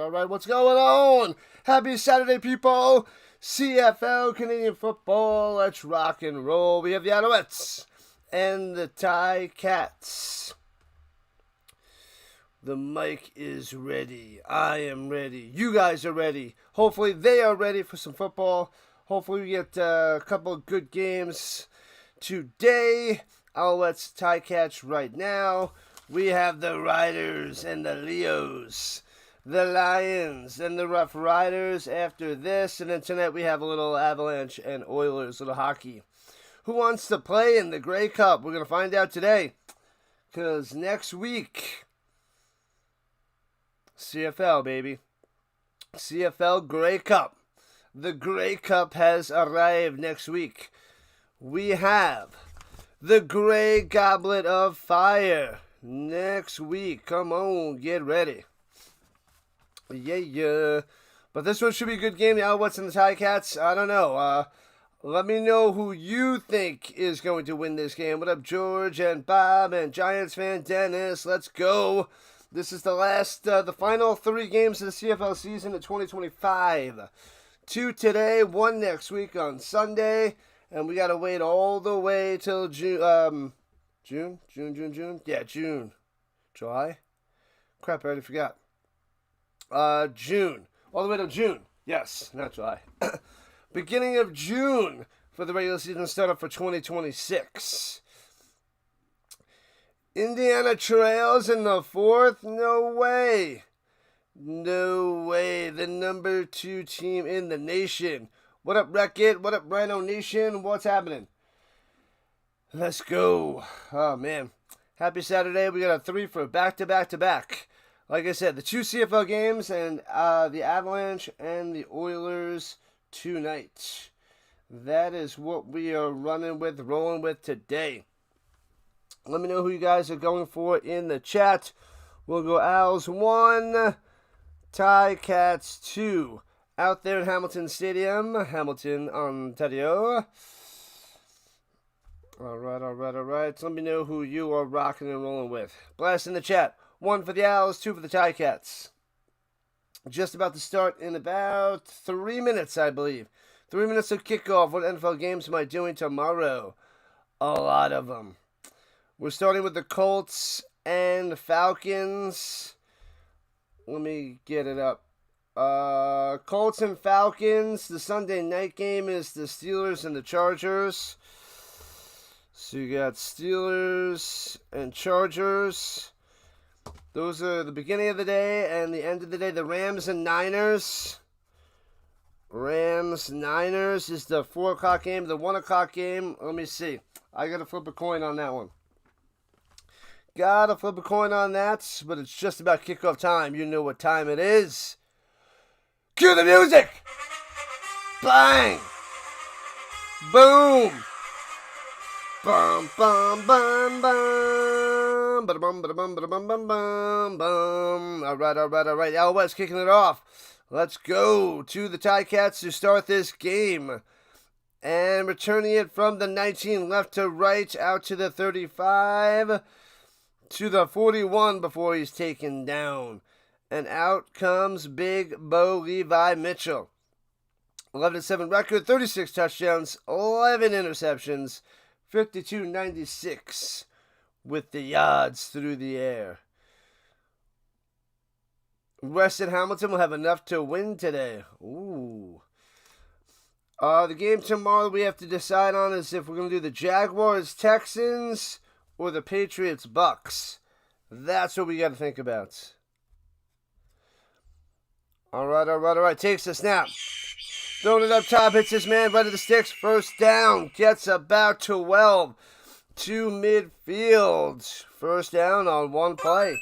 right. What's going on? Happy Saturday, people. CFL, Canadian football. Let's rock and roll. We have the Alouettes and the Ticats. The mic is ready. I am ready. You guys are ready. Hopefully, they are ready for some football. Hopefully, we get a couple of good games today. Alouettes, Ticats right now. We have the Riders and the Leos, the Lions and the Rough Riders after this. And then tonight we have a little Avalanche and Oilers, little hockey. Who wants to play in the Grey Cup? We're going to find out today. Because next week, CFL, baby. CFL Grey Cup. The Grey Cup has arrived next week. We have the Grey Goblet of Fire next week. Come on, get ready. Yeah. But this one should be a good game. The Alouettes and the Ticats, I don't know. Let me know who you think is going to win this game. What up, George and Bob and Giants fan Dennis? Let's go. This is the final 3 games of the CFL season of 2025. 2 today, 1 next week on Sunday. And we got to wait all the way till June. June? Yeah, June. July? Crap, I already forgot. June. All the way till June. Yes, not July. Beginning of June for the regular season startup for 2026. Indiana Trails in the 4th? No way. No way. The number 2 team in the nation. What up, Wreck-It? What up, Rhino Nation? What's happening? Let's go. Oh, man. Happy Saturday. We got a 3 for back-to-back-to-back. Like I said, the 2 CFL games and the Avalanche and the Oilers tonight. That is what we are rolling with today. Let me know who you guys are going for in the chat. We'll go Owls 1, Ticats 2. Out there at Hamilton Stadium, Hamilton, Ontario. All right. Let me know who you are rocking and rolling with. Blast in the chat. 1 for the Owls, 2 for the Ticats. Just about to start in about 3 minutes, I believe. 3 minutes of kickoff. What NFL games am I doing tomorrow? A lot of them. We're starting with the Colts and Falcons. Let me get it up. Colts and Falcons. The Sunday night game is the Steelers and the Chargers. So you got Steelers and Chargers. Those are the beginning of the day and the end of the day. The Rams and Niners. Rams-Niners is the 4 o'clock game. The 1 o'clock game, let me see. I got to flip a coin on that one. Gotta flip a coin on that, but it's just about kickoff time. You know what time it is. Cue the music! Bang! Boom! Bum bum bum bum! Ba-da-bum, ba-da-bum, ba-da-bum, bum bum bum. All right. Alouettes kicking it off. Let's go to the Ticats to start this game. And returning it from the 19 left to right, out to the 35, to the 41 before he's taken down. And out comes Big Bo Levi Mitchell. 11-7 record, 36 touchdowns, 11 interceptions, 52-96 with the yards through the air. Rested Hamilton will have enough to win today. Ooh. The game tomorrow we have to decide on is if we're going to do the Jaguars-Texans or the Patriots-Bucks. That's what we got to think about. All right. Takes the snap. Throwing it up top. Hits his man right at the sticks. First down. Gets about 12 to midfield. First down on 1 play.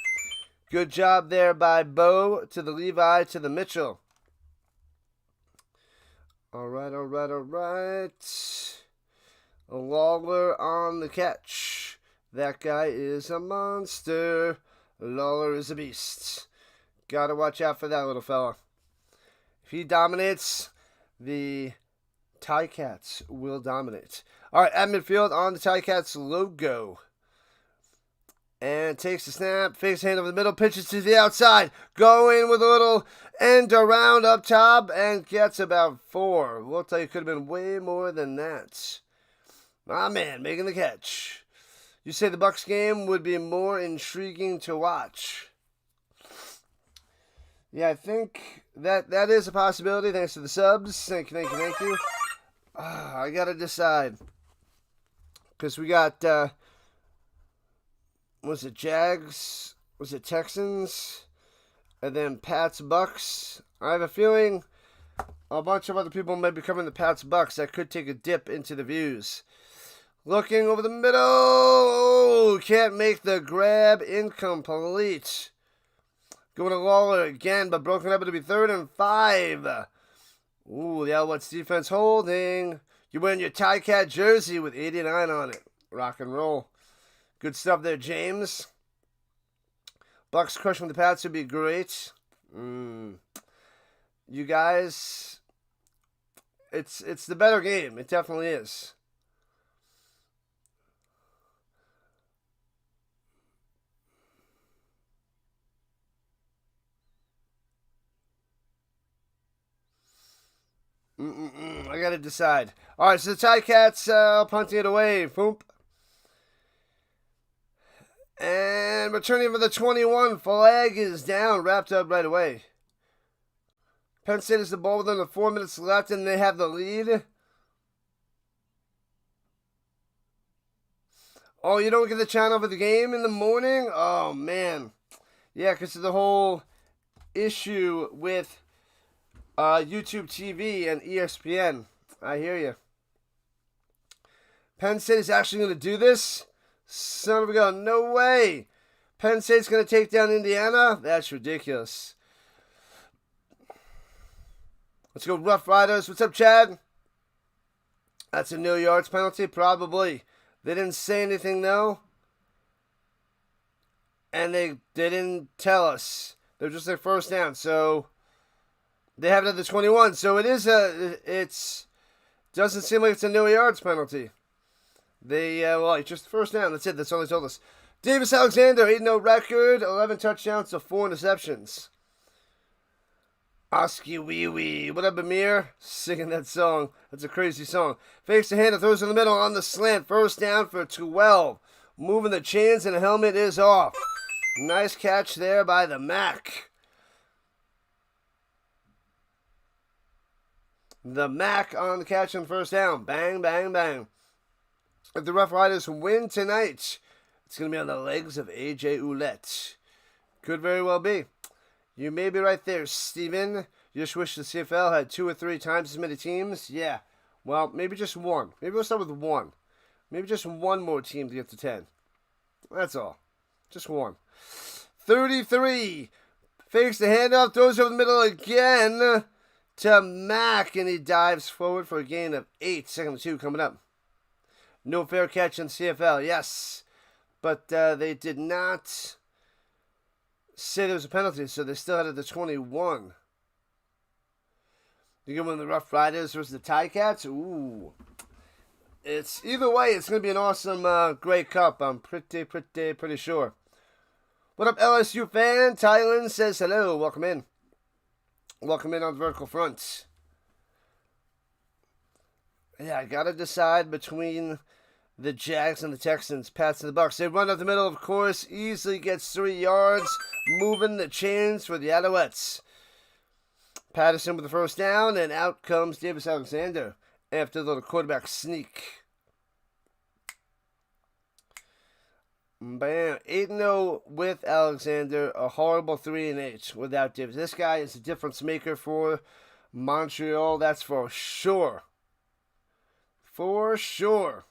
Good job there by Bo to the Levi to the Mitchell. All right. Lawler on the catch. That guy is a monster. Lawler is a beast. Gotta watch out for that little fella. If he dominates, the Ticats will dominate. All right, at midfield on the Ticats logo. And takes the snap, fakes hand over the middle, pitches to the outside. Going with a little end around up top and gets about 4. We'll tell you, could have been way more than that. My man making the catch. You say the Bucs game would be more intriguing to watch. Yeah, I think that is a possibility. Thanks to the subs. Thank you. I got to decide. Because we got... was it Jags? Was it Texans? And then Pats Bucks. I have a feeling a bunch of other people might be covering the Pats Bucks. That could take a dip into the views. Looking over the middle. Can't make the grab. Incomplete. Going to Lawler again, but broken up to be 3rd and 5. Ooh, the Alouettes defense holding. You're wearing your Ticat jersey with 89 on it. Rock and roll. Good stuff there, James. Bucks crushing the Pats would be great. You guys, it's the better game. It definitely is. I gotta decide. All right, so the Ticats punting it away. Boom. And returning for the 21, flag is down, wrapped up right away. Penn State has the ball with under 4 minutes left, and they have the lead. Oh, you don't get the channel for the game in the morning? Oh, man. Yeah, because of the whole issue with YouTube TV and ESPN. I hear you. Penn State is actually going to do this? Son of a gun, no way. Penn State's going to take down Indiana? That's ridiculous. Let's go Rough Riders. What's up, Chad? That's a no yards penalty? Probably. They didn't say anything, though. And they didn't tell us. They're just their first down. So they have it at the 21. So it's doesn't seem like it's a no yards penalty. It's just the first down. That's it. That's all they told us. Davis Alexander, 8-0 record, 11 touchdowns to 4 interceptions. Oski Wee Wee. What up, Amir? Singing that song. That's a crazy song. Fakes the hand and throws in the middle on the slant. First down for 12. Moving the chains and the helmet is off. Nice catch there by the Mac. The Mac on the catch on first down. Bang, bang, bang. If the Rough Riders win tonight, it's going to be on the legs of A.J. Ouellette. Could very well be. You may be right there, Steven. You just wish the CFL had 2 or 3 times as many teams? Yeah. Well, maybe just one. Maybe we'll start with 1. Maybe just one more team to get to 10. That's all. Just 1. 33. Fakes the handoff, throws over the middle again to Mack, and he dives forward for a gain of 8. 2nd and 2 coming up. No fair catch in CFL, yes. But they did not say there was a penalty, so they still had it at the 21. You get one of the Rough Riders versus the Ticats? Ooh. It's either way, it's going to be an awesome Grey Cup. I'm pretty sure. What up, LSU fan? Thailand says hello. Welcome in. Welcome in on the vertical front. Yeah, I got to decide between the Jags and the Texans. Pats and the Bucks. They run up the middle, of course. Easily gets 3 yards. Moving the chains for the Alouettes. Patterson with the first down, and out comes Davis Alexander after the little quarterback sneak. Bam. 8-0 with Alexander. A horrible 3-8 without Davis. This guy is a difference maker for Montreal. That's for sure. For sure.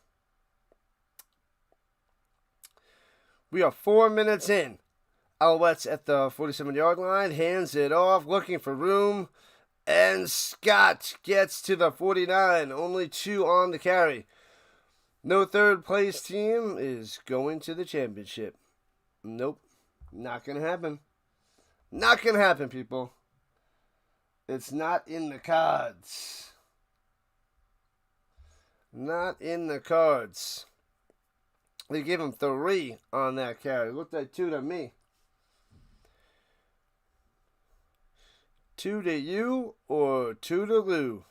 We are 4 minutes in. Alouettes at the 47-yard line. Hands it off. Looking for room. And Scott gets to the 49. Only 2 on the carry. No third place team is going to the championship. Nope. Not going to happen. Not going to happen, people. It's not in the cards. Not in the cards. They gave him 3 on that carry. Looked like 2 to me. 2 to you or 2 to Lou?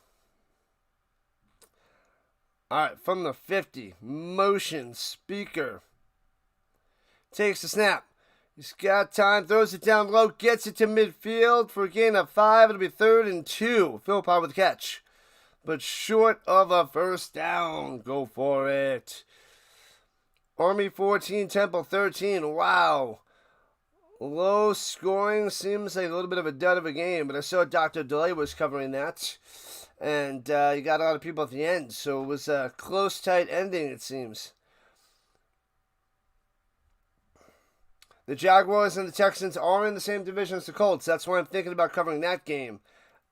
All right, from the 50, motion speaker. Takes the snap. He's got time, throws it down low, gets it to midfield for a gain of 5. It'll be 3rd and 2. Philpott with the catch. But short of a first down. Go for it. Army 14, Temple 13. Wow. Low scoring. Seems like a little bit of a dud of a game. But I saw Dr. DeLay was covering that. And you got a lot of people at the end. So it was a close, tight ending, it seems. The Jaguars and the Texans are in the same division as the Colts. That's why I'm thinking about covering that game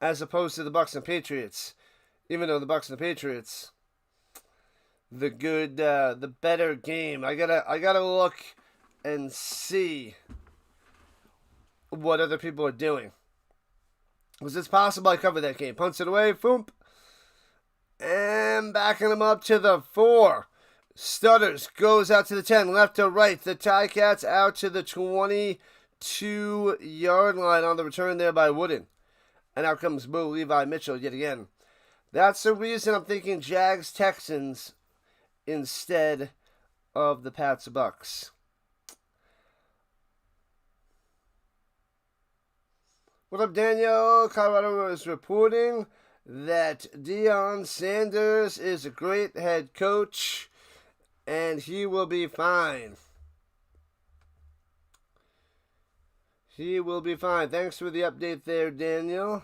as opposed to the Bucs and Patriots. Even though the Bucs and the Patriots, the better game. I gotta look and see what other people are doing. Was it possible I covered that game? Punts it away, boom. And backing him up to the 4. Stutters, goes out to the 10, left to right. The Ticats out to the 22-yard line on the return there by Wooden. And out comes Bo Levi Mitchell yet again. That's the reason I'm thinking Jags-Texans instead of the Pats-Bucks. What up, Daniel? Colorado is reporting that Deion Sanders is a great head coach, and he will be fine. He will be fine. Thanks for the update there, Daniel.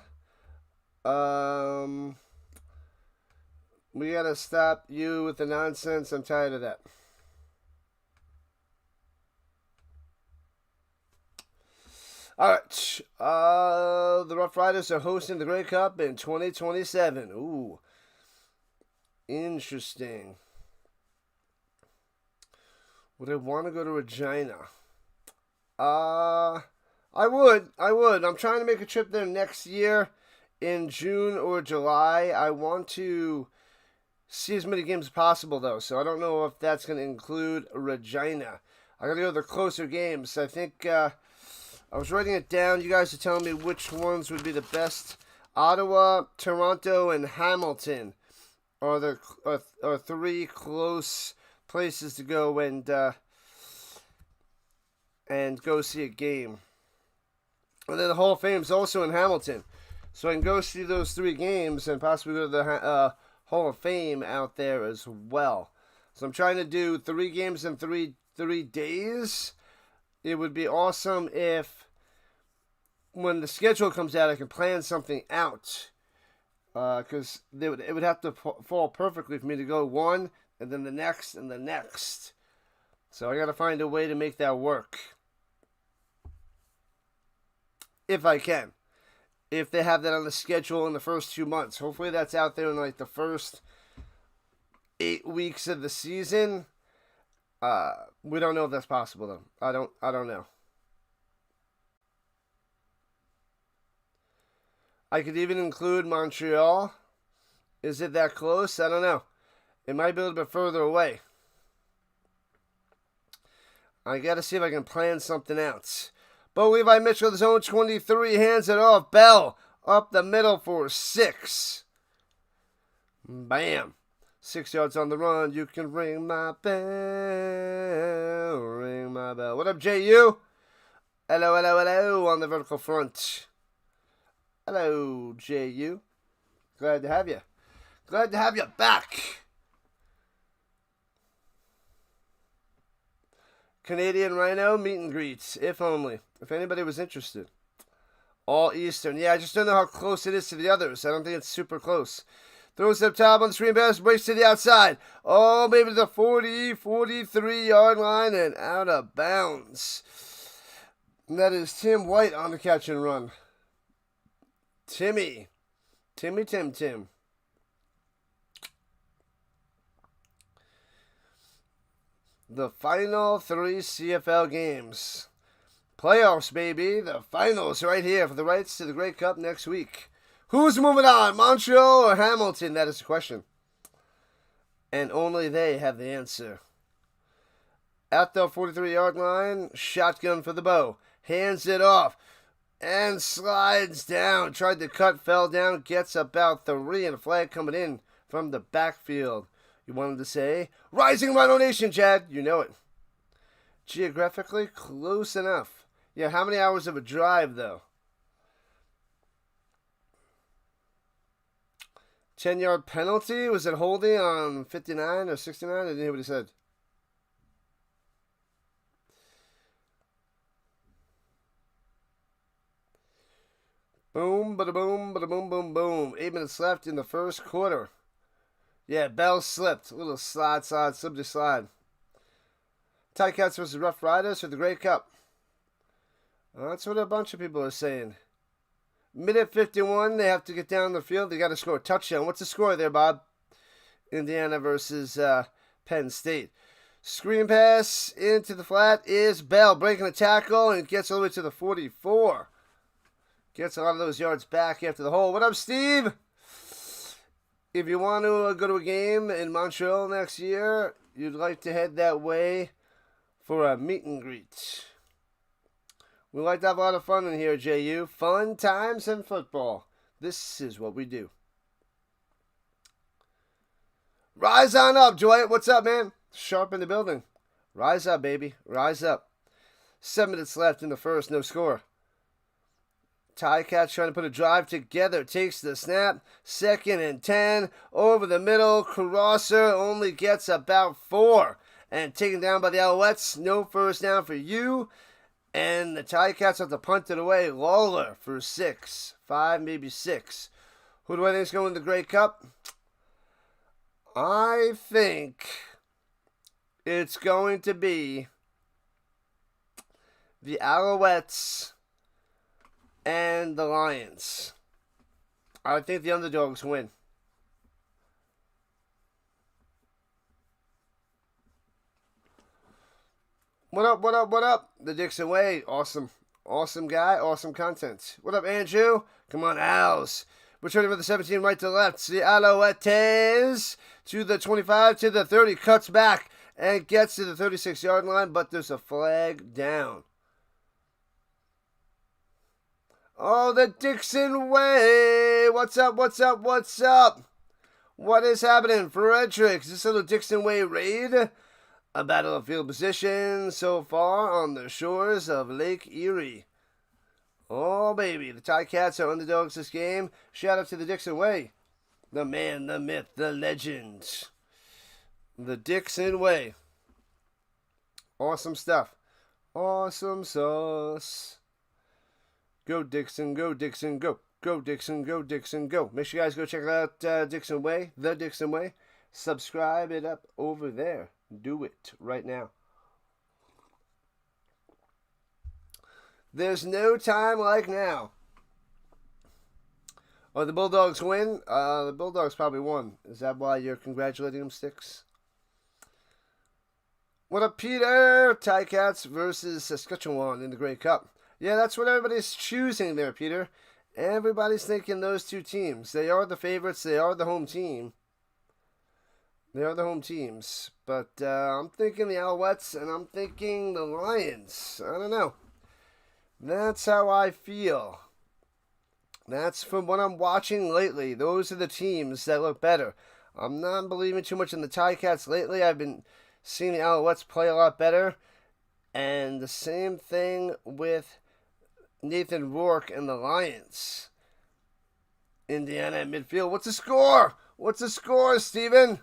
We gotta stop you with the nonsense. I'm tired of that. Alright. The Rough Riders are hosting the Grey Cup in 2027. Ooh. Interesting. Would I want to go to Regina? I would. I'm trying to make a trip there next year in June or July. I want to see as many games as possible, though, so I don't know if that's going to include Regina. I got to go to the closer games. I think I was writing it down. You guys are telling me which ones would be the best. Ottawa, Toronto, and Hamilton are 3 close places to go and go see a game. And then the Hall of Fame is also in Hamilton. So I can go see those 3 games and possibly go to the Hall of Fame out there as well. So I'm trying to do 3 games in 3 days. It would be awesome if when the schedule comes out I can plan something out. Because it would have to fall perfectly for me to go one and then the next and the next. So I got to find a way to make that work. If I can. If they have that on the schedule in the first 2 months. Hopefully that's out there in like the first 8 weeks of the season. We don't know if that's possible though. I don't know. I could even include Montreal. Is it that close? I don't know. It might be a little bit further away. I got to see if I can plan something else. Bo Levi Mitchell, the zone 23, hands it off. Bell up the middle for 6. Bam. 6 yards on the run. You can ring my bell. Ring my bell. What up, JU? Hello, hello, hello on the vertical front. Hello, JU. Glad to have you. Glad to have you back. Canadian Rhino meet and greets, if only. If anybody was interested. All Eastern. Yeah, I just don't know how close it is to the others. I don't think it's super close. Throws it up top on the screen pass, breaks to the outside. Oh, maybe to the 40, 43-yard line and out of bounds. And that is Tim White on the catch and run. Tim. The final 3 CFL games. Playoffs, baby. The finals right here for the rights to the Grey Cup next week. Who's moving on, Montreal or Hamilton? That is the question. And only they have the answer. At the 43-yard line, shotgun for the bow. Hands it off and slides down. Tried to cut, fell down, gets about 3, and a flag coming in from the backfield. You wanted to say, Rising Rhino Nation, Chad. You know it. Geographically, close enough. Yeah, how many hours of a drive, though? 10-yard penalty? Was it holding on 59 or 69? I didn't hear what he said. Boom, bada boom, bada boom, boom, boom. 8 minutes left in the first quarter. Yeah, Bell slipped. A little slide, slippery slide. Ticats versus Rough Riders for the Grey Cup. That's what a bunch of people are saying. Minute 51, they have to get down the field. They got to score a touchdown. What's the score there, Bob? Indiana versus Penn State. Screen pass into the flat is Bell breaking a tackle and gets all the way to the 44. Gets a lot of those yards back after the hole. What up, Steve? If you want to go to a game in Montreal next year, you'd like to head that way for a meet and greet. We like to have a lot of fun in here, JU. Fun times in football. This is what we do. Rise on up, Joy. What's up, man? Sharp in the building. Rise up, baby. Rise up. 7 minutes left in the first. No score. Ticats trying to put a drive together. Takes the snap. 2nd and 10. Over the middle. Crosser only gets about 4. And taken down by the Alouettes. No first down for you. And the Ticats have to punt it away. Lawler for 6. 5, maybe 6. Who do I think is going to the Grey Cup? I think it's going to be the Alouettes and the Lions. I think the underdogs win. What up, what up, what up? The Dixon Way. Awesome. Awesome guy. Awesome content. What up, Andrew? Come on, Owls. Returning for the 17 right to left. The Alouettes to the 25 to the 30. Cuts back and gets to the 36-yard line, but there's a flag down. Oh, the Dixon Way. What's up, what's up, what's up? What is happening? Fredericks, this little Dixon Way raid. A battle of field position so far on the shores of Lake Erie. Oh, baby. The Ticats are underdogs this game. Shout out to the Dixon Way. The man, the myth, the legend. The Dixon Way. Awesome stuff. Awesome sauce. Go, Dixon, go, Dixon, go. Go, Dixon, go, Dixon, go. Make sure you guys go check out Dixon Way, the Dixon Way. Subscribe it up over there. Do it right now. There's no time like now. Oh, the Bulldogs win? The Bulldogs probably won. Is that why you're congratulating them, Sticks? What up, Peter? Ticats versus Saskatchewan in the Grey Cup. Yeah, that's what everybody's choosing there, Peter. Everybody's thinking those two teams. They are the favorites. They are the home team. They are the home teams. But I'm thinking the Alouettes and I'm thinking the Lions. I don't know. That's how I feel. That's from what I'm watching lately. Those are the teams that look better. I'm not believing too much in the Ticats lately. I've been seeing the Alouettes play a lot better. And the same thing with Nathan Rourke and the Lions. Indiana at midfield. What's the score? What's the score, Steven?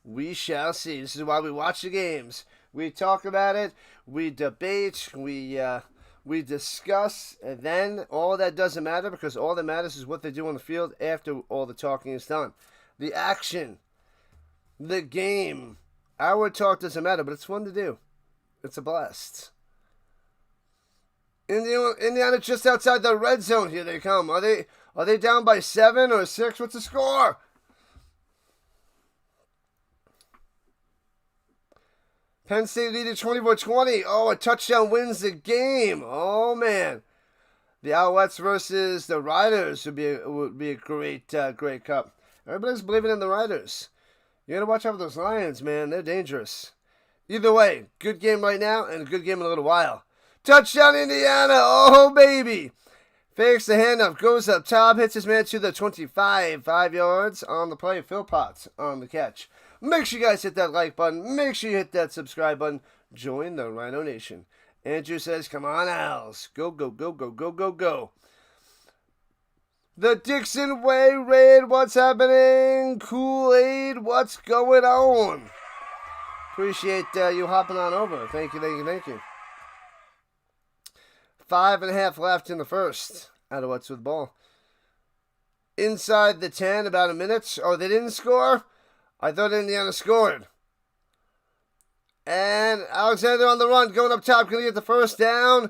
We shall see. This is why we watch the games. We talk about it. We debate. We discuss. And then all that doesn't matter because all that matters is what they do on the field after all the talking is done. The action. The game. Our talk doesn't matter, but it's fun to do. It's a blast. Indiana just outside the red zone. Here they come. Are they down by 7 or 6? What's the score? Penn State leading 24-20. Oh, a touchdown wins the game. Oh, man. The Alouettes versus the Riders would be a great cup. Everybody's believing in the Riders. You got to watch out for those Lions, man. They're dangerous. Either way, good game right now and a good game in a little while. Touchdown, Indiana. Oh, baby. Fakes the handoff, goes up top, hits his man to the 25. 5 yards on the play. Phil Potts on the catch. Make sure you guys hit that like button. Make sure you hit that subscribe button. Join the Rhino Nation. Andrew says, come on, Owls. Go, go, go, go, go, go, go. The Dixon Way raid. What's happening? Kool-Aid, what's going on? Appreciate you hopping on over. Thank you, thank you, thank you. 5.5 left in the first. Alouettes with the ball. Inside the 10, about a minute. Oh, they didn't score? I thought Indiana scored. And Alexander on the run, going up top, going to get the first down.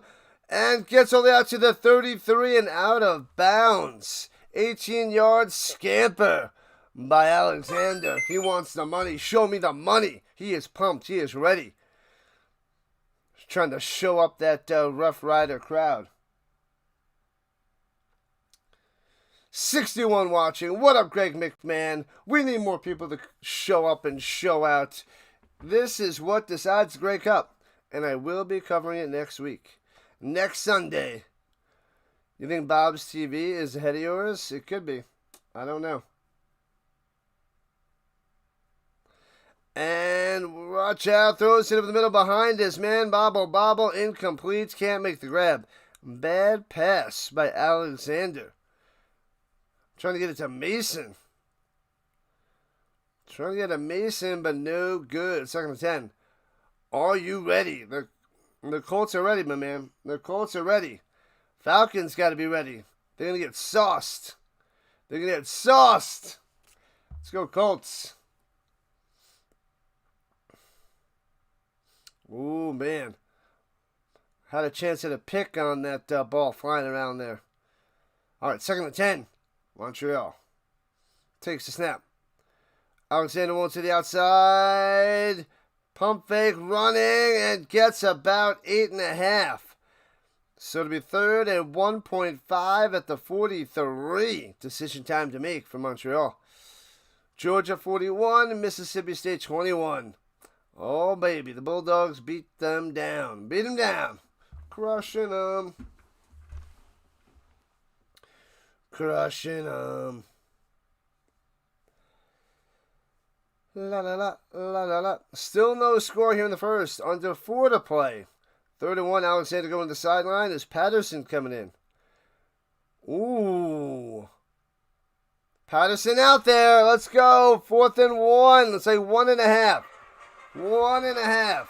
And gets all the way out to the 33 and out of bounds. 18-yard scamper by Alexander. He wants the money. Show me the money. He is pumped. He is ready. He's trying to show up that Rough Rider crowd. 61 watching. What up, Greg McMahon? We need more people to show up and show out. This is what decides the Grey Cup. And I will be covering it next week. Next Sunday. You think Bob's TV is ahead of yours? It could be. I don't know. And watch out. Throws it over the middle behind his man. Bobble, bobble. Incomplete. Can't make the grab. Bad pass by Alexander. Trying to get it to Mason. Trying to get a Mason, but no good. 2nd and 10. Are you ready? The Colts are ready, my man. The Colts are ready. Falcons got to be ready. They're going to get sauced. They're going to get sauced. Let's go, Colts. Ooh, man. Had a chance at a pick on that ball flying around there. All right, 2nd and 10. Montreal. Takes the snap. Alexander wants to the outside. Pump fake running and gets about 8.5. So it'll be 3rd and 1.5 at the 43. Decision time to make for Montreal. Georgia 41, Mississippi State 21. Oh, baby. The Bulldogs beat them down. Beat them down. Crushing them. Crushing them. La la la, la la la. Still no score here in the first. Under 4 to play. 3rd and 1. Alexander going to the sideline. Is Patterson coming in? Ooh. Patterson out there. Let's go. 4th and 1. Let's say 1.5. 1.5.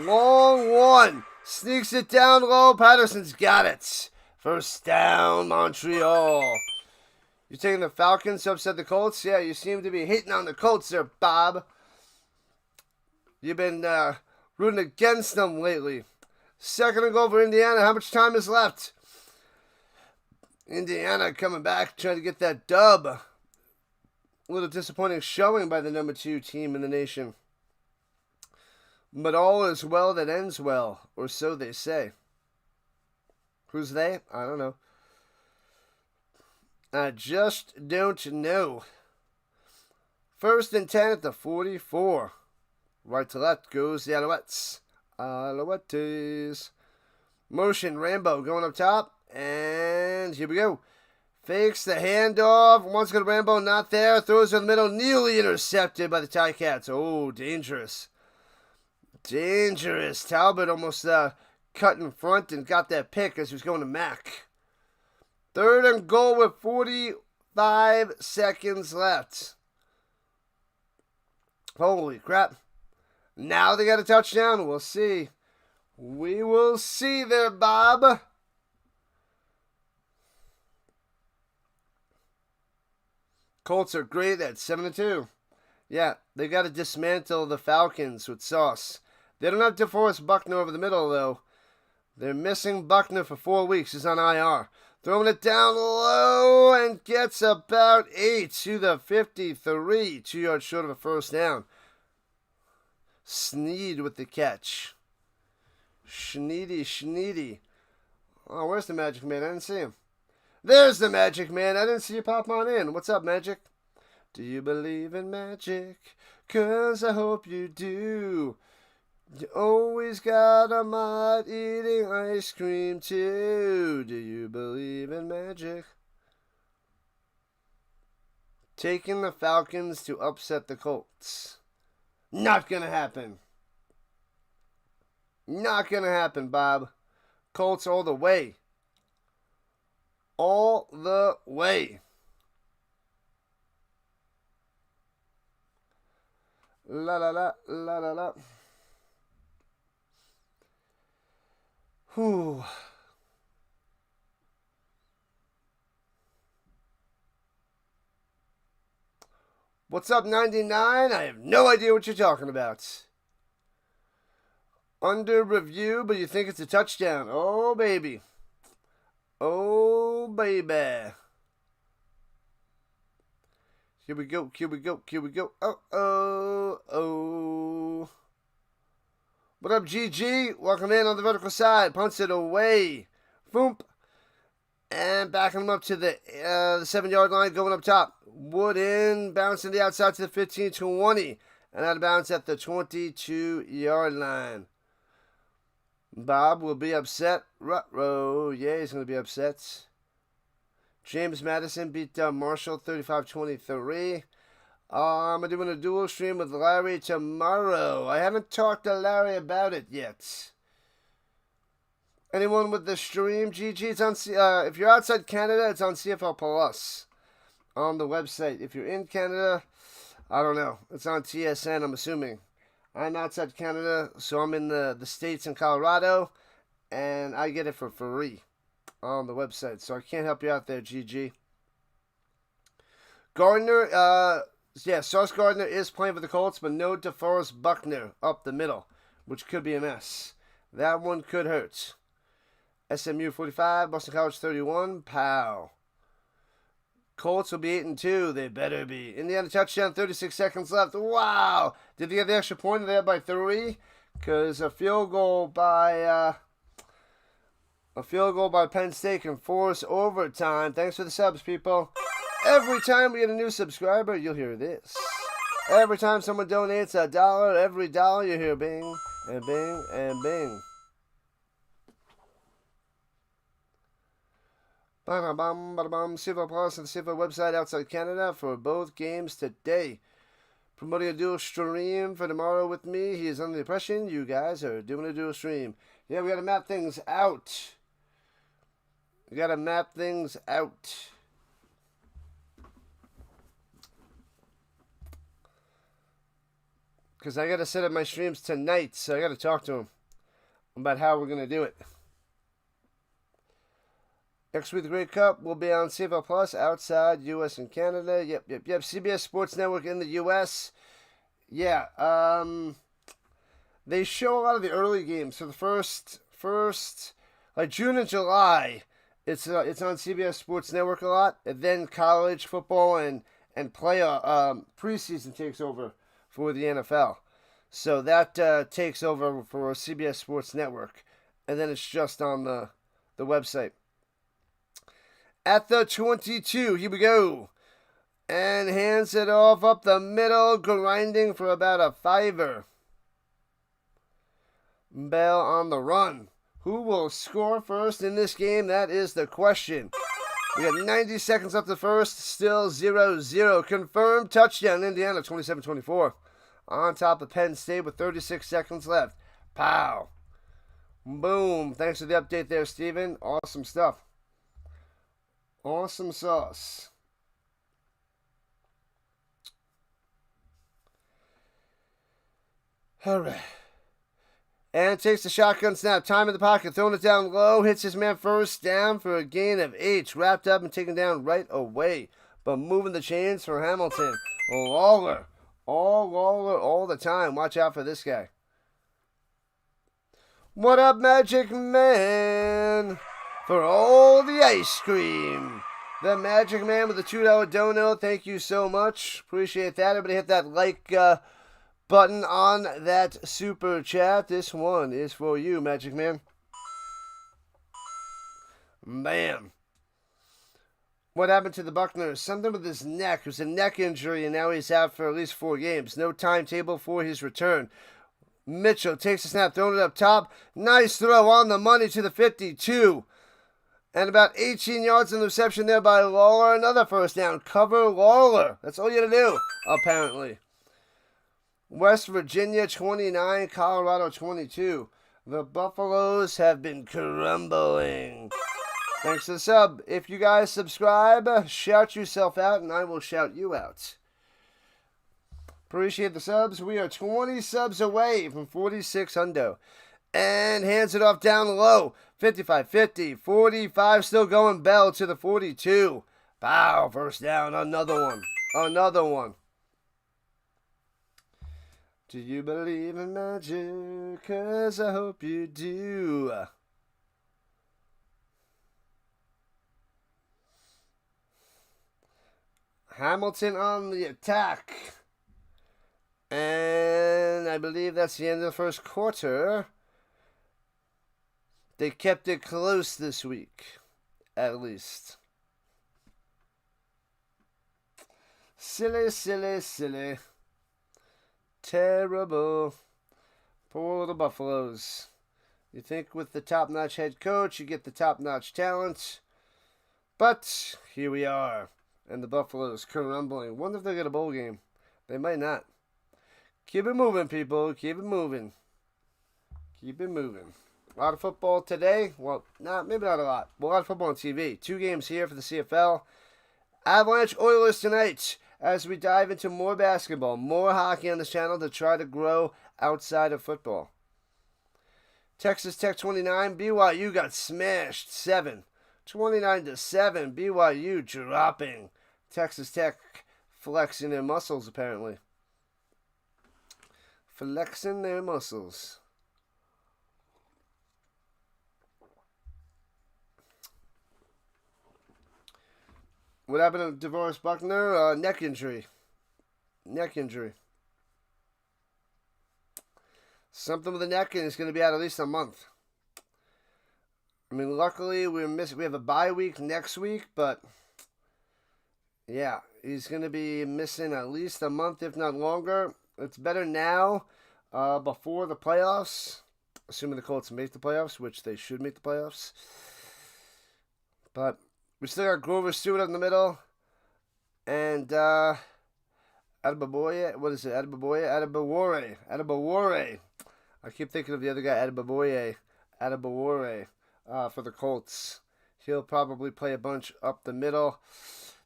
Long one. Sneaks it down low. Patterson's got it. First down, Montreal. You taking the Falcons to upset the Colts? Yeah, you seem to be hating on the Colts there, Bob. You've been rooting against them lately. 2nd and goal for Indiana. How much time is left? Indiana coming back, trying to get that dub. A little disappointing showing by the number 2 team in the nation. But all is well that ends well, or so they say. Who's they? I don't know. I just don't know. 1st and 10 at the 44. Right to left goes the Alouettes. Alouettes. Motion, Rambo going up top. And here we go. Fakes the handoff. Once got Rambo, not there. Throws in the middle. Nearly intercepted by the Ticats. Oh, dangerous. Dangerous. Talbot almost cut in front and got that pick as he was going to Mac. 3rd and goal with 45 seconds left. Holy crap. Now they got a touchdown. We'll see. We will see there, Bob. Colts are great at 7-2. Yeah, they got to dismantle the Falcons with sauce. They don't have DeForest Buckner over the middle, though. They're missing Buckner for 4 weeks. He's on IR. Throwing it down low and gets about 8 to the 53. 2 yards short of a first down. Sneed with the catch. Schneedy. Oh, where's the Magic Man? I didn't see him. There's the Magic Man. I didn't see you pop on in. What's up, Magic? Do you believe in magic? 'Cause I hope you do. You always got a mod eating ice cream too. Do you believe in magic? Taking the Falcons to upset the Colts. Not gonna happen. Not gonna happen, Bob. Colts all the way. All the way. La la la la la la. Whew. What's up, 99? I have no idea what you're talking about. Under review, but you think it's a touchdown. Oh, baby. Oh, baby. Here we go, here we go, here we go. Oh. What up, GG? Welcome in on the vertical side. Punts it away. Boom. And backing him up to the 7-yard line, going up top. Wood in, bouncing the outside to the 15-20. And out of bounds at the 22-yard line. Bob will be upset. Ruh-roh. Yeah, he's going to be upset. James Madison beat Marshall 35-23. I'm doing a dual stream with Larry tomorrow. I haven't talked to Larry about it yet. Anyone with the stream? GG, it's on. If you're outside Canada, it's on CFL Plus on the website. If you're in Canada, I don't know. It's on TSN, I'm assuming. I'm outside Canada, so I'm in the States in Colorado, and I get it for free on the website. So I can't help you out there, GG. Gardner, Sauce Gardner is playing for the Colts, but no DeForest Buckner up the middle, which could be a mess. That one could hurt. SMU 45, Boston College 31, pow. Colts will be 8-2. They better be. Indiana touchdown, 36 seconds left. Wow. Did they get the extra point? They had by 3? Because a field goal by Penn State can force overtime. Thanks for the subs, people. Every time we get a new subscriber, you'll hear this. Every time someone donates $1, every dollar you hear bing and bing and bing. Bada-bum. CFL Plus and the CFL website outside Canada for both games today. Promoting a dual stream for tomorrow with me. He is under the impression you guys are doing a dual stream. Yeah, we got to map things out. Because I got to set up my streams tonight, so I got to talk to him about how we're going to do it. Next week, the Great Cup will be on CFL Plus outside U.S. and Canada. Yep. CBS Sports Network in the U.S. Yeah, they show a lot of the early games. So the first, like June and July, it's on CBS Sports Network a lot. And then college football and preseason takes over for the NFL. So that takes over for CBS Sports Network. And then it's just on the website. At the 22, here we go. And hands it off up the middle, grinding for about a 5. Bell on the run. Who will score first in this game? That is the question. We got 90 seconds left the first, still 0-0. Confirmed touchdown, Indiana, 27-24. On top of Penn State with 36 seconds left. Pow. Boom. Thanks for the update there, Steven. Awesome stuff. Awesome sauce. All right. And takes the shotgun snap. Time in the pocket. Throwing it down low. Hits his man first down for a gain of 8. Wrapped up and taken down right away. But moving the chains for Hamilton. Lawler. All the time. Watch out for this guy. What up, Magic Man? For all the ice cream. The Magic Man with the $2 dono. Thank you so much. Appreciate that. Everybody hit that like button on that super chat. This one is for you, Magic Man. Bam. What happened to the Buckner? Something with his neck. It was a neck injury, and now he's out for at least 4 games. No timetable for his return. Mitchell takes a snap, throwing it up top. Nice throw on the money to the 52. And about 18 yards in the reception there by Lawler. Another first down. Cover Lawler. That's all you got to do, apparently. West Virginia 29, Colorado 22. The Buffaloes have been crumbling. Thanks to the sub. If you guys subscribe, shout yourself out and I will shout you out. Appreciate the subs. We are 20 subs away from 46 hundo. And hands it off down low. 55-50. 45 still going. Bell to the 42. Bow. First down. Another one. Another one. Do you believe in magic? 'Cause I hope you do. Hamilton on the attack. And I believe that's the end of the first quarter. They kept it close this week, at least. Silly, silly, silly. Terrible. Poor little Buffaloes. You think with the top-notch head coach, you get the top-notch talent. But here we are. And the Buffaloes crumbling. Wonder if they get a bowl game. They might not. Keep it moving, people. Keep it moving. Keep it moving. A lot of football today. Well, maybe not a lot. But a lot of football on TV. 2 games here for the CFL. Avalanche Oilers tonight as we dive into more basketball, more hockey on this channel to try to grow outside of football. Texas Tech 29. BYU got smashed 7. 29-7. BYU dropping. Texas Tech flexing their muscles, apparently. Flexing their muscles. What happened to DeVorest Buckner? Neck injury. Neck injury. Something with the neck, and it's going to be out at least a month. I mean, luckily we have a bye week next week, but yeah, he's going to be missing at least a month, if not longer. It's better now, before the playoffs, assuming the Colts make the playoffs, which they should make the playoffs. But we still got Grover Stewart in the middle, and Adebaboye. What is it? Adebawore. I keep thinking of the other guy, Adebawore for the Colts. He'll probably play a bunch up the middle.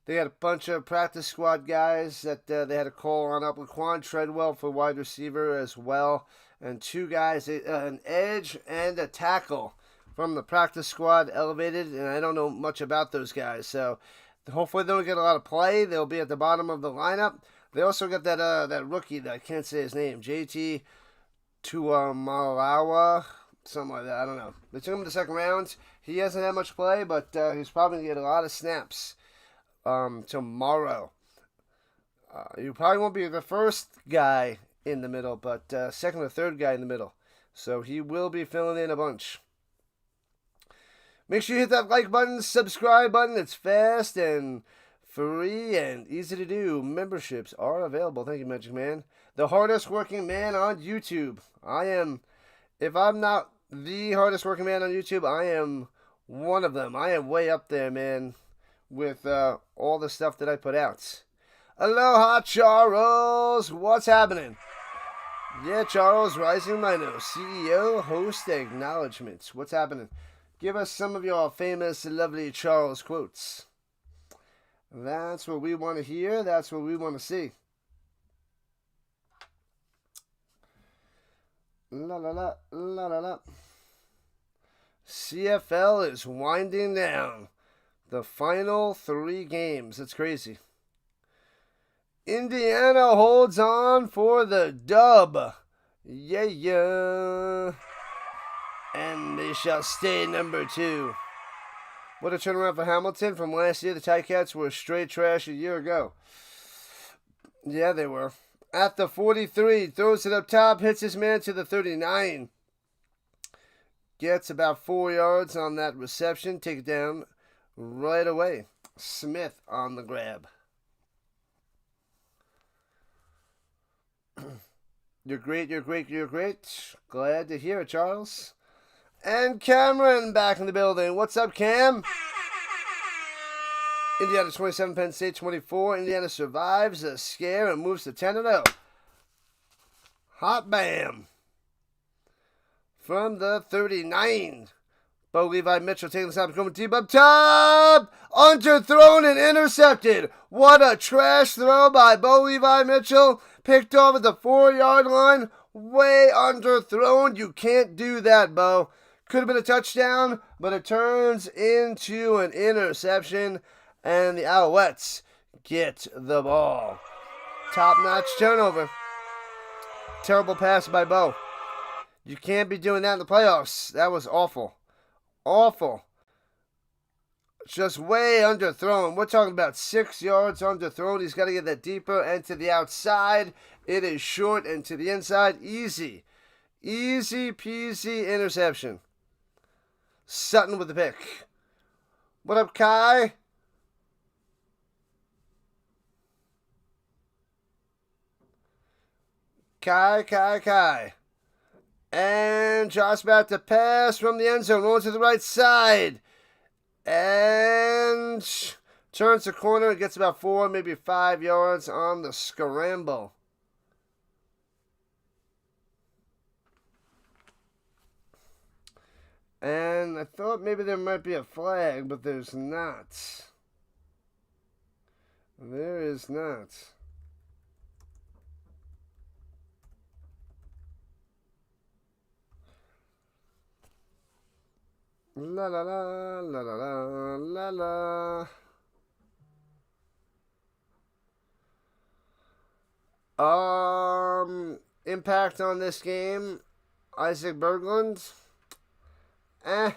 They had a bunch of practice squad guys that they had to call on up. Laquan Treadwell for wide receiver as well. And 2 guys, an edge and a tackle from the practice squad elevated. And I don't know much about those guys. So hopefully they don't get a lot of play. They'll be at the bottom of the lineup. They also got that rookie that I can't say his name. JT Tuamalawa. Something like that. I don't know. They took him in the second round. He hasn't had much play, but he's probably going to get a lot of snaps tomorrow. You probably won't be the first guy in the middle, but second or third guy in the middle. So he will be filling in a bunch. Make sure you hit that like button, subscribe button. It's fast and free and easy to do. Memberships are available. Thank you, Magic Man. The hardest working man on YouTube. If I'm not the hardest working man on YouTube, I am one of them. I am way up there, man, with all the stuff that I put out. Aloha, Charles. What's happening? Yeah, Charles, Rising Rhino, CEO, host, acknowledgements. What's happening? Give us some of your famous, lovely Charles quotes. That's what we want to hear. That's what we want to see. La la la, la la la. CFL is winding down. The final 3 games. That's crazy. Indiana holds on for the dub. Yeah, yeah. And they shall stay number 2. What a turnaround for Hamilton from last year. The Ticats were straight trash a year ago. Yeah, they were. At the 43, throws it up top, hits his man to the 39. Gets about 4 yards on that reception. Take it down right away. Smith on the grab. You're great, you're great, you're great. Glad to hear it, Charles. And Cameron back in the building. What's up, Cam? Indiana 27, Penn State 24. Indiana survives a scare and moves to 10-0. Hot bam. From the 39. Bo Levi Mitchell taking the snap, going deep up top. Underthrown and intercepted. What a trash throw by Bo Levi Mitchell. Picked off at the 4-yard line. Way underthrown. You can't do that, Bo. Could have been a touchdown, but it turns into an interception. And the Alouettes get the ball. Top-notch turnover. Terrible pass by Bo. You can't be doing that in the playoffs. That was awful. Awful. Just way underthrown. We're talking about 6 yards underthrown. He's got to get that deeper and to the outside. It is short and to the inside. Easy. Easy peasy interception. Sutton with the pick. What up, Kai? Kai. And Josh about to pass from the end zone. Rolling to the right side. And turns the corner and gets about 4, maybe 5 yards on the scramble. And I thought maybe there might be a flag, but there's not. There is not. La la la la la la la la. Impact on this game. Isaac Berglund. I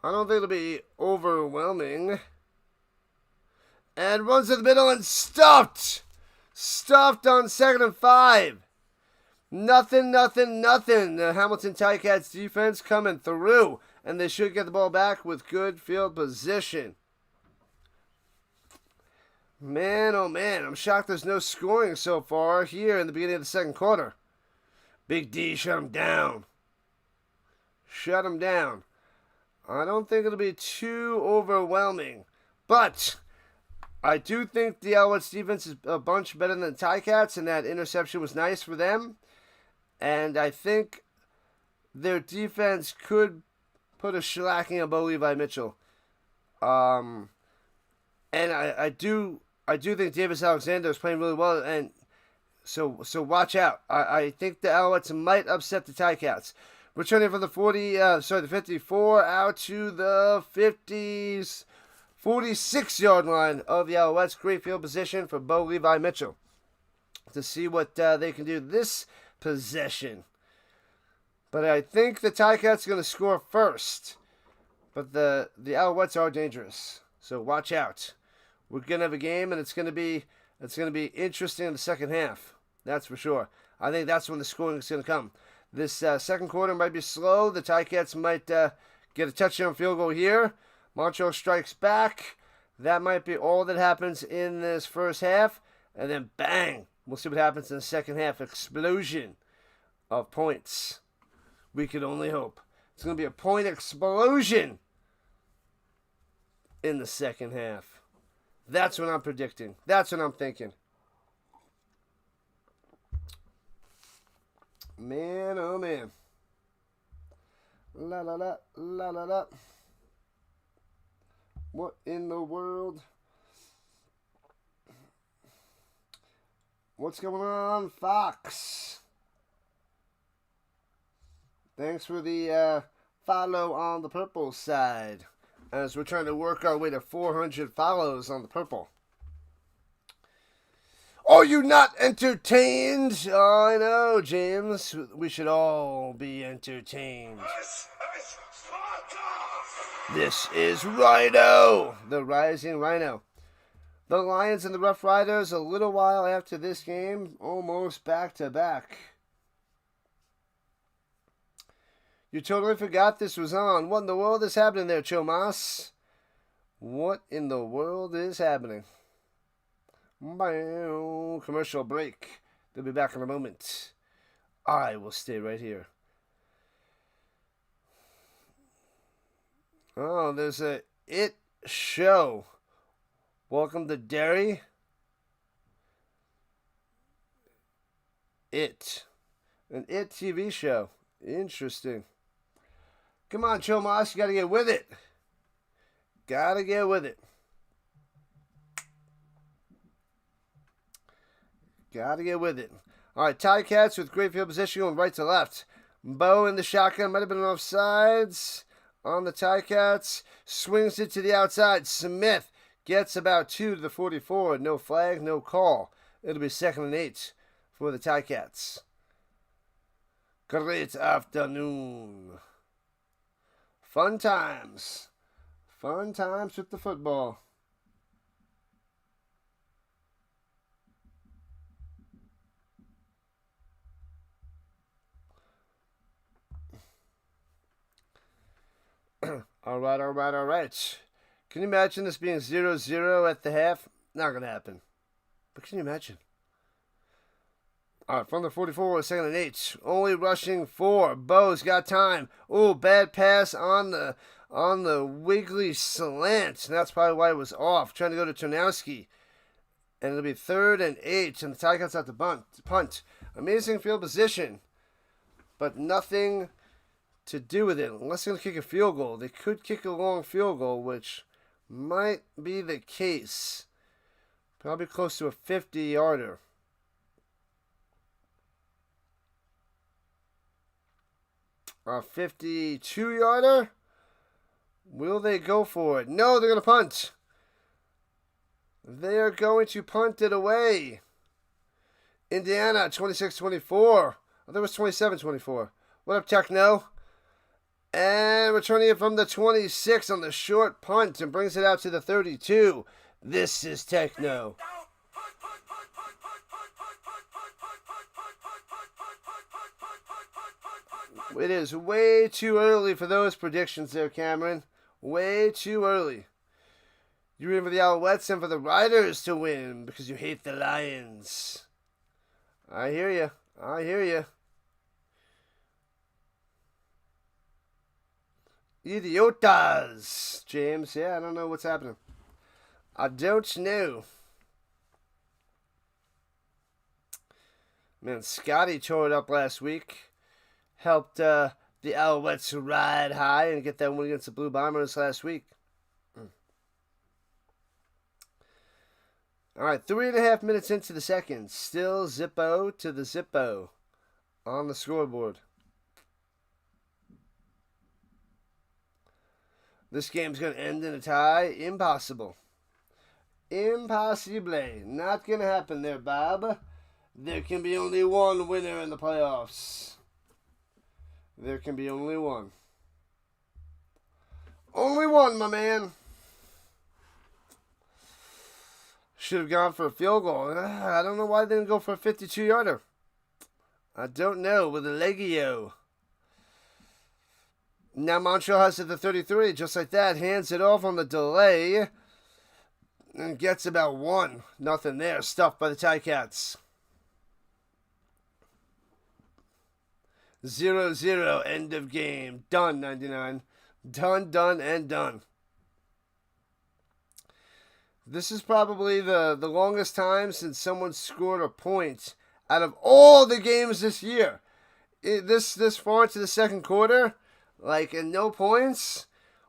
don't think it'll be overwhelming. And runs to the middle and stuffed. Stuffed on 2nd and 5. Nothing. The Hamilton Ticats defense coming through. And they should get the ball back with good field position. Man, oh man, I'm shocked there's no scoring so far here in the beginning of the second quarter. Big D shut him down. Shut him down. I don't think it'll be too overwhelming. But I do think the Alouettes defense is a bunch better than the Ticats, and that interception was nice for them. And I think their defense could put a shellacking on Bo Levi Mitchell. And I do think Davis Alexander is playing really well, and so watch out. I think the Alouettes might upset the Ticats. Returning from the 54 out to the 46-yard line of the Alouettes. Great field position for Bo Levi Mitchell to see what they can do this possession. But I think the Ticats are going to score first. But the Alouettes are dangerous, so watch out. We're going to have a game, and it's going to be interesting in the second half. That's for sure. I think that's when the scoring is going to come. This second quarter might be slow. The Ticats might get a touchdown field goal here. Montreal strikes back. That might be all that happens in this first half. And then bang. We'll see what happens in the second half. Explosion of points. We can only hope. It's going to be a point explosion in the second half. That's what I'm predicting. That's what I'm thinking. Man, oh man. La la la, la la la. What in the world? What's going on, Fox? Thanks for the follow on the purple side, as we're trying to work our way to 400 follows on the purple. Are you not entertained? Oh, I know, James. We should all be entertained. This is Rhino, the rising Rhino. The Lions and the Rough Riders, a little while after this game, almost back-to-back. You totally forgot this was on. What in the world is happening there, Chomas? What in the world is happening? Commercial break. They'll be back in a moment. I will stay right here. Oh, there's a It show. Welcome to Derry. It. An It TV show. Interesting. Come on, Chomas, you gotta get with it. Gotta get with it. Gotta get with it. All right, Ticats with great field position going right to left. Bo in the shotgun. Might have been offsides on the Ticats. Swings it to the outside. Smith gets about 2 to the 44. No flag, no call. It'll be 2nd and 8 for the Ticats. Great afternoon. Fun times. Fun times with the football. All right. Can you imagine this being 0-0 at the half? Not going to happen. But can you imagine? All right, from the 44, 2nd and 8. Only rushing 4. Bo's got time. Oh, bad pass on the wiggly slant. And that's probably why it was off. Trying to go to Ternowski. And it'll be 3rd and 8. And the Ticats have to punt. Amazing field position. But nothing to do with it. Unless they're going to kick a field goal. They could kick a long field goal, which might be the case. Probably close to a 50-yarder. A 52-yarder? Will they go for it? No, they're going to punt. They are going to punt it away. Indiana, 26-24. I think it was 27-24. What up, Techno? And returning it from the 26 on the short punt and brings it out to the 32. This is Techno. It is way too early for those predictions there, Cameron. Way too early. You're in for the Alouettes and for the Riders to win because you hate the Lions. I hear you. Idiotas, James. Yeah, I don't know what's happening. I don't know. Man, Scotty tore it up last week. Helped the Alouettes ride high and get that win against the Blue Bombers last week. All right, 3.5 minutes into the second. Still Zippo to the Zippo on the scoreboard. This game's going to end in a tie. Impossible. Impossible. Not going to happen there, Bob. There can be only one winner in the playoffs. There can be only one. Only one, my man. Should have gone for a field goal. I don't know why they didn't go for a 52-yarder. I don't know. With a Legio. Now Montreal has it at the 33. Just like that. Hands it off on the delay. And gets about 1. Nothing there. Stuffed by the Ticats. 0-0. End of game. Done, 99. Done, and done. This is probably the longest time since someone scored a point out of all the games this year. This far into the second quarter, and no points.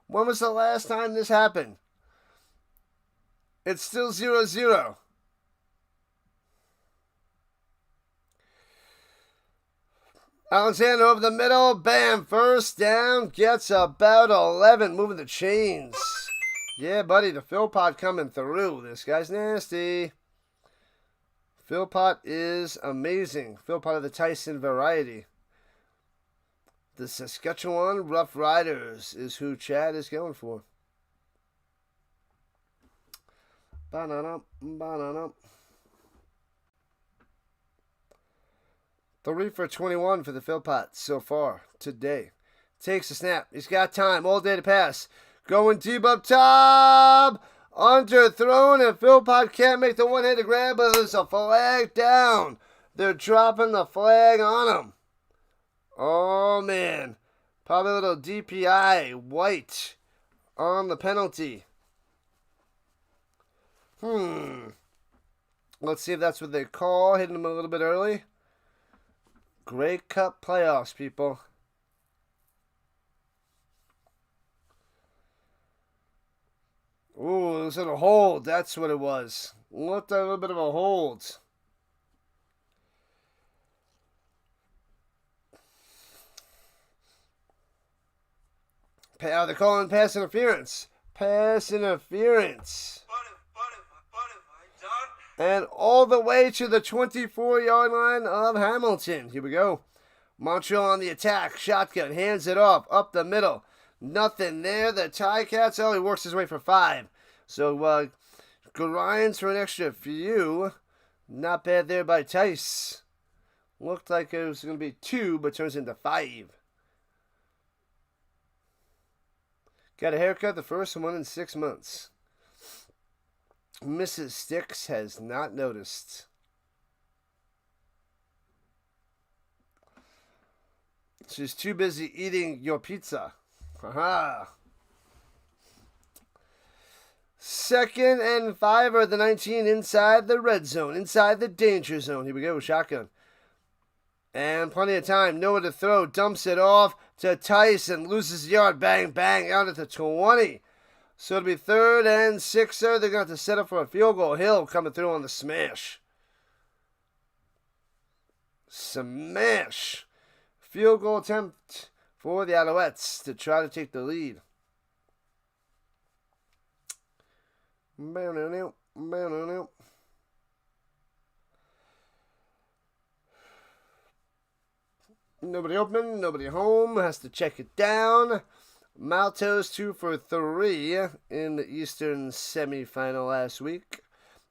When was the last time this happened? It's still 0-0. Alexander over the middle. Bam. First down. Gets about 11. Moving the chains. Yeah, buddy. The Philpot coming through. This guy's nasty. Philpot is amazing. Philpot of the Tyson variety. The Saskatchewan Rough Riders is who Chad is going for. Ba-na-na. 3 for 21 for the Philpot so far today. Takes a snap. He's got time all day to pass. Going deep up top. Underthrown, and Philpott can't make the one-handed grab, but there's a flag down. They're dropping the flag on him. Oh, man. Probably a little DPI, white, on the penalty. Let's see if that's what they call. Hitting him a little bit early. Grey Cup playoffs, people. Ooh, it was a hold. That's what it was. Looked like a little bit of a hold. They're calling pass interference. Pass interference. And all the way to the 24-yard line of Hamilton. Here we go. Montreal on the attack. Shotgun. Hands it off. Up the middle. Nothing there. The Ticats. Oh, he works his way for 5. So, grinds for an extra few. Not bad there by Tice. Looked like it was going to be 2, but turns into 5. Got a haircut, the first one in 6 months. Mrs. Sticks has not noticed. She's too busy eating your pizza. Haha. 2nd and 5 or the 19 inside the red zone, inside the danger zone. Here we go, shotgun. And plenty of time, nowhere to throw. Dumps it off to Tyson, loses the yard. Bang, bang, out at the 20. So it'll be 3rd and 6. They're going to have to set up for a field goal. Hill coming through on the smash. Smash. Field goal attempt for the Alouettes to try to take the lead. Nobody open, nobody home. Has to check it down. Maltos 2 for 3 in the Eastern semifinal last week.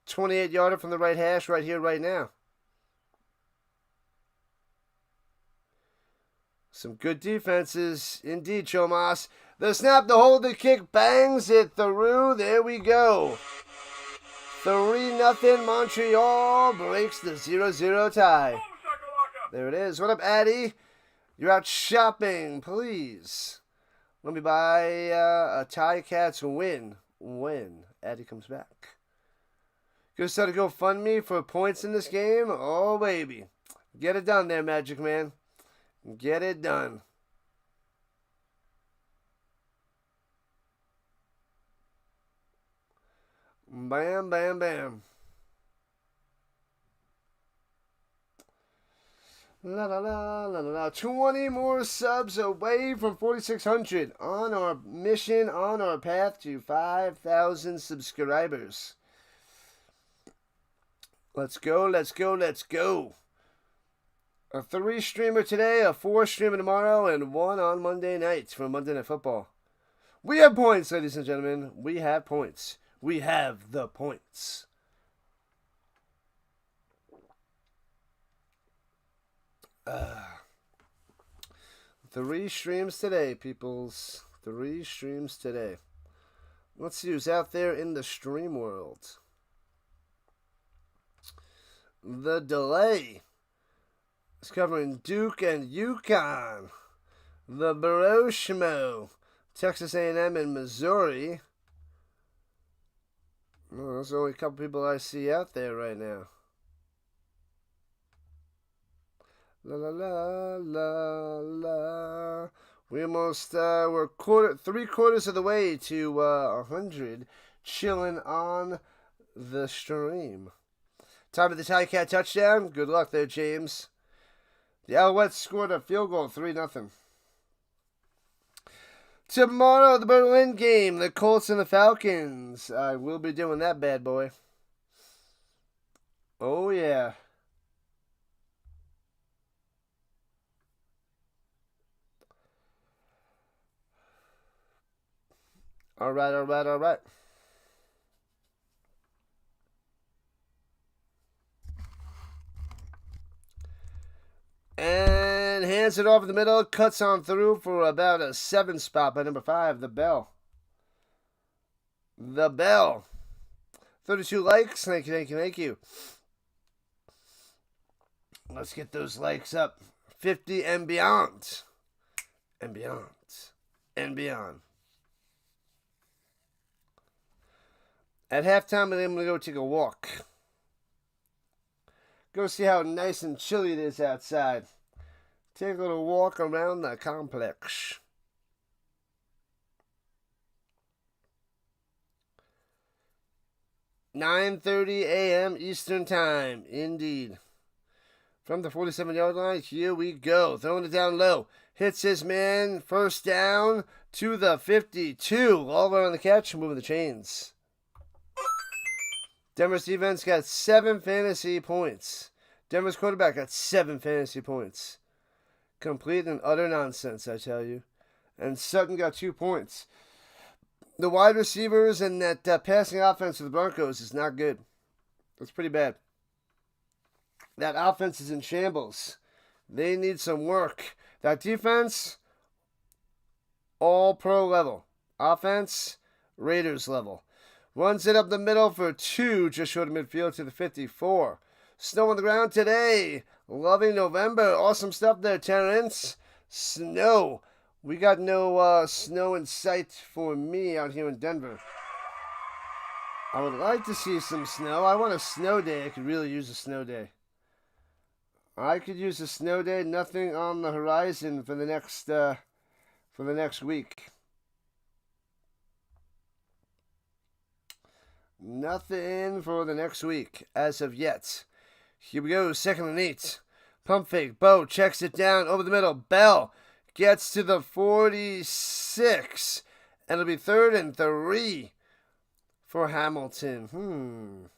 28-yarder from the right hash right here, right now. Some good defenses indeed, Chomas. The snap, the hold, the kick, bangs it through. There we go. 3-0 Montreal breaks the 0-0 tie. There it is. What up, Addy? You're out shopping, please. Let me buy a Ticats win when Addy comes back. Gonna start a GoFundMe for points in this game? Oh, baby. Get it done there, Magic Man. Get it done. Bam, bam, bam. La la la la la. 20 more subs away from 4,600 on our mission, on our path to 5,000 subscribers. Let's go, let's go, let's go. A 3-streamer today, a 4-streamer tomorrow, and 1 on Monday nights for Monday Night Football. We have points, ladies and gentlemen. We have points. We have the points. Three streams today, peoples. 3 streams today. Let's see who's out there in the stream world. The delay is covering Duke and UConn. The Baroshmo, Texas A&M and Missouri. Well, there's only a couple people I see out there right now. La la la la la. We almost we're 3/4 of the way to 100, chilling on the stream. Time of the Ticat touchdown. Good luck there, James. The Alouettes scored a field goal, 3-0. Tomorrow, the Berlin game, the Colts and the Falcons. I will be doing that bad boy. Oh, yeah. All right, all right, all right. And hands it off in the middle. Cuts on through for about a 7 spot by number 5, the Bell. the bell. 32 likes. Thank you, thank you, thank you. Let's get those likes up. 50 and beyond. And beyond. And beyond. At halftime, I'm going to go take a walk. Go see how nice and chilly it is outside. Take a little walk around the complex. "9:30 a.m. Eastern Time." Indeed. From the 47-yard line, here we go. Throwing it down low. Hits his man. First down to the 52. All around the catch. Moving the chains. Denver's defense got 7 fantasy points. Denver's quarterback got 7 fantasy points. Complete and utter nonsense, I tell you. And Sutton got 2 points. The wide receivers and that passing offense for the Broncos is not good. It's pretty bad. That offense is in shambles. They need some work. That defense, all pro level. Offense, Raiders level. Runs it up the middle for 2, just short of midfield to the 54. Snow on the ground today. Loving November. Awesome stuff there, Terrence. Snow. We got no snow in sight for me out here in Denver. I would like to see some snow. I want a snow day. I could really use a snow day. I could use a snow day. Nothing on the horizon for the next week. Nothing for the next week as of yet. Here we go. 2nd and 8. Pump fake. Bo checks it down over the middle. Bell gets to the 46. And it'll be 3rd and 3 for Hamilton.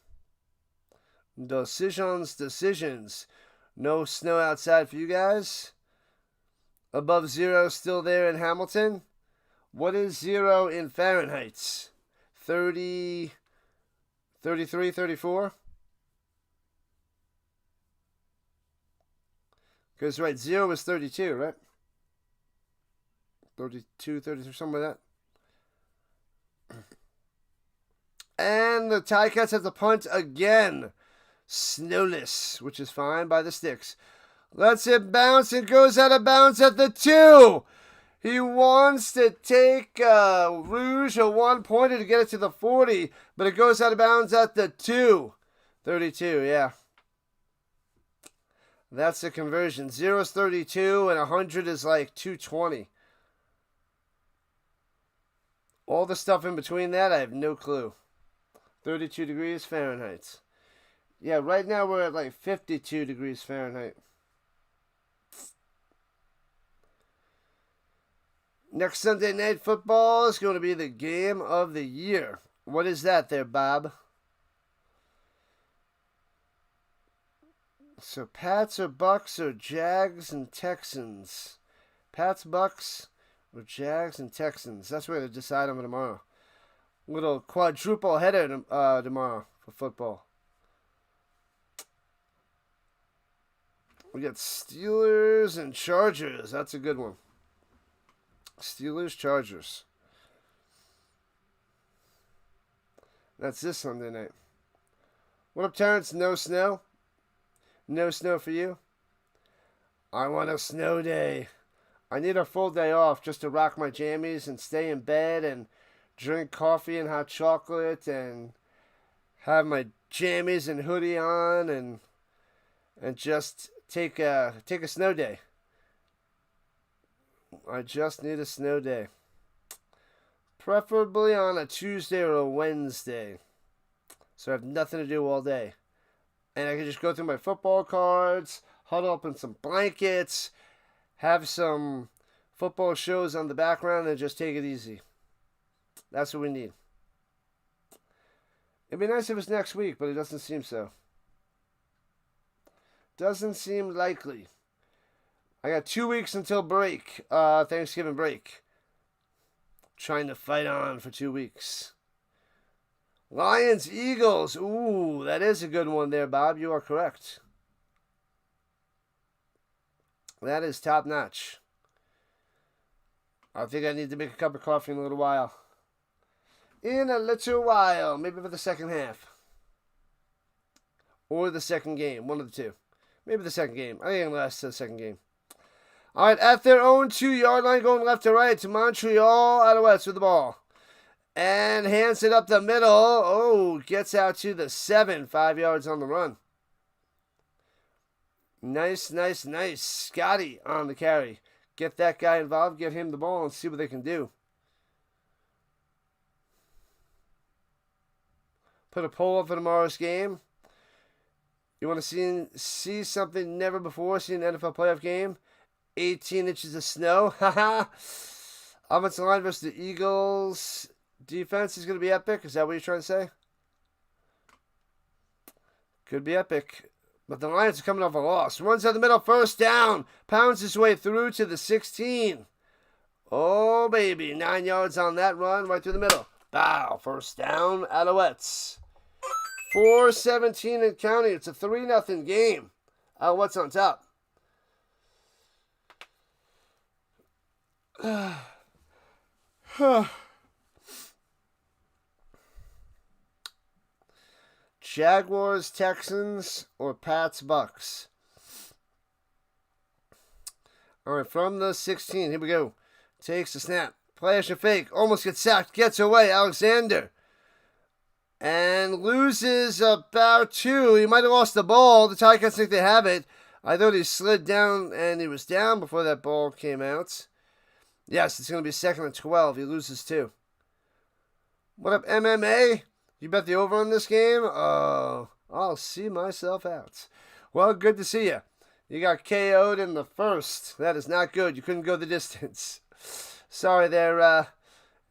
Decisions. No snow outside for you guys. Above 0 still there in Hamilton. What is 0 in Fahrenheit? 30, 33, 34? Because, right, 0 is 32, right? 32, 33, something like that. And the Ticats have to punt again. Snowless, which is fine by the sticks. Lets it bounce and goes out of bounds at the 2. He wants to take Rouge a 1-pointer to get it to the 40, but it goes out of bounds at the 2. 32, yeah. That's the conversion. 0 is 32 and 100 is like 220. All the stuff in between that, I have no clue. 32 degrees Fahrenheit. Yeah, right now we're at like 52 degrees Fahrenheit. Next Sunday night football is going to be the game of the year. What is that there, Bob? So Pats or Bucks or Jags and Texans? Pats, Bucks, or Jags and Texans? That's where to decide on tomorrow. Little quadruple header tomorrow for football. We got Steelers and Chargers. That's a good one. Steelers, Chargers. That's this Sunday night. What up, Terrence? No snow? No snow for you? I want a snow day. I need a full day off just to rock my jammies and stay in bed and drink coffee and hot chocolate and have my jammies and hoodie on and just take a snow day. I just need a snow day. Preferably on a Tuesday or a Wednesday. So I have nothing to do all day. And I can just go through my football cards, huddle up in some blankets, have some football shows on the background, and just take it easy. That's what we need. It'd be nice if it was next week, but it doesn't seem so. Doesn't seem likely. I got 2 weeks until break, Thanksgiving break. Trying to fight on for 2 weeks. Lions, Eagles. Ooh, that is a good one there, Bob. You are correct. That is top notch. I think I need to make a cup of coffee in a little while. in a little while. Maybe for the second half. Or the second game. One of the two. Maybe the second game. I think it'll last to the second game. All right, at their own 2-yard line, going left to right to Montreal Alouettes with the ball. And hands it up the middle. Oh, gets out to the 7. 5 yards on the run. Nice, nice, nice. Scotty on the carry. Get that guy involved. Get him the ball and see what they can do. Put a poll up for tomorrow's game. You want to see something never before seen in an NFL playoff game? 18 inches of snow. Haha. Offensive line versus the Eagles. Defense is going to be epic. Is that what you're trying to say? Could be epic. But the Lions are coming off a loss. Runs out the middle. First down. Pounds his way through to the 16. Oh, baby. 9 yards on that run. Right through the middle. Bow. First down. Alouettes. 4:17 and counting. It's a 3-0 game. Alouettes on top. Jaguars, Texans, or Pats, Bucks. All right, from the 16. Here we go. Takes the snap. Play action fake. Almost gets sacked. Gets away. Alexander. And loses about 2. He might have lost the ball. The Ticats think they have it. I thought he slid down and he was down before that ball came out. Yes, it's going to be 2nd and 12. He loses 2. What up, MMA? You bet the over on this game? Oh, I'll see myself out. Well, good to see you. You got KO'd in the first. That is not good. You couldn't go the distance. Sorry there,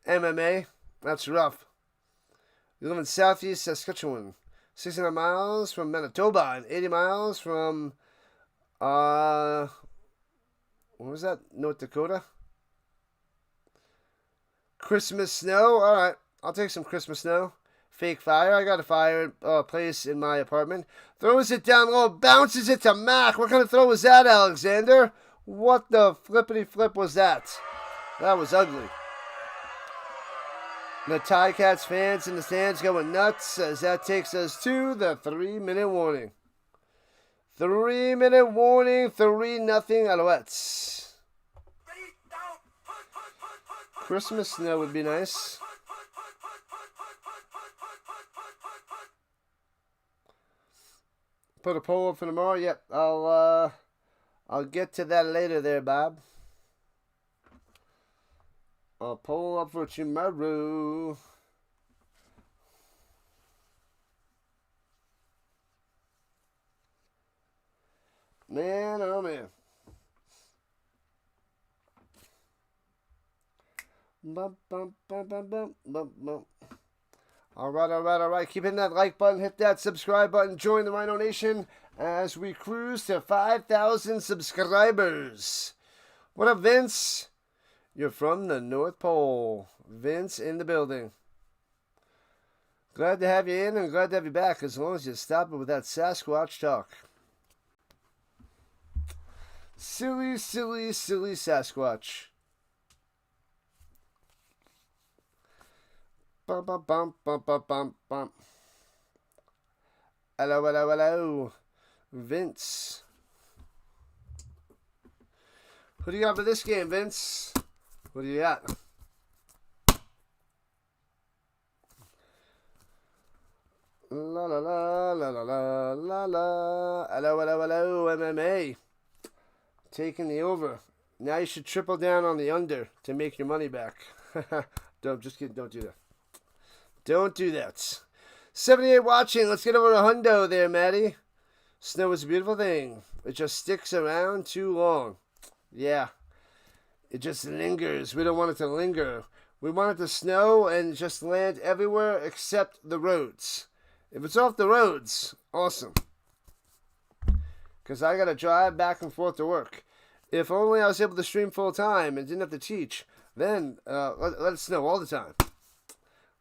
MMA. That's rough. You live in southeast Saskatchewan. 69 miles from Manitoba and 80 miles from, what was that? North Dakota? Christmas snow. All right. I'll take some Christmas snow. Fake fire. I got a fire place in my apartment. Throws it down low. Bounces it to Mac. What kind of throw was that, Alexander? What the flippity flip was that? That was ugly. The Ticats fans in the stands going nuts as that takes us to the 3-minute warning. 3-minute warning. 3-0 Alouettes. Christmas snow would be nice. Put a poll up for tomorrow. Yep, I'll get to that later there, Bob. I'll poll up for tomorrow. Man, oh man. Bump, bump, bump, bump, bump, bump, bump. All right. Keep hitting that like button, hit that subscribe button, join the Rhino Nation as we cruise to 5,000 subscribers. What up, Vince? You're from the North Pole. Vince in the building. Glad to have you in and glad to have you back as long as you stop it with that Sasquatch talk. Silly, silly, silly Sasquatch. Bum, bum, bum, bum, bum, bum, bum. Hello, hello, hello. Vince. Who do you got for this game, Vince? What do you got? La la la la la la la la. Hello, hello, hello, MMA. Taking the over. Now you should triple down on the under to make your money back. Just kidding. Don't do that. Don't do that. 78 watching. Let's get over to Hundo there, Maddie. Snow is a beautiful thing. It just sticks around too long. Yeah. It just lingers. We don't want it to linger. We want it to snow and just land everywhere except the roads. If it's off the roads, awesome. Because I got to drive back and forth to work. If only I was able to stream full time and didn't have to teach, then let it snow all the time.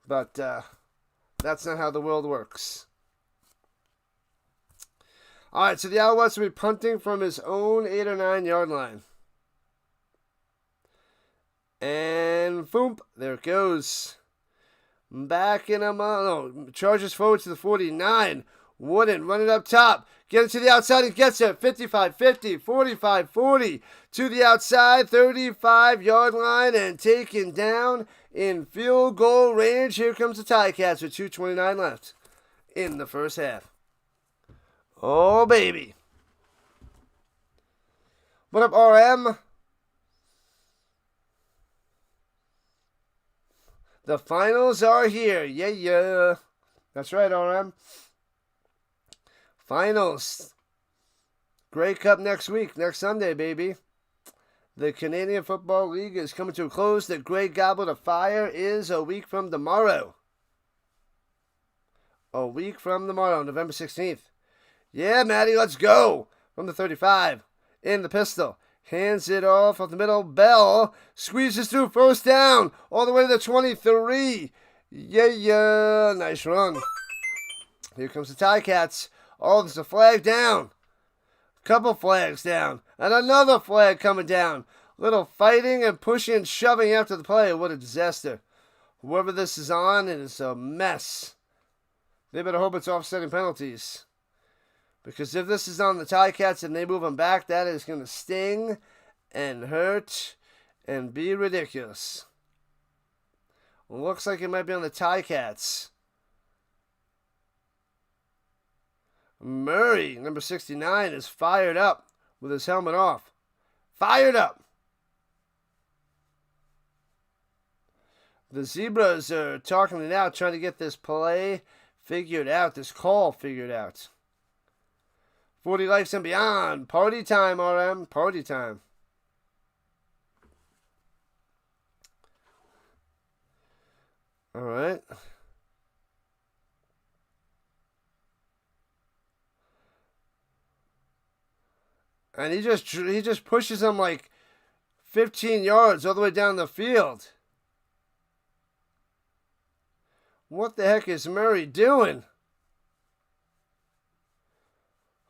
But that's not how the world works. All right, so the Alouettes will be punting from his own 8 or 9 yard line. And boom, there it goes. Backing him on. No, charges forward to the 49. Wooden running up top. Getting to the outside and gets it. 55-50, 45-40 to the outside, 35-yard line, and taken down in field goal range. Here comes the Ticats with 2:29 left in the first half. Oh, baby. What up, RM? The finals are here. Yeah. That's right, RM. Finals. Grey Cup next week, next Sunday, baby. The Canadian Football League is coming to a close. The Grey Goblet of Fire is a week from tomorrow. A week from tomorrow, November 16th. Yeah, Maddie, let's go. From the 35. In the pistol. Hands it off the middle. Bell squeezes through. First down. All the way to the 23. Yeah. Nice run. Here comes the Ticats. Oh, there's a flag down. Couple flags down. And another flag coming down. Little fighting and pushing and shoving after the play. What a disaster. Whoever this is on, it is a mess. They better hope it's offsetting penalties. Because if this is on the Ticats and they move them back, that is going to sting and hurt and be ridiculous. Looks like it might be on the Ticats. Murray, number 69, is fired up with his helmet off. Fired up. The Zebras are talking it out, trying to get this play figured out, this call figured out. 40 likes and beyond. Party time, RM. Party time. All right. And he just pushes him like 15 yards all the way down the field. What the heck is Murray doing?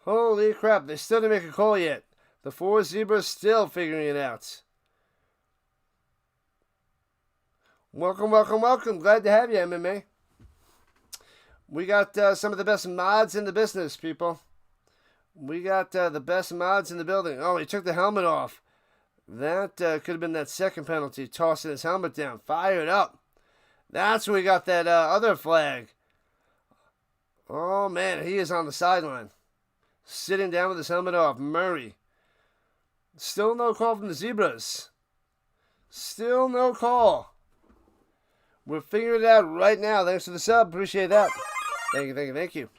Holy crap, they still didn't make a call yet. The 4 Zebras still figuring it out. Welcome. Glad to have you, MMA. We got some of the best mods in the business, people. We got the best mods in the building. Oh, he took the helmet off. That could have been that second penalty, tossing his helmet down. Fired up. That's where we got that other flag. Oh, man, he is on the sideline. Sitting down with his helmet off. Murray. Still no call from the Zebras. Still no call. We're figuring it out right now. Thanks for the sub. Appreciate that. Thank you.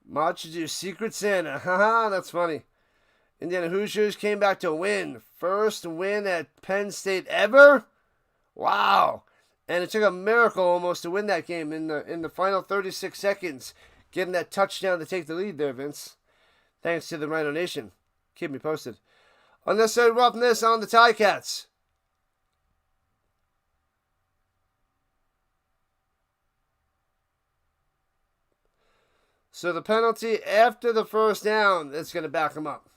Mod should do Secret Santa. Haha, that's funny. Indiana Hoosiers came back to win. First win at Penn State ever? Wow. And it took a miracle almost to win that game in the final 36 seconds. Getting that touchdown to take the lead there, Vince. Thanks to the Rhino Nation. Keep me posted. Unnecessary roughness on the Ticats. So the penalty after the first down, that's going to back them up.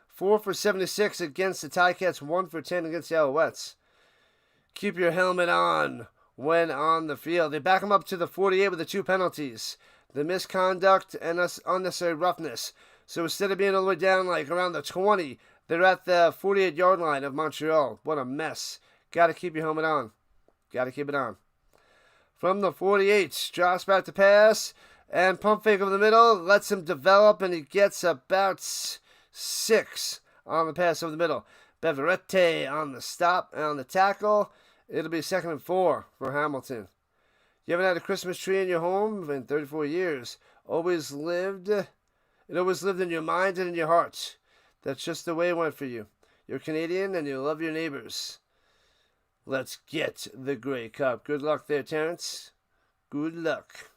4 for 76 against the Ticats, 1 for 10 against the Alouettes. Keep your helmet on when on the field. They back them up to the 48 with the 2 penalties. The misconduct and unnecessary roughness. So instead of being all the way down like around the 20, they're at the 48-yard line of Montreal. What a mess. Got to keep your helmet on. Got to keep it on. From the 48, drops back to pass, and pump fake over the middle, lets him develop, and he gets about 6 on the pass over the middle. Beverette on the stop, on the tackle. It'll be 2nd and 4 for Hamilton. You haven't had a Christmas tree in your home in 34 years. It always lived in your mind and in your heart. That's just the way it went for you. You're Canadian and you love your neighbors. Let's get the Grey Cup. Good luck there, Terrence. Good luck.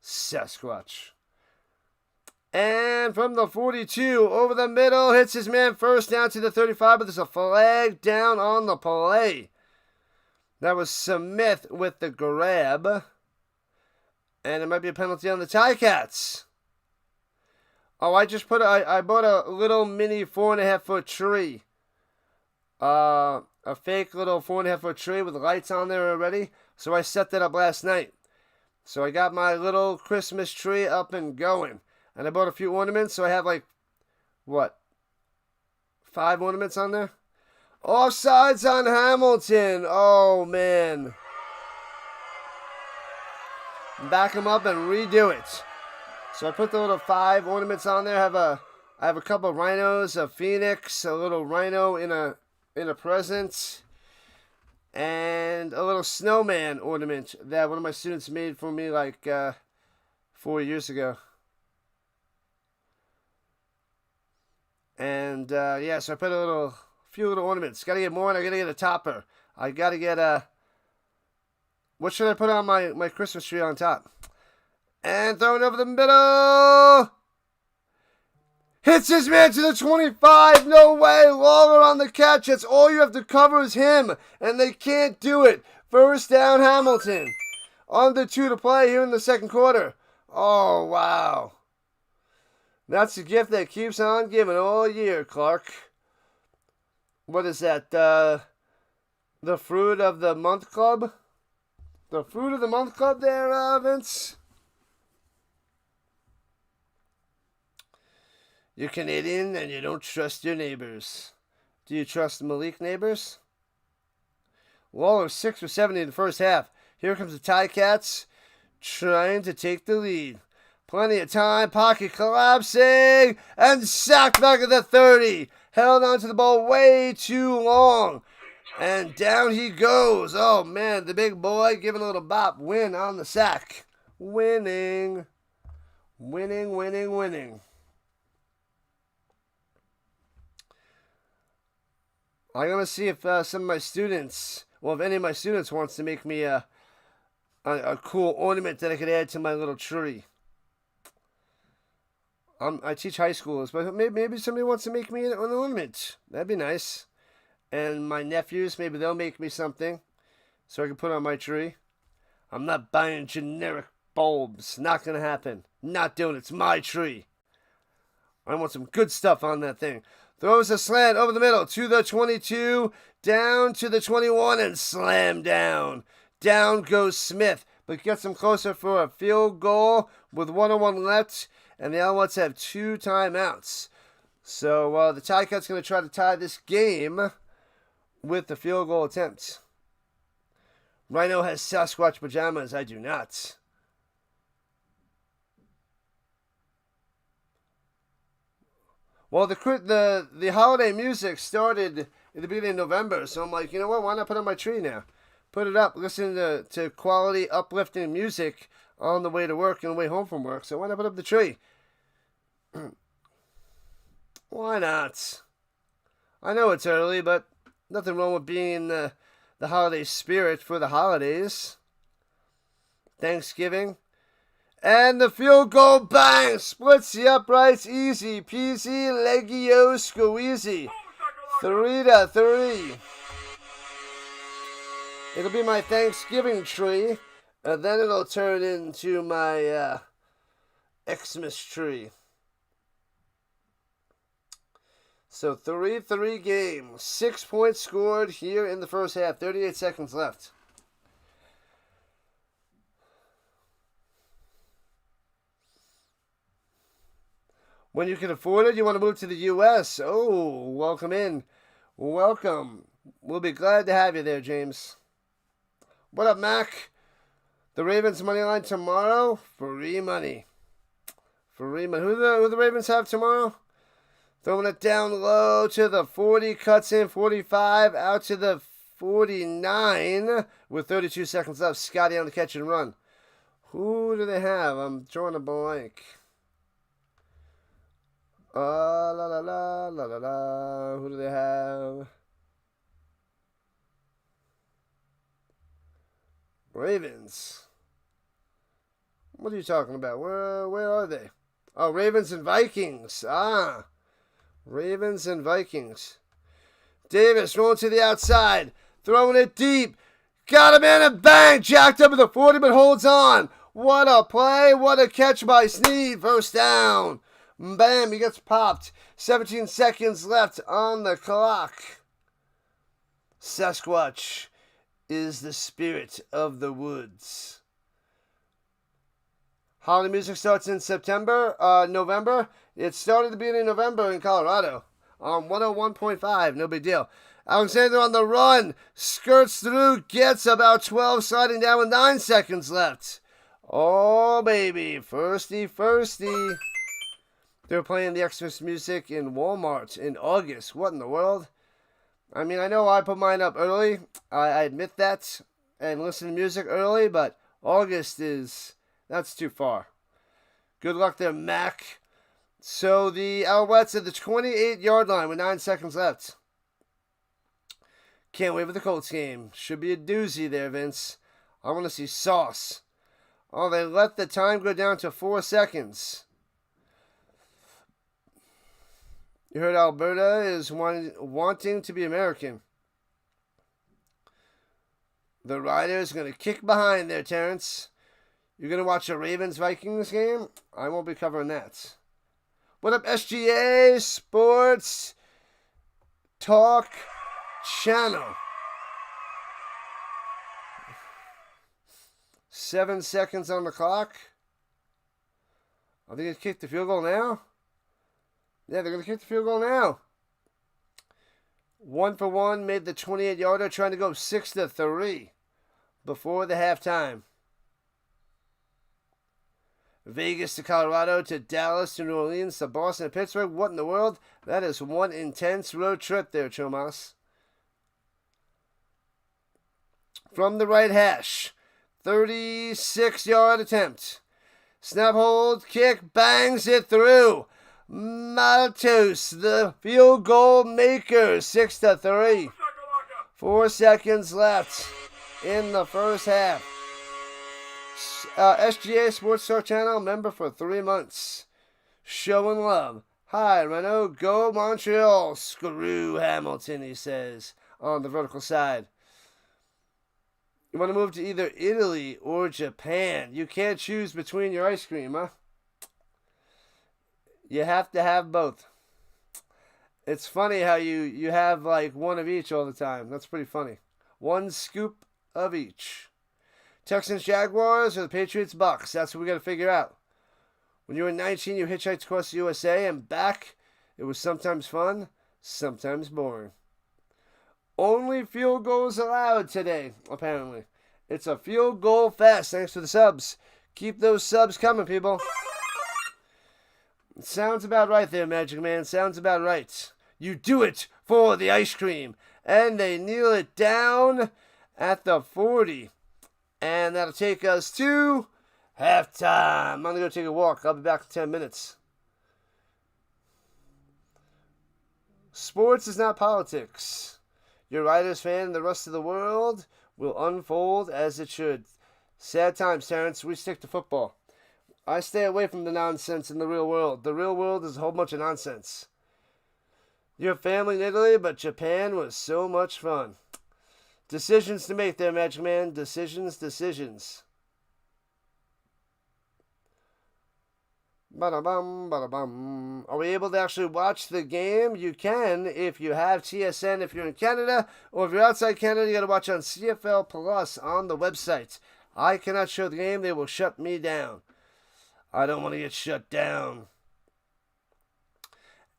Sasquatch. And from the 42, over the middle, hits his man first down to the 35, but there's a flag down on the play. That was Smith with the grab. And it might be a penalty on the Ticats. Oh, I bought a little mini 4.5-foot tree. a fake little 4.5-foot tree with lights on there already. So I set that up last night. So I got my little Christmas tree up and going. And I bought a few ornaments. So I have like, what, 5 ornaments on there? Offsides on Hamilton. Oh, man. Back them up and redo it. So I put the little 5 ornaments on there. I have a couple of rhinos, a phoenix, a little rhino in a present, and a little snowman ornament that one of my students made for me like 4 years ago. And yeah, so I put a few little ornaments. Got to get more, and I got to get a topper. I got to get a. What should I put on my Christmas tree on top? And throwing over the middle. Hits his man to the 25. No way. Lawler on the catch. That's all you have to cover is him. And they can't do it. First down, Hamilton. Under 2 to play here in the second quarter. Oh, wow. That's a gift that keeps on giving all year, Clark. What is that? The Fruit of the Month Club? The Fruit of the Month Club there, Vince? You're Canadian and you don't trust your neighbors. Do you trust Malik neighbors? Waller 6 for 70 in the first half. Here comes the Ticats trying to take the lead. Plenty of time. Pocket collapsing. And sacked back at the 30. Held onto the ball way too long. And down he goes. Oh, man. The big boy giving a little bop. Win on the sack. Winning. Winning, winning, winning. I'm going to see if some of my students, well, if any of my students wants to make me a cool ornament that I could add to my little tree. I teach high schoolers, but maybe somebody wants to make me an ornament. That'd be nice. And my nephews, maybe they'll make me something so I can put on my tree. I'm not buying generic bulbs. Not going to happen. Not doing it. It's my tree. I want some good stuff on that thing. Throws a slant over the middle to the 22, down to the 21, and slam down. Down goes Smith, but gets him closer for a field goal with 1:01 left, and the Alouettes have 2 timeouts. So the Ticats going to try to tie this game with the field goal attempt. Rhino has Sasquatch pajamas. I do not. Well, the holiday music started at the beginning of November, so I'm like, you know what? Why not put it on my tree now? Put it up, listen to quality, uplifting music on the way to work and the way home from work. So why not put up the tree? Why not? I know it's early, but nothing wrong with being the holiday spirit for the holidays. Thanksgiving. And the field goal, bang! Splits the uprights, easy peasy, legio squeezy. 3-3. It'll be my Thanksgiving tree, and then it'll turn into my Xmas tree. So 3-3 game. 6 points scored here in the first half. 38 seconds left. When you can afford it, you want to move to the U.S. Oh, welcome in. Welcome. We'll be glad to have you there, James. What up, Mac? The Ravens money line tomorrow? Free money. Free money. Who the Ravens have tomorrow? Throwing it down low to the 40. Cuts in 45. Out to the 49 with 32 seconds left. Scotty on the catch and run. Who do they have? I'm drawing a blank. La la la la la la. Who do they have? Ravens. What are you talking about? Where are they? Oh, Ravens and Vikings. Ah. Ravens and Vikings. Davis rolling to the outside. Throwing it deep. Got him in and bang. Jacked up at the 40 but holds on. What a play. What a catch by Snead. First down. Bam, he gets popped. 17 seconds left on the clock. Sasquatch is the spirit of the woods. Holiday music starts in November. It started the beginning of November in Colorado on 101.5. No big deal. Alexander on the run. Skirts through. Gets about 12. Sliding down with 9 seconds left. Oh, baby. Firsty. They're playing the Xmas music in Walmart in August. What in the world? I mean, I know I put mine up early. I admit that. And listen to music early. But August that's too far. Good luck there, Mac. So the Alouettes at the 28-yard line with 9 seconds left. Can't wait for the Colts game. Should be a doozy there, Vince. I want to see sauce. Oh, they let the time go down to 4 seconds. You heard Alberta is wanting to be American. The Riders are going to kick behind there, Terrence. You're going to watch a Ravens-Vikings game? I won't be covering that. What up, SGA Sports Talk Channel? 7 seconds on the clock. Are they going to kick the field goal now? Yeah, they're going to kick the field goal now. 1-for-1 made the 28-yarder, trying to go 6-3 before the halftime. Vegas to Colorado to Dallas to New Orleans to Boston to Pittsburgh. What in the world? That is one intense road trip there, Chomas. From the right hash. 36-yard attempt. Snap, hold, kick, bangs it through. Matos, the field goal maker, 6-3. 4 seconds left in the first half. SGA Sports Talk Channel, member for 3 months. Showing love. Hi, Rhino. Go Montreal. Screw Hamilton, he says, on the vertical side. You want to move to either Italy or Japan. You can't choose between your ice cream, huh? You have to have both. It's funny how you have like one of each all the time. That's pretty funny. 1 scoop of each. Texans Jaguars or the Patriots Bucks. That's what we got to figure out. When you were 19, you hitchhiked across the USA and back. It was sometimes fun, sometimes boring. Only field goals allowed today, apparently. It's a field goal fest. Thanks for the subs. Keep those subs coming, people. Sounds about right there, Magic Man. Sounds about right. You do it for the ice cream. And they kneel it down at the 40. And that'll take us to halftime. I'm going to go take a walk. I'll be back in 10 minutes. Sports is not politics. Your Riders fan and the rest of the world will unfold as it should. Sad times, Terrence. We stick to football. I stay away from the nonsense in the real world. The real world is a whole bunch of nonsense. You have family in Italy, but Japan was so much fun. Decisions to make there, Magic Man. Decisions. Ba-da-bum, ba-da-bum. Are we able to actually watch the game? You can if you have TSN if you're in Canada, or if you're outside Canada, you got to watch on CFL Plus on the website. I cannot show the game. They will shut me down. I don't want to get shut down.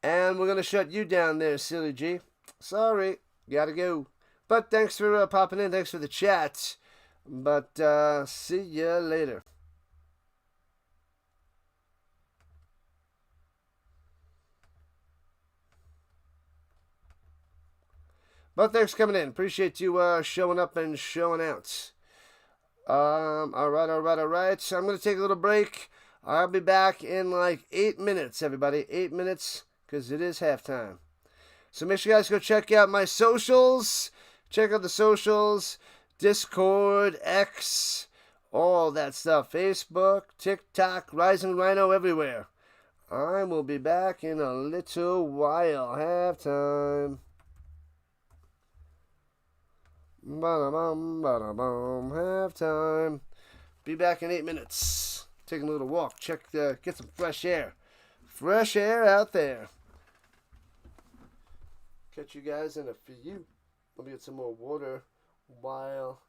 And we're going to shut you down there, Silly G. Sorry. Gotta go. But thanks for popping in. Thanks for the chat. But see ya later. But thanks for coming in. Appreciate you showing up and showing out. All right. I'm going to take a little break. I'll be back in like 8 minutes, everybody. 8 minutes, because it is halftime. So make sure you guys go check out my socials. Check out the socials. Discord, X, all that stuff. Facebook, TikTok, Rising Rhino, everywhere. I will be back in a little while. Halftime. Ba-da-bum, ba-da-bum, halftime. Be back in 8 minutes. Taking a little walk. Get some fresh air. Fresh air out there. Catch you guys in a few. Let me get some more water while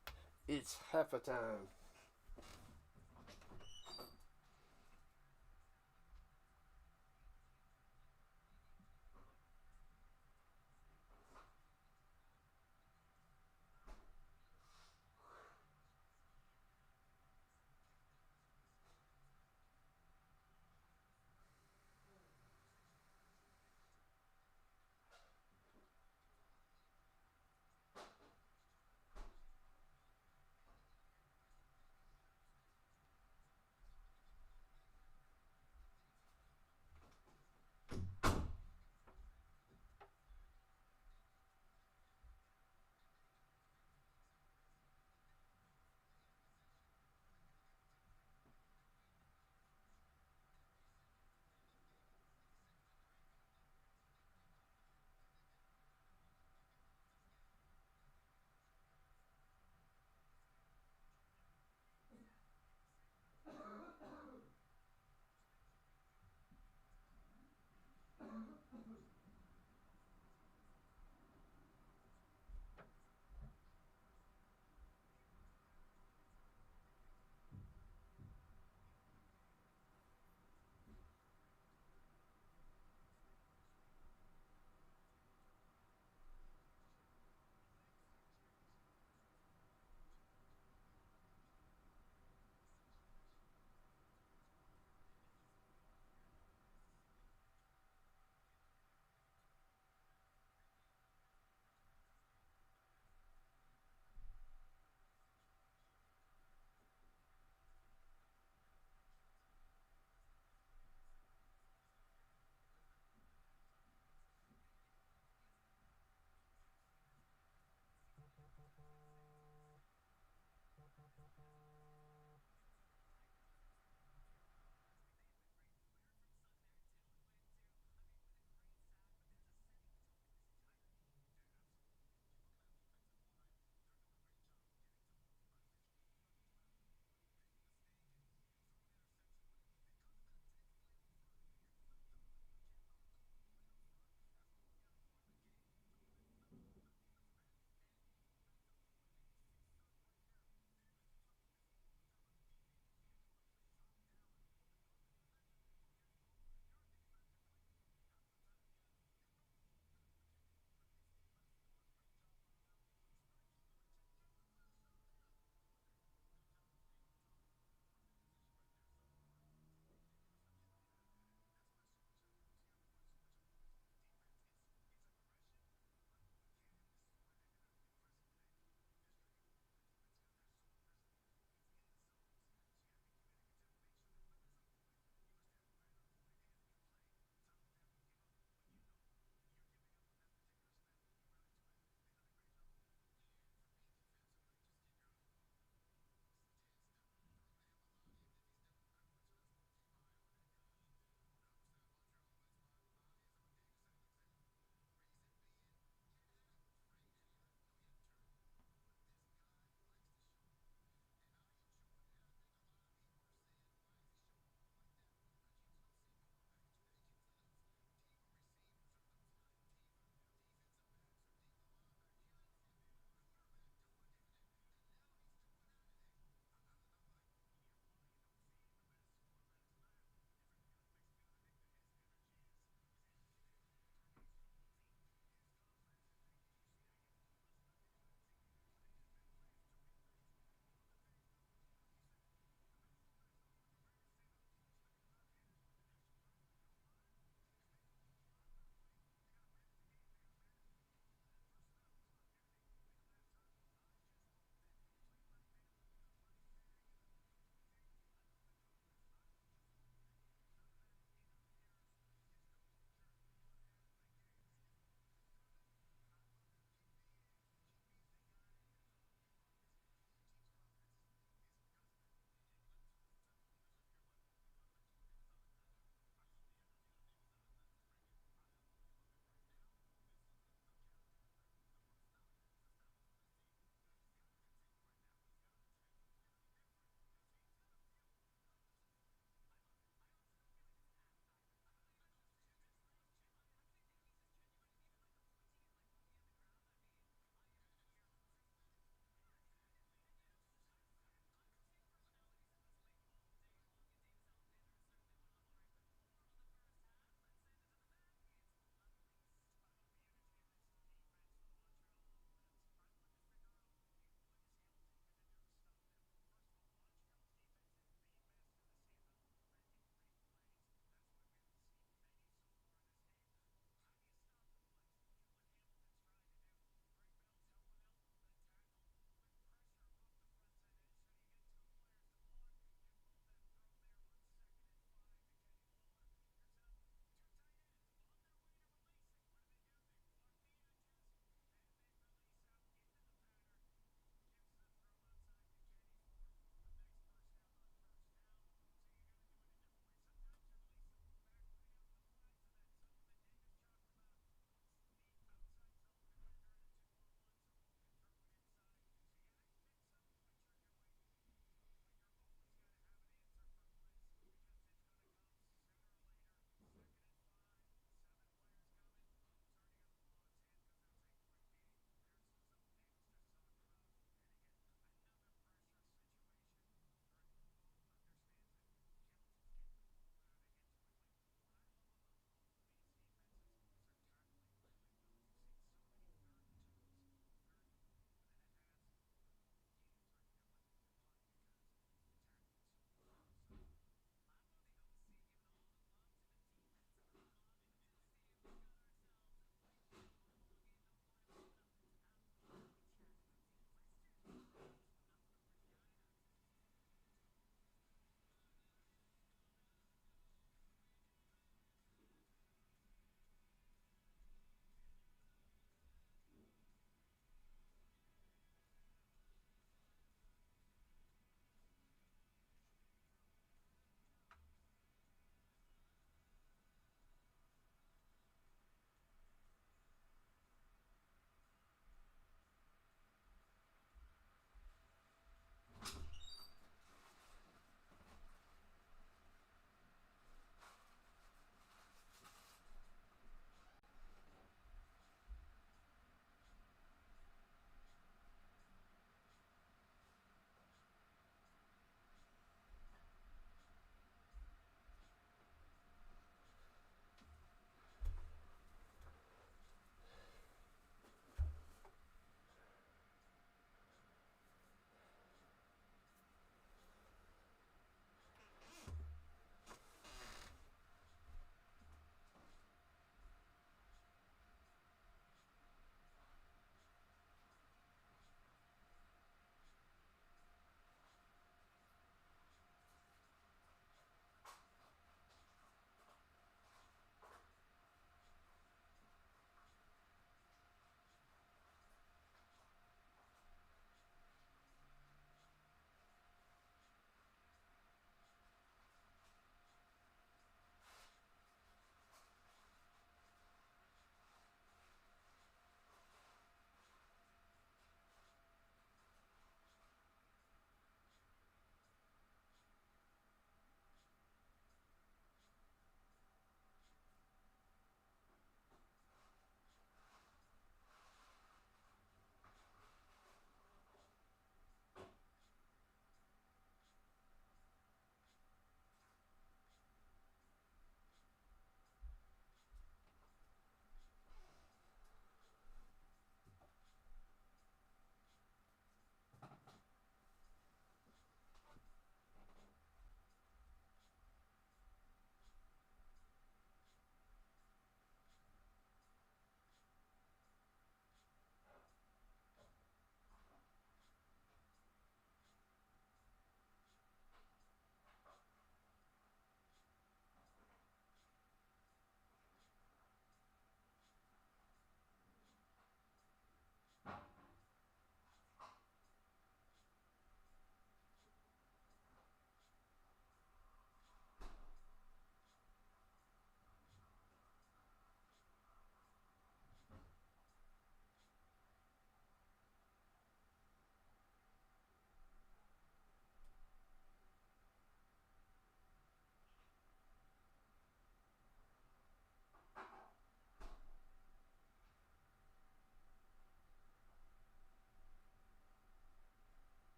it's half a time.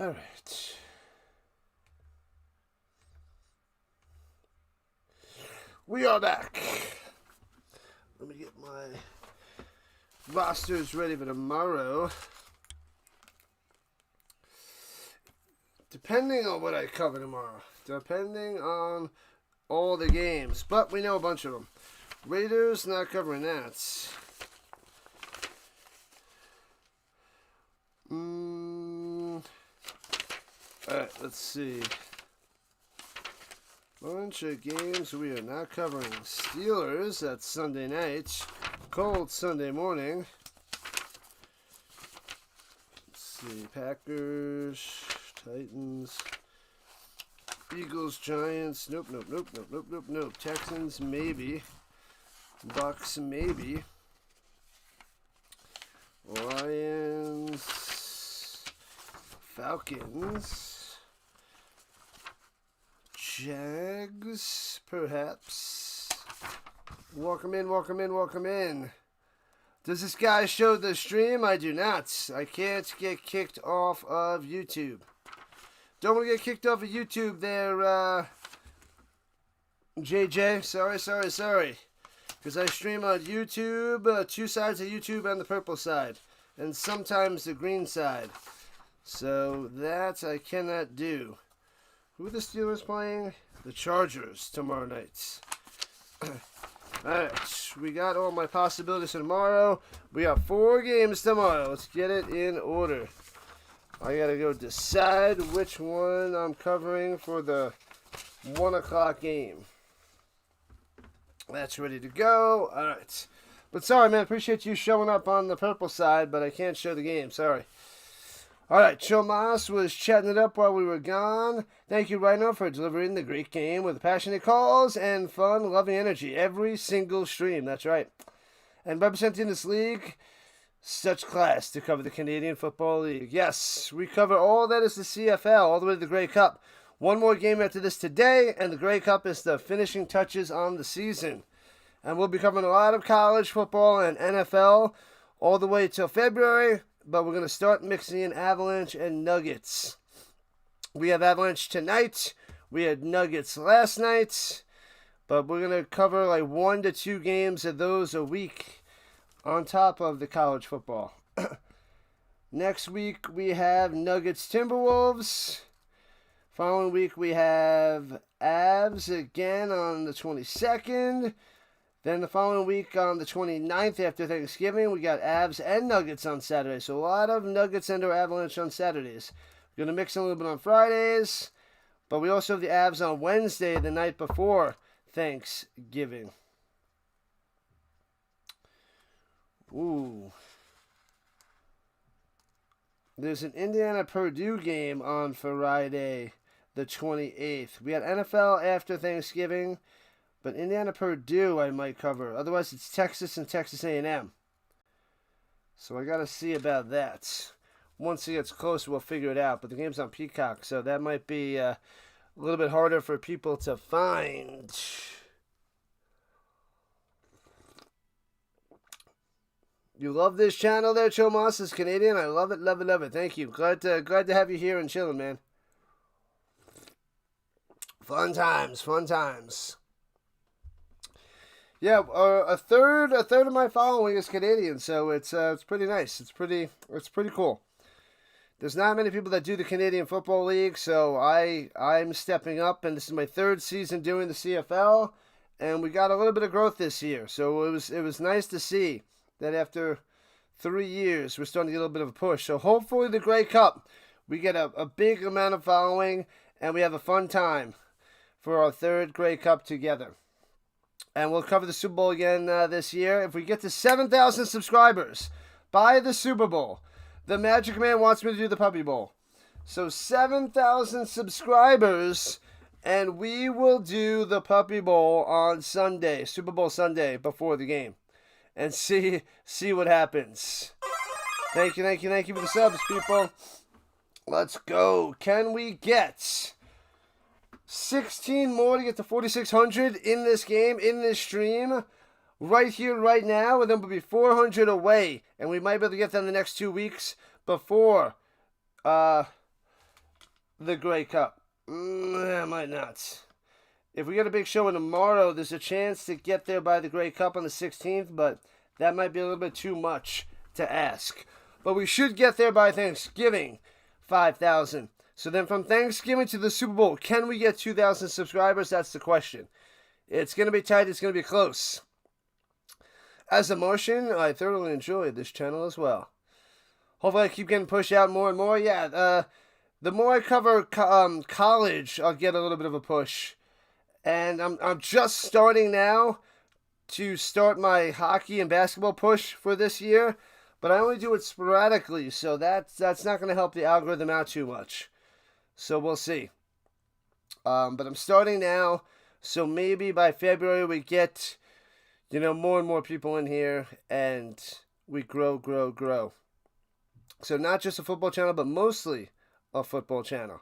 All right. We are back. Let me get my rosters ready for tomorrow. Depending on what I cover tomorrow. Depending on all the games. But we know a bunch of them. Raiders, not covering that. Alright, let's see. Bunch of games we are not covering. Steelers, that's Sunday night. Colts, Sunday morning. Let's see. Packers, Titans, Eagles, Giants. Nope. Texans, maybe. Bucks, maybe. Lions, Falcons, Jags, perhaps. Welcome in. Does this guy show the stream? I do not. I can't get kicked off of YouTube. Don't want to get kicked off of YouTube there, JJ. Sorry. Because I stream on YouTube, two sides of YouTube and the purple side. And sometimes the green side. So that I cannot do. Who are the Steelers playing? The Chargers tomorrow night. Alright, we got all my possibilities for tomorrow. We got 4 games tomorrow. Let's get it in order. I gotta go decide which one I'm covering for the 1 o'clock game. That's ready to go. Alright. But sorry, man. Appreciate you showing up on the purple side, but I can't show the game. Sorry. Alright. Chomas was chatting it up while we were gone. Thank you, Rhino, for delivering the great game with passionate calls and fun, loving energy. Every single stream. That's right. And representing this league, such class to cover the Canadian Football League. Yes, we cover all that is the CFL, all the way to the Grey Cup. One more game after this today, and the Grey Cup is the finishing touches on the season. And we'll be covering a lot of college football and NFL all the way till February, but we're going to start mixing in Avalanche and Nuggets. We have Avalanche tonight. We had Nuggets last night, but we're going to cover like 1 to 2 games of those a week on top of the college football. Next week, we have Nuggets Timberwolves. Following week, we have Avs again on the 22nd. Then the following week on the 29th after Thanksgiving, we got Avs and Nuggets on Saturday. So a lot of Nuggets and or Avalanche on Saturdays. We're going to mix in a little bit on Fridays. But we also have the Avs on Wednesday, the night before Thanksgiving. Ooh. There's an Indiana-Purdue game on Friday, the 28th. We got NFL after Thanksgiving, but Indiana-Purdue I might cover. Otherwise, it's Texas and Texas A&M. So I got to see about that. Once it gets closer, we'll figure it out. But the game's on Peacock, so that might be a little bit harder for people to find. You love this channel there, Joe Moss is Canadian. I love it. Thank you. Glad to have you here and chilling, man. Fun times. Yeah, a third of my following is Canadian, so it's pretty nice. It's pretty cool. There's not many people that do the Canadian Football League, so I'm stepping up, and this is my 3rd season doing the CFL, and we got a little bit of growth this year. So it was nice to see that after 3 years, we're starting to get a little bit of a push. So hopefully the Grey Cup, we get a big amount of following, and we have a fun time for our 3rd Grey Cup together. And we'll cover the Super Bowl again this year. If we get to 7,000 subscribers by the Super Bowl, the Magic Man wants me to do the Puppy Bowl. So 7,000 subscribers, and we will do the Puppy Bowl on Sunday, Super Bowl Sunday, before the game. And see what happens. Thank you for the subs, people. Let's go. Can we get 16 more to get to 4,600 in this game, in this stream, right here, right now? And then we'll be 400 away. And we might be able to get them the next 2 weeks before the Grey Cup. I might not. If we get a big showing tomorrow, there's a chance to get there by the Grey Cup on the 16th, but that might be a little bit too much to ask. But we should get there by Thanksgiving, 5,000. So then from Thanksgiving to the Super Bowl, can we get 2,000 subscribers? That's the question. It's going to be tight. It's going to be close. As a Martian, I thoroughly enjoyed this channel as well. Hopefully I keep getting pushed out more and more. Yeah, the more I cover college, I'll get a little bit of a push. And I'm just starting now to start my hockey and basketball push for this year. But I only do it sporadically, so that's not going to help the algorithm out too much. So we'll see. But I'm starting now, so maybe by February we get, more and more people in here, and we grow. So not just a football channel, but mostly a football channel.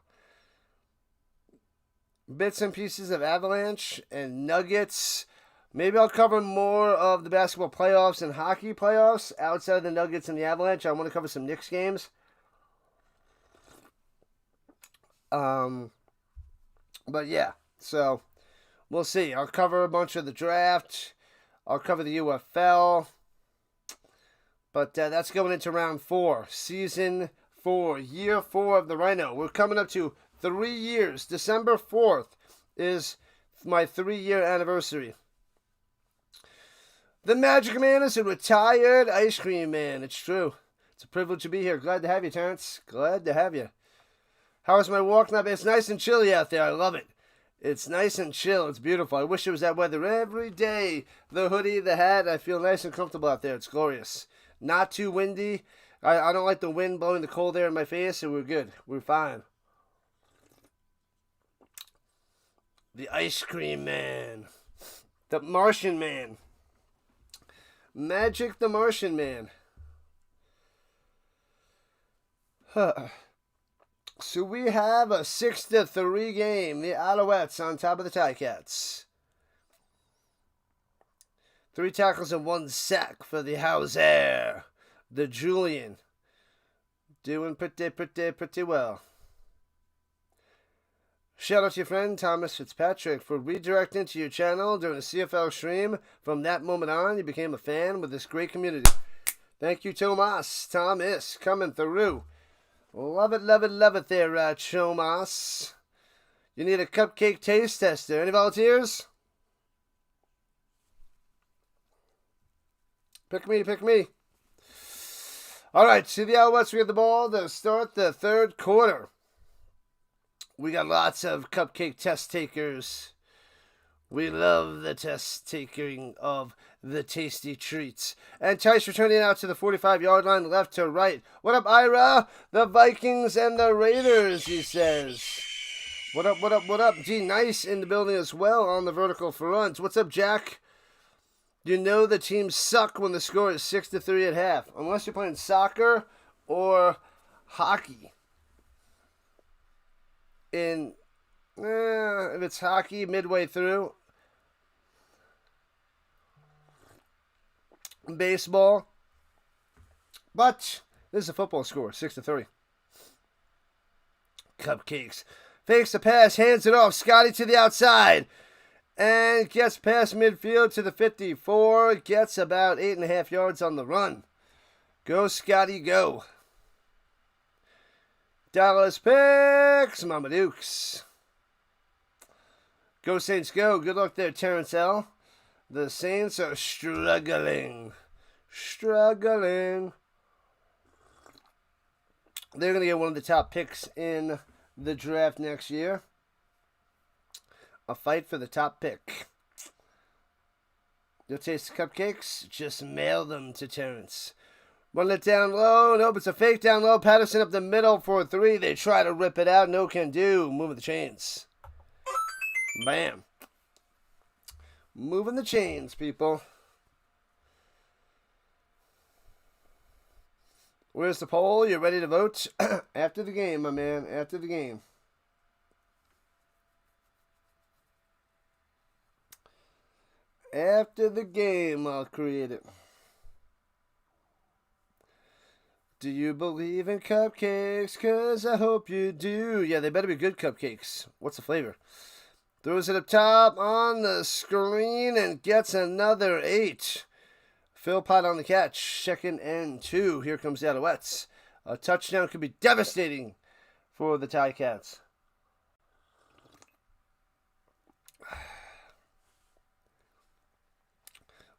Bits and pieces of Avalanche and Nuggets. Maybe I'll cover more of the basketball playoffs and hockey playoffs outside of the Nuggets and the Avalanche. I want to cover some Knicks games. But yeah, so we'll see. I'll cover a bunch of the draft. I'll cover the UFL. But that's going into round 4, season 4, year 4 of the Rhino. We're coming up to 3 years. December 4th is my 3-year anniversary. The Magic Man is a retired ice cream man. It's true. It's a privilege to be here. Glad to have you, Terrence. Glad to have you. How was my walk? It's nice and chilly out there. I love it. It's nice and chill. It's beautiful. I wish it was that weather every day. The hoodie, the hat. I feel nice and comfortable out there. It's glorious. Not too windy. I don't like the wind blowing the cold air in my face, so we're good. We're fine. The Ice Cream Man. The Martian Man. Magic the Martian Man. So we have a 6-3 game. The Alouettes on top of the Ticats. 3 tackles and 1 sack for the Hauser. The Julian. Doing pretty well. Shout out to your friend Thomas Fitzpatrick for redirecting to your channel during a CFL stream. From that moment on, you became a fan with this great community. Thank you, Tomas. Thomas, coming through. Love it there, Tomas. You need a cupcake taste tester. Any volunteers? Pick me. All right, see the Alouettes. We have the ball to start the 3rd quarter. We got lots of cupcake test takers. We love the test taking of the tasty treats. And Tice returning out to the 45-yard line, left to right. What up, Ira? The Vikings and the Raiders, he says. What up? G Nice in the building as well on the vertical front. What's up, Jack? You know the teams suck when the score is 6-3 at half. Unless you're playing soccer or hockey. If it's hockey midway through. Baseball. But this is a football score, 6-3. Cupcakes. Fakes the pass, hands it off. Scotty to the outside. And gets past midfield to the 54. Gets about 8.5 yards on the run. Go, Scotty, go. Dallas picks. Mama Dukes. Go, Saints, go. Good luck there, Terrence L. The Saints are struggling. They're going to get one of the top picks in the draft next year. A fight for the top pick. You'll taste the cupcakes? Just mail them to Terrence. Run it down low. Nope, it's a fake down low. Patterson up the middle for 3. They try to rip it out. No can do. Moving the chains. Bam. Moving the chains, people. Where's the poll? You ready to vote? After the game, my man. After the game. After the game, I'll create it. Do you believe in cupcakes? 'Cause I hope you do. Yeah, they better be good cupcakes. What's the flavor? Throws it up top on the screen and gets another 8. Philpott on the catch. 2nd and 2. Here comes the Alouettes. A touchdown could be devastating for the Ticats.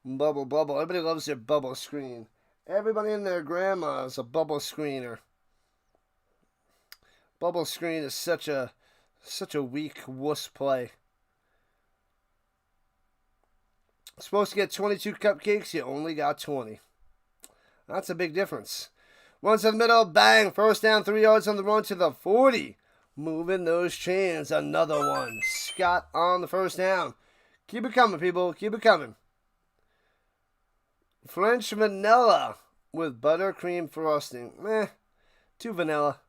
Bubble, bubble. Everybody loves their bubble screen. Everybody and their grandma is a bubble screener. Bubble screen is such a weak wuss play. Supposed to get 22 cupcakes, you only got 20. That's a big difference. Runs to the middle, bang, first down, 3 yards on the run to the 40. Moving those chains, another one. Scott on the first down. Keep it coming, people, keep it coming. French vanilla with buttercream frosting. Too vanilla.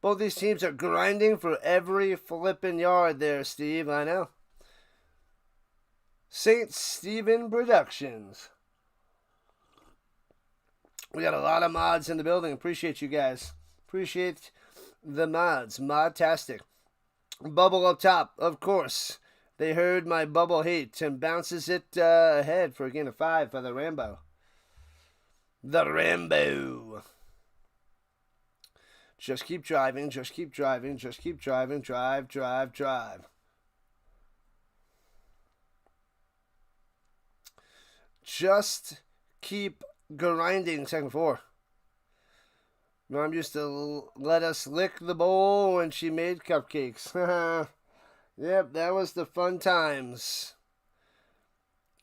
Both these teams are grinding for every flippin' yard there, Steve, I know. St. Stephen Productions. We got a lot of mods in the building. Appreciate you guys. Appreciate the mods. Modtastic. Bubble up top, of course. They heard my bubble hate and bounces it ahead for a gain of 5 for the Rambo. The Rambo. Just keep driving, just keep driving, just keep driving. Drive, drive, drive. Just keep grinding, 2nd 4. Mom used to let us lick the bowl when she made cupcakes. Yep, that was the fun times.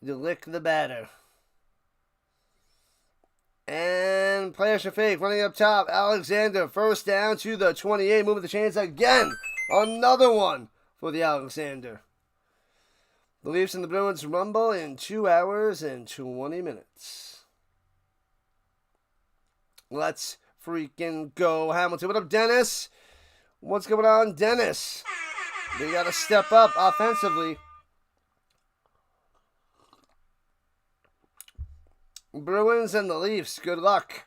You lick the batter. And players are fake. Running up top, Alexander. First down to the 28. Moving the chains again. Another one for the Alexander. The Leafs and the Bruins rumble in 2 hours and 20 minutes. Let's freaking go, Hamilton. What up, Dennis? What's going on, Dennis? They got to step up offensively. Bruins and the Leafs, good luck.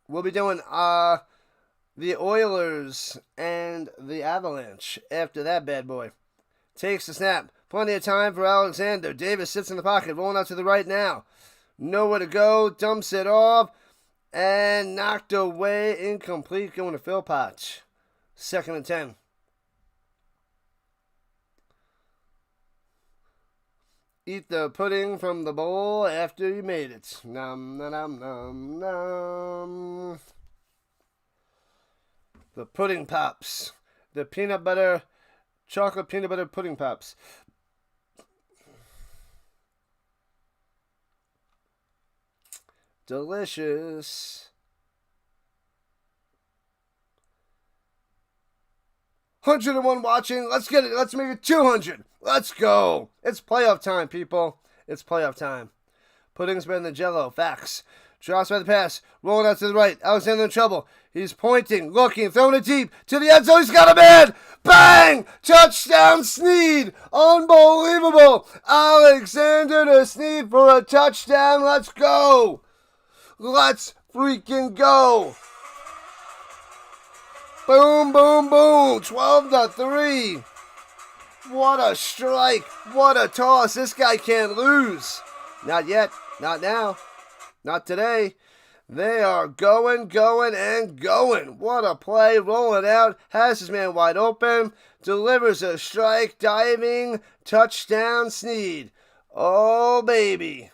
We'll be doing the Oilers and the Avalanche after that bad boy. Takes the snap. Plenty of time for Alexander. Davis sits in the pocket, rolling out to the right now. Nowhere to go. Dumps it off. And knocked away. Incomplete. Going to Philpott. 2nd and 10. Eat the pudding from the bowl after you made it. Nom, nom, nom, nom. The pudding pops. The chocolate peanut butter pudding pops. Delicious. 101 watching. Let's get it. Let's make it 200. Let's go. It's playoff time, people. It's playoff time. Pudding's better than Jello. Facts. Drops by the pass. Rolling out to the right. Alexander in trouble. He's pointing, looking, throwing it deep to the end zone. He's got a man. Bang! Touchdown, Sneed. Unbelievable. Alexander to Sneed for a touchdown. Let's go. Let's freaking go. Boom, boom, boom. 12-3. What a strike. What a toss. This guy can't lose. Not yet. Not now. Not today. They are going, and going. What a play. Rolling out. Has his man wide open. Delivers a strike. Diving. Touchdown, Sneed. Oh, baby.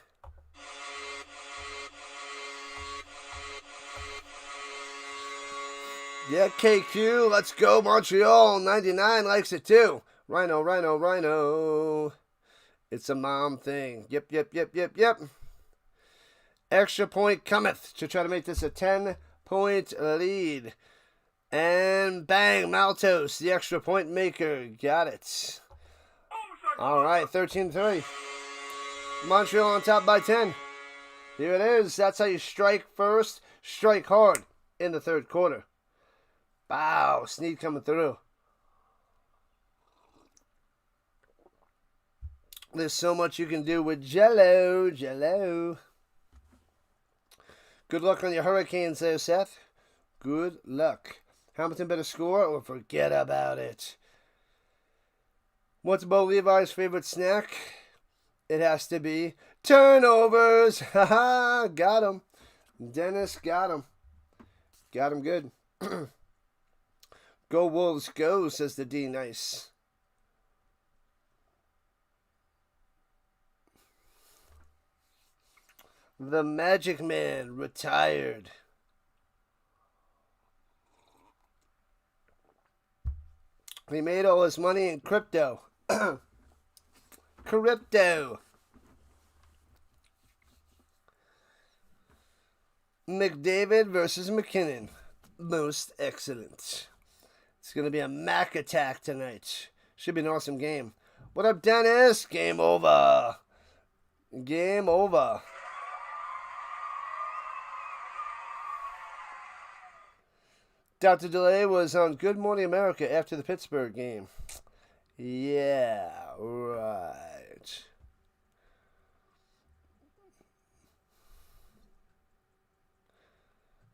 Yeah, KQ. Let's go, Montreal. 99 likes it too. Rhino, Rhino, Rhino. It's a mom thing. Yep. Extra point cometh to try to make this a 10-point lead. And bang, Maltos, the extra point maker. Got it. All right, 13-3. Montreal on top by 10. Here it is. That's how you strike first. Strike hard in the third quarter. Wow, Sneed coming through. There's so much you can do with Jello. Good luck on your Hurricanes there, Seth. Good luck. Hamilton better score or forget about it. What's Bo Levi's favorite snack? It has to be turnovers. Haha, got him. Dennis got him. Got him good. Go Wolves, go, says the D. Nice. The Magic Man retired. He made all his money in crypto. Crypto. McDavid versus McKinnon. Most excellent. It's going to be a Mac attack tonight. Should be an awesome game. What up, Dennis? Game over. Game over. Dr. DeLay was on Good Morning America after the Pittsburgh game. Yeah, right.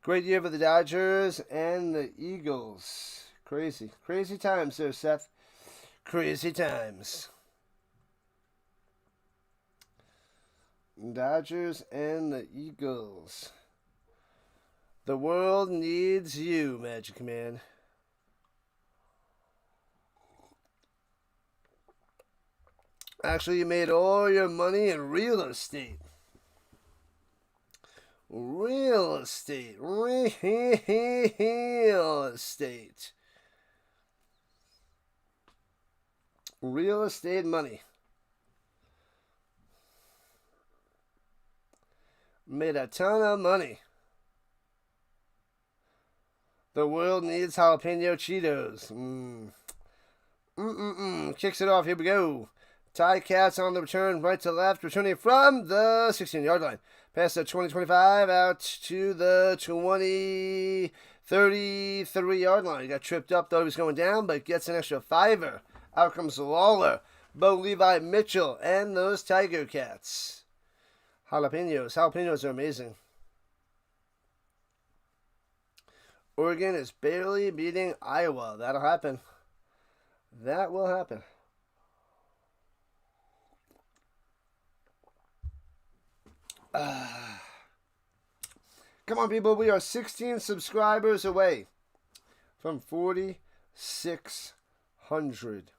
Great year for the Dodgers and the Eagles. Crazy. Crazy times there, Seth. Crazy times. Dodgers and the Eagles. The world needs you, Magic Man. Actually, you made all your money in real estate. Real estate. Real estate. Real estate money. Made a ton of money. The world needs jalapeno Cheetos. Kicks it off. Here we go. Ticats on the return, right to left, returning from the 16-yard line. Past the 20-25, out to the 33-yard line. He got tripped up, thought he was going down, but gets an extra fiver. Out comes Lawler, Bo Levi Mitchell, and those Tigercats. Jalapenos. Jalapenos are amazing. Oregon is barely beating Iowa. That'll happen. That will happen. Come on, people. We are 16 subscribers away from 4,600.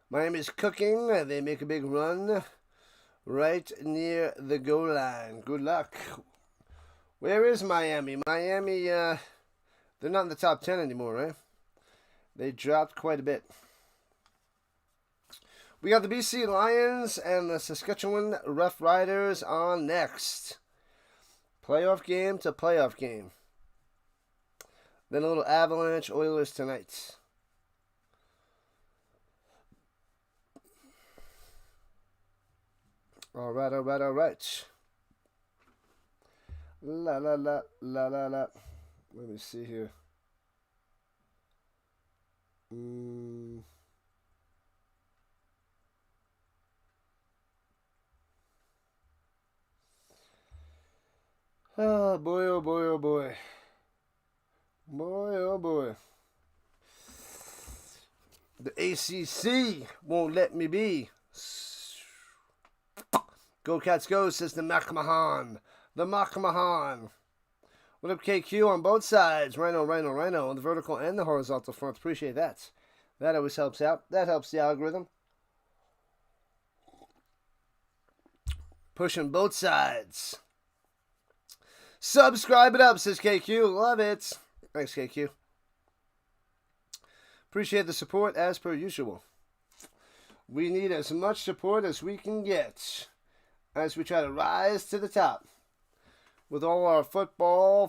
Miami's cooking. They make a big run right near the goal line. Good luck. Where is Miami? Miami, they're not in the top 10 anymore, right? They dropped quite a bit. We got the BC Lions and the Saskatchewan Rough Riders on next. Playoff game to playoff game. Then a little Avalanche Oilers tonight. All right. La. Let me see here. Oh, boy, oh, boy, oh, boy. Boy, oh, boy. The ACC won't let me be. Go Cats go, says the McMahon. The McMahon. What up, KQ on both sides? Rhino on the vertical and the horizontal front. Appreciate that. That always helps out. That helps the algorithm. Pushing both sides. Subscribe it up, says KQ. Love it. Thanks, KQ. Appreciate the support as per usual. We need as much support as we can get as we try to rise to the top with all our football.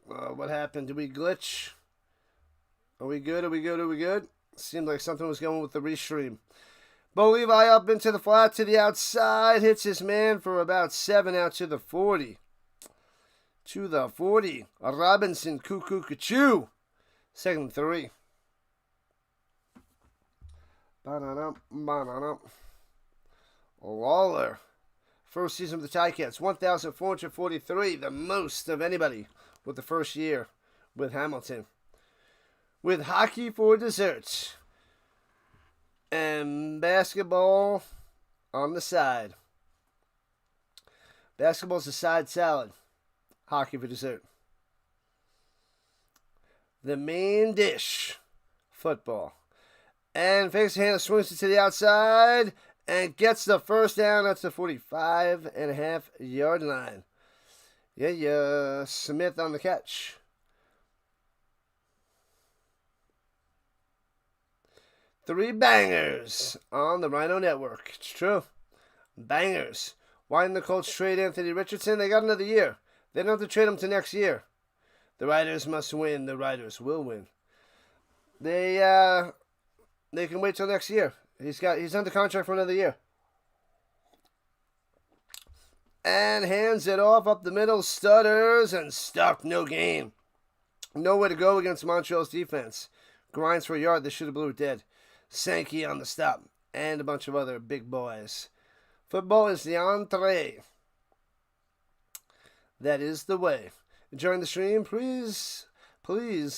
What happened? Did we glitch? Are we good? Seemed like something was going with the restream. Bo Levi up into the flat to the outside. Hits his man for about 7 out to the 40. To the 40. Robinson, cuckoo, Second 3. Ba-da-dum, ba-da-dum. Lawler. First season with the Ticats, 1,443, the most of anybody with the first year with Hamilton. With hockey for dessert. And basketball on the side. Basketball's a side salad. Hockey for dessert. The main dish, football. And fakes the hand, swings it to the outside, and gets the first down. That's the 45.5-yard line. Yeah. Smith on the catch. Three bangers on the Rhino Network. It's true. Bangers. Why didn't the Colts trade Anthony Richardson? They got another year. They don't have to trade him to next year. The Riders must win. The Riders will win. They can wait till next year. He's under contract for another year. And hands it off up the middle. Stutters and stuck. No game. Nowhere to go against Montreal's defense. Grinds for a yard. They should have blew it dead. Sankey on the stop. And a bunch of other big boys. Football is the entree. That is the way. Enjoying the stream? Please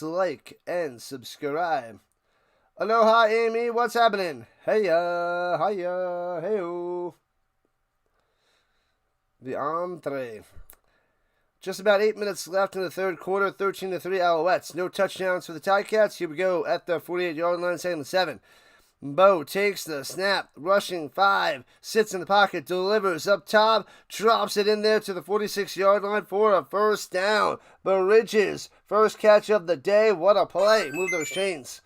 like and subscribe. Aloha, Amy. What's happening? Heya, hiya, heyo. The entree. Just about 8 minutes left in the third quarter. 13-3 Alouettes. No touchdowns for the Ticats. Here we go at the 48-yard line, 2nd and 7. Bo takes the snap, rushing 5, sits in the pocket, delivers up top, drops it in there to the 46-yard line for a first down. Bridges, first catch of the day. What a play. Move those chains.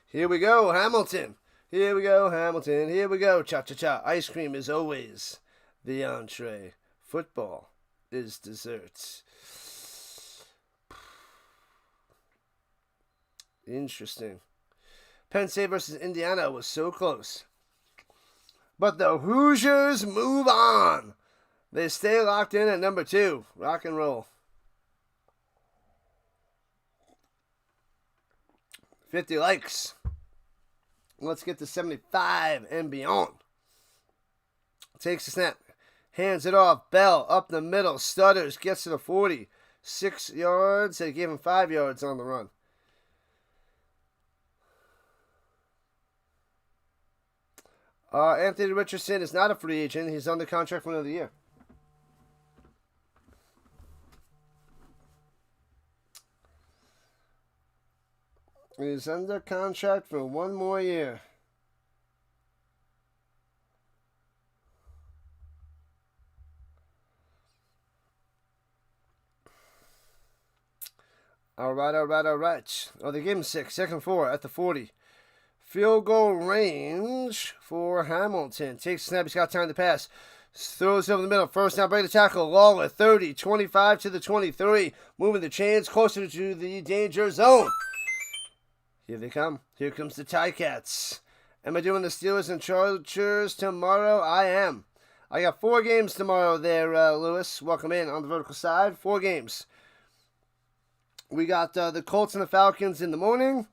Here we go, Hamilton. Here we go, Hamilton. Here we go, cha-cha-cha. Ice cream is always the entree. Football is dessert. Interesting. Penn State versus Indiana was so close. But the Hoosiers move on. They stay locked in at number 2. Rock and roll. 50 likes. Let's get to 75 and beyond. Takes the snap. Hands it off. Bell up the middle. Stutters. Gets to the 40. 6 yards. They gave him 5 yards on the run. Anthony Richardson is not a free agent. He's under contract for another year. He's under contract for 1 more year. All right. Oh, they gave him 6. 2nd and 4 at the 40. Field goal range for Hamilton. Takes the snap. He's got time to pass. Throws over the middle. First down. Break the tackle. Lawler 30. 25 to the 23. Moving the chains closer to the danger zone. Here they come. Here comes the Ticats. Am I doing the Steelers and Chargers tomorrow? I am. I got 4 games tomorrow there, Lewis. Welcome in on the vertical side. 4 games. We got the Colts and the Falcons in the morning.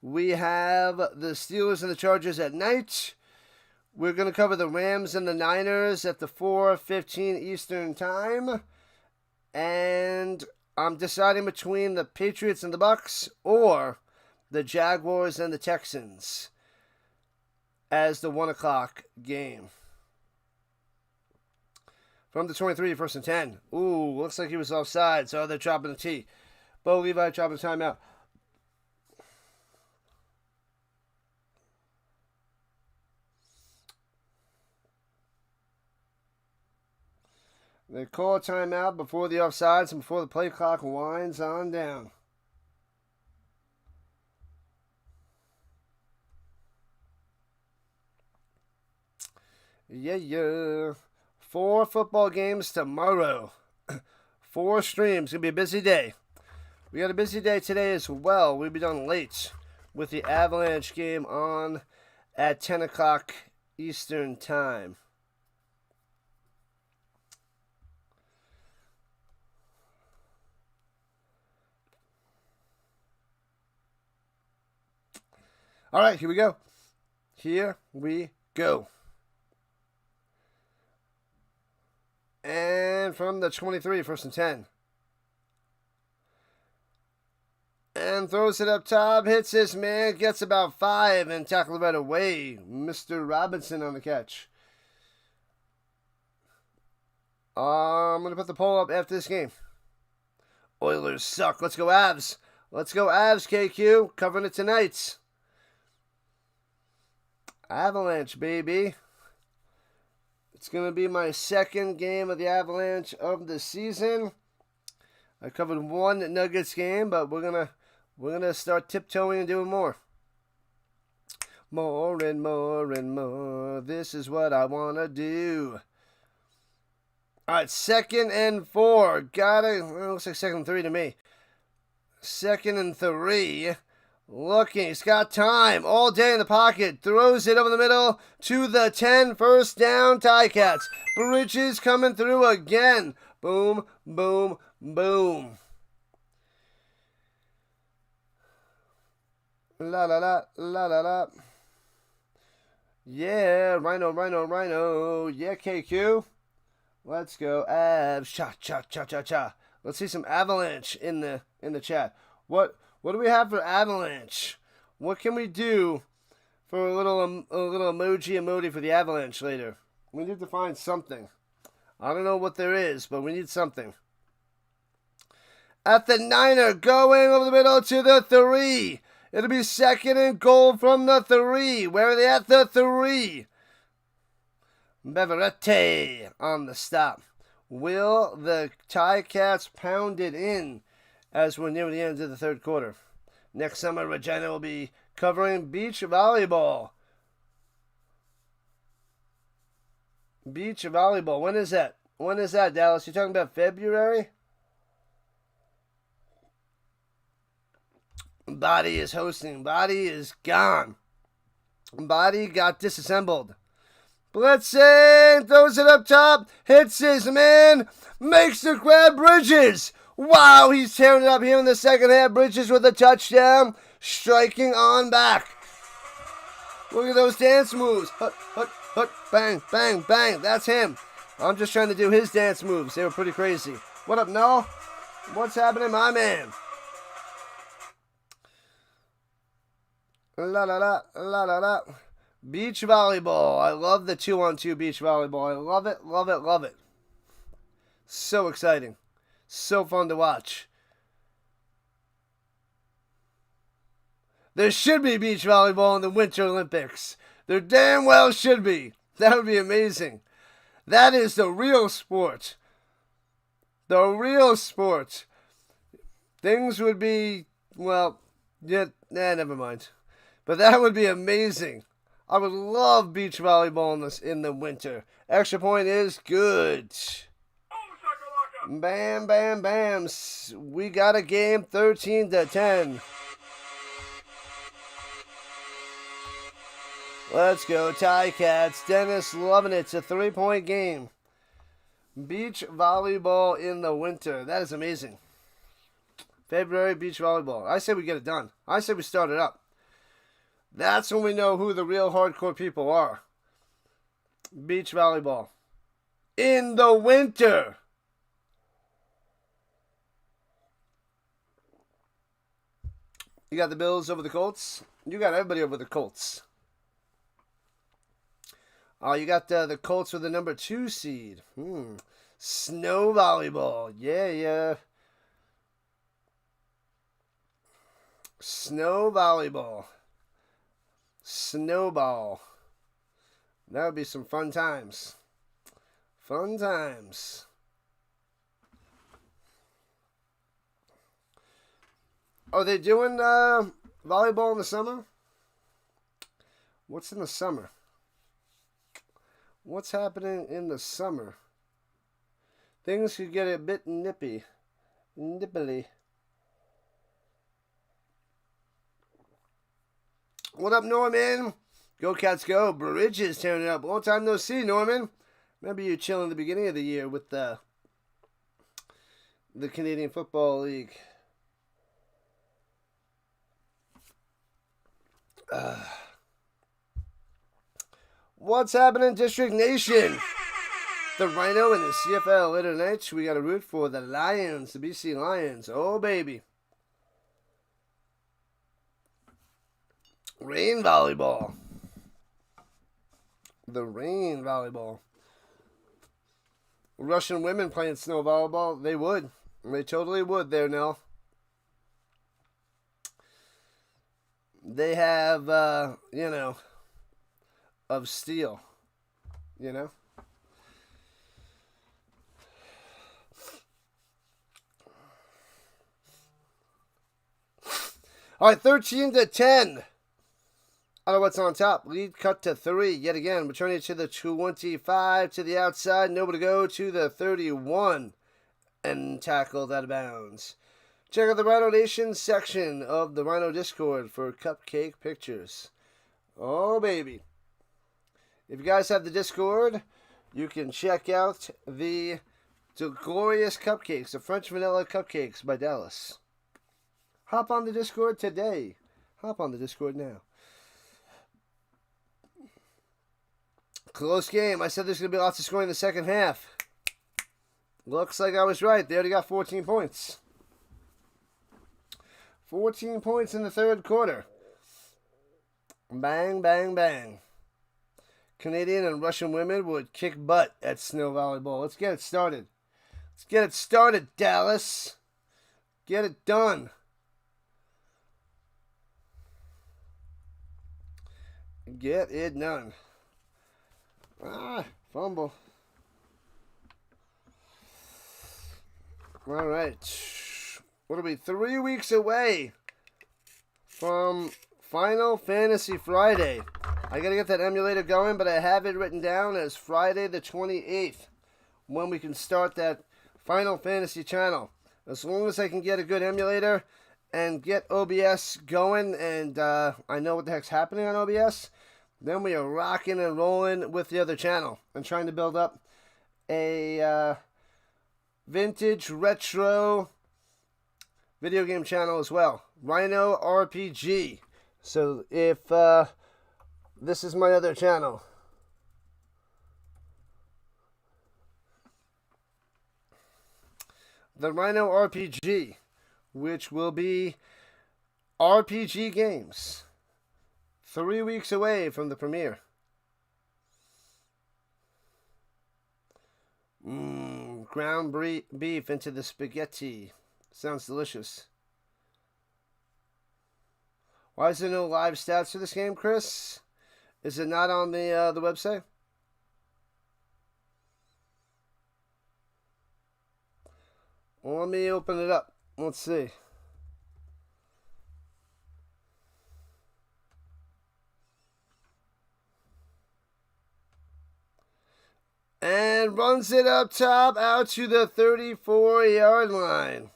We have the Steelers and the Chargers at night. We're going to cover the Rams and the Niners at the 4:15 Eastern Time. And I'm deciding between the Patriots and the Bucks or the Jaguars and the Texans as the 1 o'clock game. From the 23, 1st and 10. Ooh, looks like he was offside, so they're dropping the T. Bo Levi dropping the timeout. They call a timeout before the offsides and before the play clock winds on down. Yeah. 4 football games tomorrow. 4 streams. It's going to be a busy day. We got a busy day today as well. We'll be done late with the Avalanche game on at 10 o'clock Eastern Time. All right, here we go. Here we go. And from the 23, 1st and 10. And throws it up top, hits this man, gets about 5, and tackled right away. Mr. Robinson on the catch. I'm going to put the poll up after this game. Oilers suck. Let's go Avs. Let's go Avs, KQ. Covering it tonight. Avalanche, baby. It's going to be my second game of the Avalanche of the season. I covered one Nuggets game, but we're gonna start tiptoeing and doing more. More and more and more. This is what I want to do. All right, 2nd and 4. Got it. Well, looks like 2nd and 3 to me. 2nd and 3. Looking. He's got time all day in the pocket. Throws it over the middle to the 10. First down, Ticats. Bridges coming through again. Boom, boom, boom. La la la, la la la. Yeah, Rhino, Rhino, Rhino. Yeah, KQ. Let's go, Avs. Cha, cha, cha, cha, cha. Let's see some Avalanche in the chat. What do we have for Avalanche? What can we do for a little emoji for the Avalanche later? We need to find something. I don't know what there is, but we need something. At the 9er, going over the middle to the 3. It'll be 2nd and goal from the 3. Where are they at the 3? Beverette on the stop. Will the Ticats pound it in as we're near the end of the 3rd quarter? Next summer, Regina will be covering beach volleyball. Beach volleyball. When is that? When is that, Dallas? You talking about February? Body is hosting. Body is gone. Body got disassembled. Blitzing, throws it up top, hits his man, makes the grab. Bridges. Wow, he's tearing it up here in the 2nd half. Bridges with a touchdown, striking on back. Look at those dance moves. Hut, hut, hut, bang, bang, bang. That's him. I'm just trying to do his dance moves. They were pretty crazy. What up, Noah? What's happening, my man? La la la, la la la. Beach volleyball. I love the 2-on-2 beach volleyball. I love it, love it, love it. So exciting. So fun to watch. There should be beach volleyball in the Winter Olympics. There damn well should be. That would be amazing. That is the real sport. The real sport. Things would be, well, yeah, never mind. But that would be amazing. I would love beach volleyball in the winter. Extra point is good. Bam, bam, bam. We got a game 13-10. Let's go, Ticats. Dennis loving it. It's a 3-point game. Beach volleyball in the winter. That is amazing. February beach volleyball. I say we get it done. I say we start it up. That's when we know who the real hardcore people are. Beach volleyball. In the winter. You got the Bills over the Colts. You got everybody over the Colts. Oh, you got the Colts with the number 2 seed. Snow volleyball. Yeah. Snow volleyball. Snowball. That would be some fun times. Fun times. Are they doing volleyball in the summer? What's in the summer? What's happening in the summer? Things could get a bit nippy. Nippily. What up, Norman? Go Cats go. Bridges tearing it up. Long time no see, Norman. Remember you chilling the beginning of the year with the Canadian Football League. What's happening, District Nation? The Rhino and the CFL later tonight. We got to root for the Lions, the BC Lions. Oh, baby. Rain volleyball. The rain volleyball. Russian women playing snow volleyball. They would. They totally would there, Nell. They have, of steel. All right, 13-10. Alouettes on top. Lead cut to 3. Yet again, returning to the 25 to the outside. Nobody to go to the 31. And tackled out of bounds. Check out the Rhino Nation section of the Rhino Discord for cupcake pictures. Oh, baby. If you guys have the Discord, you can check out the glorious cupcakes, the French vanilla cupcakes by Dallas. Hop on the Discord today. Hop on the Discord now. Close game. I said there's going to be lots of scoring in the second half. Looks like I was right. They already got 14 points. 14 points in the third quarter. Bang, bang, bang. Canadian and Russian women would kick butt at snow volleyball. Let's get it started. Let's get it started, Dallas. Get it done. Get it done. Fumble. All right. What are we? 3 weeks away from Final Fantasy Friday. I got to get that emulator going, but I have it written down as Friday the 28th when we can start that Final Fantasy channel. As long as I can get a good emulator and get OBS going and I know what the heck's happening on OBS, then we are rocking and rolling with the other channel and trying to build up a vintage retro video game channel as well. Rhino RPG. So if this is my other channel. The Rhino RPG, which will be RPG games. 3 weeks away from the premiere. Ground beef into the spaghetti. Sounds delicious. Why is there no live stats for this game, Chris? Is it not on the website? Well, let me open it up. Let's see. And runs it up top out to the 34-yard line.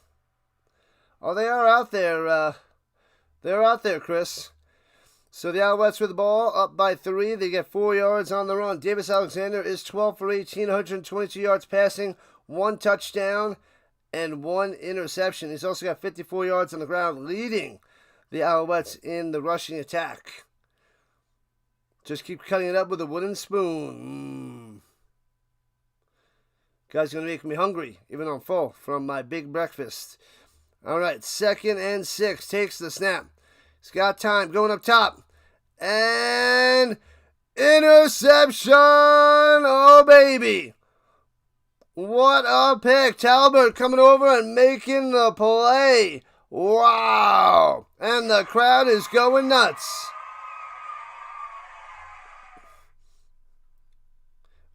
Oh, they are out there. They're out there, Chris. So the Alouettes with the ball, up by 3. They get 4 yards on the run. Davis Alexander is 12 for 18, 122 yards passing, 1 touchdown, and 1 interception. He's also got 54 yards on the ground, leading the Alouettes in the rushing attack. Just keep cutting it up with a wooden spoon. Guys, going to make me hungry, even though I'm full, from my big breakfast. All right, 2nd and 6. Takes the snap. He's got time. Going up top. And interception. Oh, baby. What a pick. Talbot coming over and making the play. Wow. And the crowd is going nuts.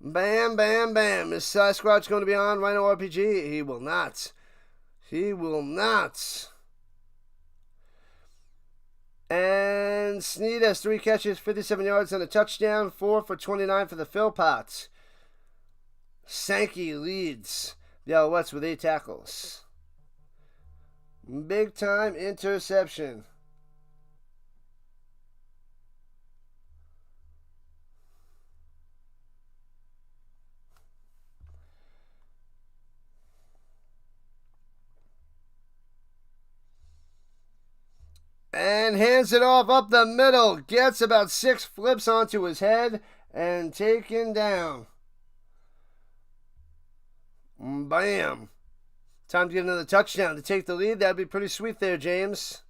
Bam, bam, bam. Is Sasquatch going to be on Rhino RPG? He will not. He will not. And Snead has 3 catches, 57 yards, and a touchdown. 4 for 29 for the Philpots. Sankey leads the Alouettes with 8 tackles. Big time interception. And hands it off up the middle. Gets about 6 flips onto his head and taken down. Bam. Time to get another touchdown to take the lead. That'd be pretty sweet there, James.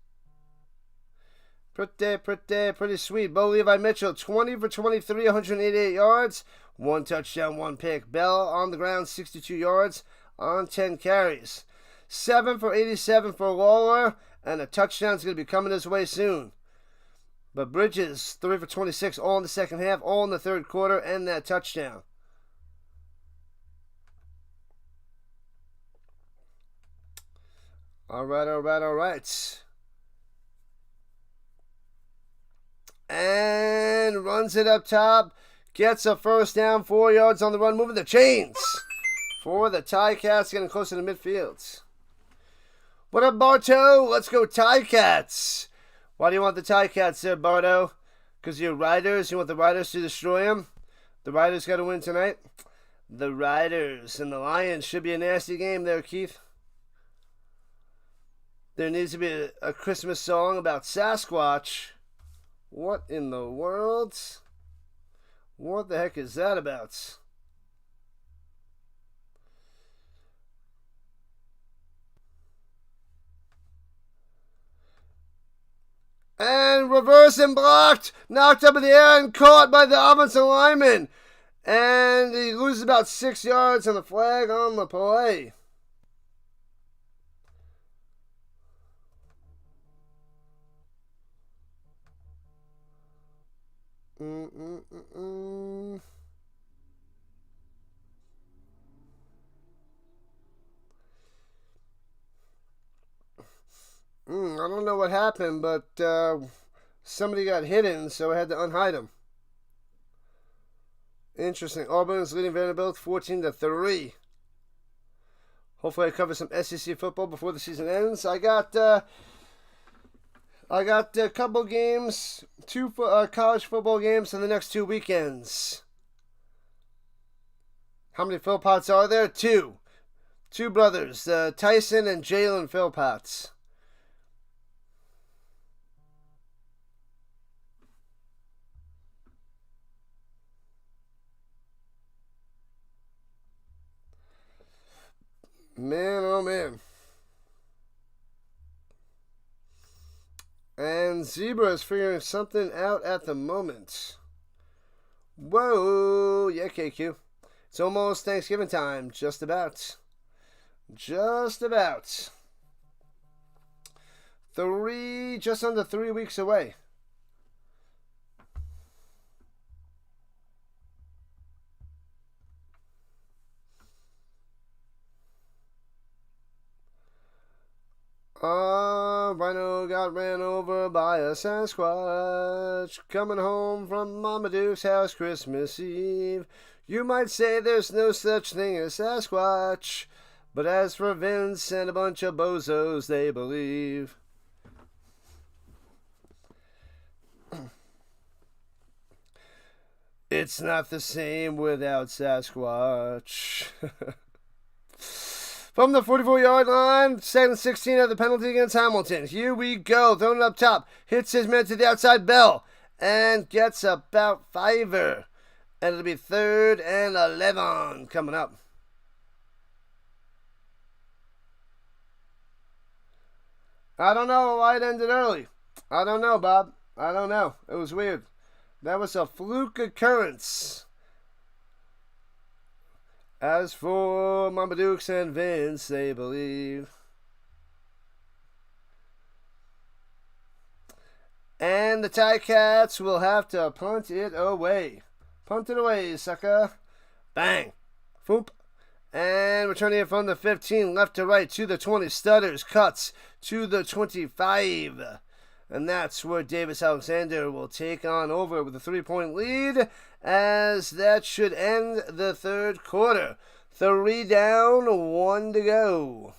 Pretty sweet. Bo Levi Mitchell, 20 for 23, 188 yards. 1 touchdown, 1 pick. Bell on the ground, 62 yards on 10 carries. 7 for 87 for Lawler, and a touchdown's going to be coming his way soon. But Bridges, 3 for 26, all in the second half, all in the third quarter, and that touchdown. All right. And runs it up top. Gets a first down, 4 yards on the run, moving the chains for the Ticats, getting closer to midfield. What up, Barto? Let's go Ticats. Why do you want the Ticats there, Barto? Because you're Riders? You want the Riders to destroy them? The Riders got to win tonight? The Riders and the Lions should be a nasty game there, Keith. There needs to be a Christmas song about Sasquatch. What in the world? What the heck is that about? And reverse and blocked. Knocked up in the air and caught by the offensive lineman. And he loses about 6 yards on the flag on the play. I don't know what happened, but somebody got hidden, so I had to unhide him. Interesting. Auburn is leading Vanderbilt 14-3. Hopefully I cover some SEC football before the season ends. I got a couple games, 2 college football games in the next 2 weekends. How many Philpotts are there? 2. 2 brothers, Tyson and Jalen Philpotts. Man, oh man. And Zebra is figuring something out at the moment. Whoa, yeah, KQ. It's almost Thanksgiving time, just about. Just under 3 weeks away. Rhino got ran over by a Sasquatch coming home from Mama Duke's house Christmas Eve. You might say there's no such thing as Sasquatch, but as for Vince and a bunch of bozos, they believe. It's not the same without Sasquatch. From the 44-yard line, 2nd and 16 at the penalty against Hamilton. Here we go. Throwing it up top. Hits his man to the outside, Bell. And gets about 5er. And it'll be 3rd and 11 coming up. I don't know why it ended early. I don't know, Bob. I don't know. It was weird. That was a fluke occurrence. As for Mama Dukes and Vince, they believe. And the Ticats will have to punt it away. Punt it away, sucker. Bang. Foop. And returning it from the 15, left to right, to the 20. Stutters, cuts to the 25. And that's where Davis Alexander will take on over with a 3-point lead, as that should end the third quarter. 3 down, 1 to go.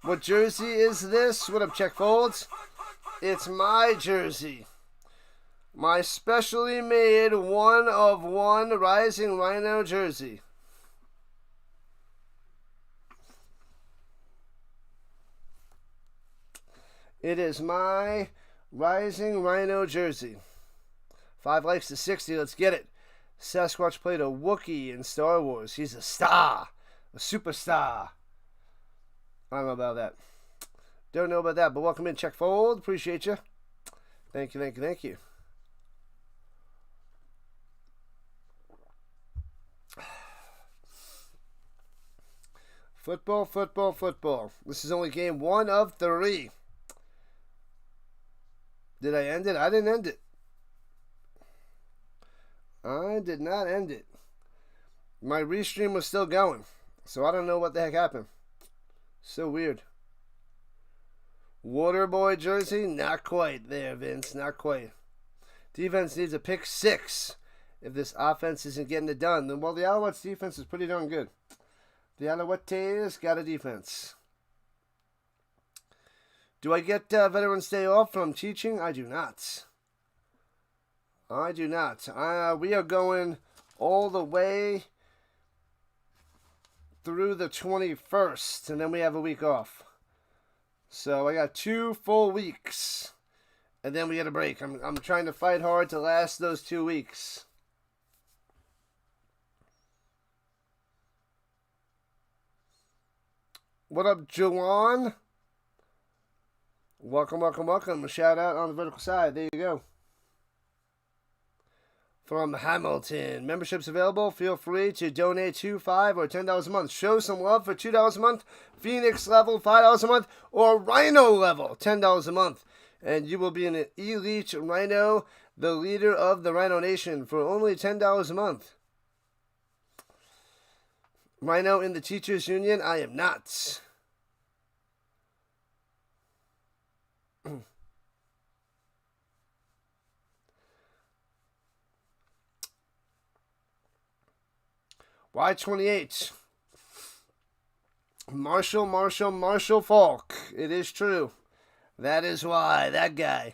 What jersey is this? What up, Check Folds? It's my jersey. My specially made 1-of-1 Rising Rhino jersey. It is my Rising Rhino jersey. 5 likes to 60. Let's get it. Sasquatch played a Wookiee in Star Wars. He's a star. A superstar. I don't know about that. Don't know about that, but welcome in. Check fold. Appreciate you. Thank you, thank you, thank you. Football, football, football. This is only game 1 of 3. Did I end it? I didn't end it. I did not end it. My restream was still going, so I don't know what the heck happened. So weird. Waterboy jersey? Not quite there, Vince. Not quite. Defense needs a pick 6. If this offense isn't getting it done, then, well, the Alouettes defense is pretty darn good. The Alouettes got a defense. Do I get Veterans Day off from teaching? I do not. I do not. We are going all the way through the 21st, and then we have a week off. So I got 2 full weeks, and then we get a break. I'm trying to fight hard to last those 2 weeks. What up, Juwan? Welcome, welcome, welcome. A shout out on the vertical side. There you go. From Hamilton. Memberships available. Feel free to donate $2, $5, or $10 a month. Show some love for $2 a month. Phoenix level, $5 a month. Or Rhino level, $10 a month. And you will be an elite Rhino, the leader of the Rhino Nation, for only $10 a month. Rhino in the Teachers Union? I am not. Y28. Marshall Falk. It is true. That is why. That guy.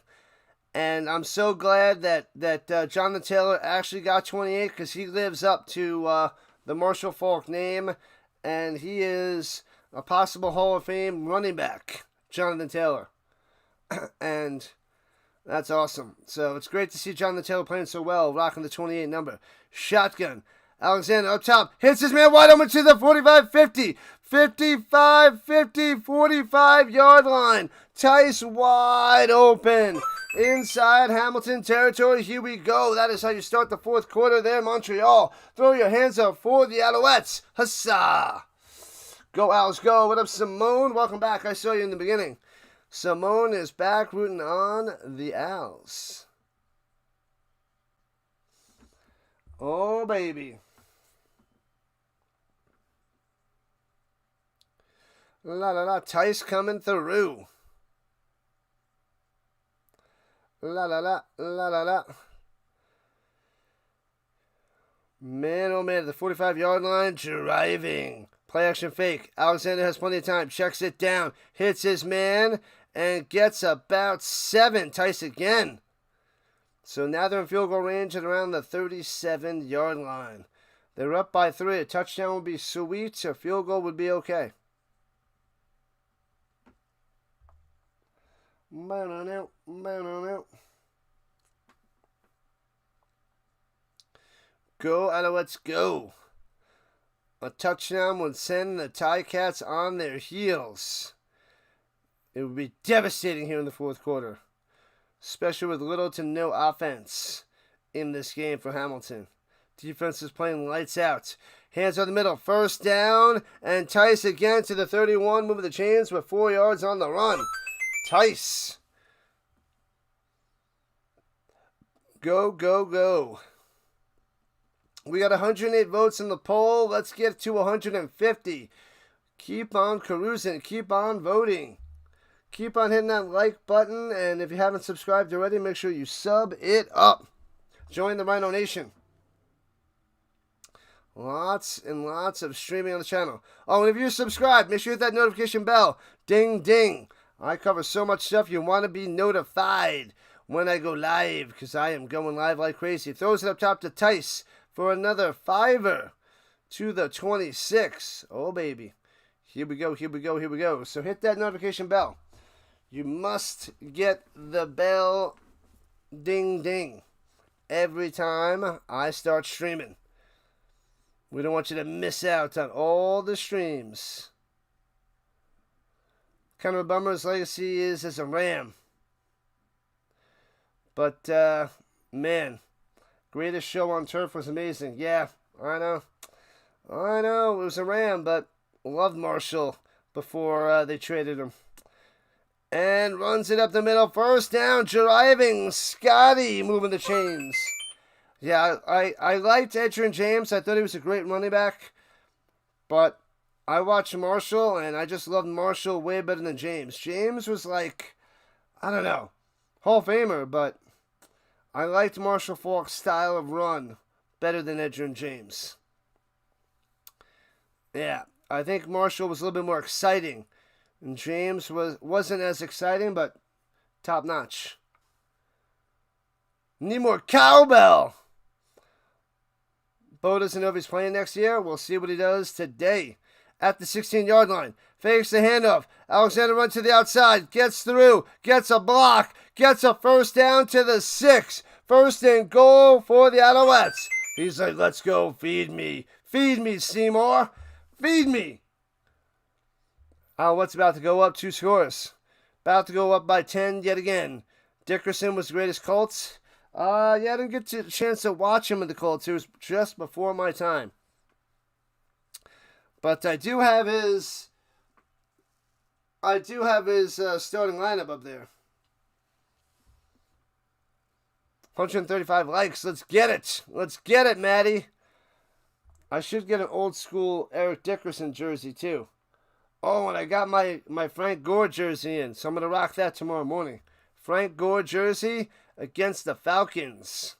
And I'm so glad that Jonathan Taylor actually got 28 because he lives up to the Marshall Falk name. And he is a possible Hall of Fame running back. Jonathan Taylor. And that's awesome. So it's great to see Jonathan Taylor playing so well, rocking the 28 number. Shotgun. Alexander up top, hits his man wide open to the 45-50, 55-50, 45-yard line. Tice wide open inside Hamilton territory. Here we go. That is how you start the 4th quarter there, Montreal. Throw your hands up for the Alouettes. Huzzah! Go, Owls, go. What up, Simone? Welcome back. I saw you in the beginning. Simone is back rooting on the Owls. Oh, baby. La la la, Tice coming through. La la la, la la la. Man, oh man, the 45-yard line, driving. Play action fake. Alexander has plenty of time, checks it down, hits his man, and gets about 7. Tice again. So now they're in field goal range at around the 37-yard line. They're up by 3. A touchdown would be sweet. A field goal would be okay. Go, Alouettes, go. A touchdown would send the Ticats on their heels. It would be devastating here in the 4th quarter, especially with little to no offense in this game for Hamilton. Defense is playing lights out. Hands on the middle. First down, and Tice again to the 31, moving the chains with 4 yards on the run. Tice. Go, go, go. We got 108 votes in the poll. Let's get to 150. Keep on cruising. Keep on voting. Keep on hitting that like button. And if you haven't subscribed already, make sure you sub it up. Join the Rhino Nation. Lots and lots of streaming on the channel. Oh, and if you're subscribed, make sure you hit that notification bell. Ding, ding. I cover so much stuff. You want to be notified when I go live, because I am going live like crazy. Throws it up top to Tice for another 5er to the 26. Oh, baby. Here we go, here we go, here we go. So hit that notification bell. You must get the bell. Ding, ding. every time I start streaming. We don't want you to miss out on all the streams. Kind of a bummer his legacy is as a Ram. But, man, greatest show on turf was amazing. Yeah, I know. It was a Ram, but loved Marshall before they traded him. And runs it up the middle. First down, driving. Scotty moving the chains. Yeah, I liked Edgerrin James. I thought he was a great running back. But I watched Marshall, and I just loved Marshall way better than James. James was like, I don't know, Hall of Famer, but I liked Marshall Faulk's style of run better than Edgerrin James. Yeah, I think Marshall was a little bit more exciting. And James wasn't as exciting, but top notch. Need more cowbell. Bo doesn't know if he's playing next year. We'll see what he does today. At the 16-yard line. Fakes the handoff. Alexander runs to the outside. Gets through. Gets a block. Gets a first down to the 6. First and goal for the Alouettes. He's like, let's go. Feed me. Feed me, Seymour. Feed me. Alouettes about to go up 2 scores. About to go up by 10 yet again. Dickerson was the greatest Colts. I didn't get a chance to watch him in the Colts. It was just before my time. But I do have his starting lineup up there. 135 likes. Let's get it. Let's get it, Maddie. I should get an old school Eric Dickerson jersey too. Oh, and I got my Frank Gore jersey in, so I'm going to rock that tomorrow morning. Frank Gore jersey against the Falcons.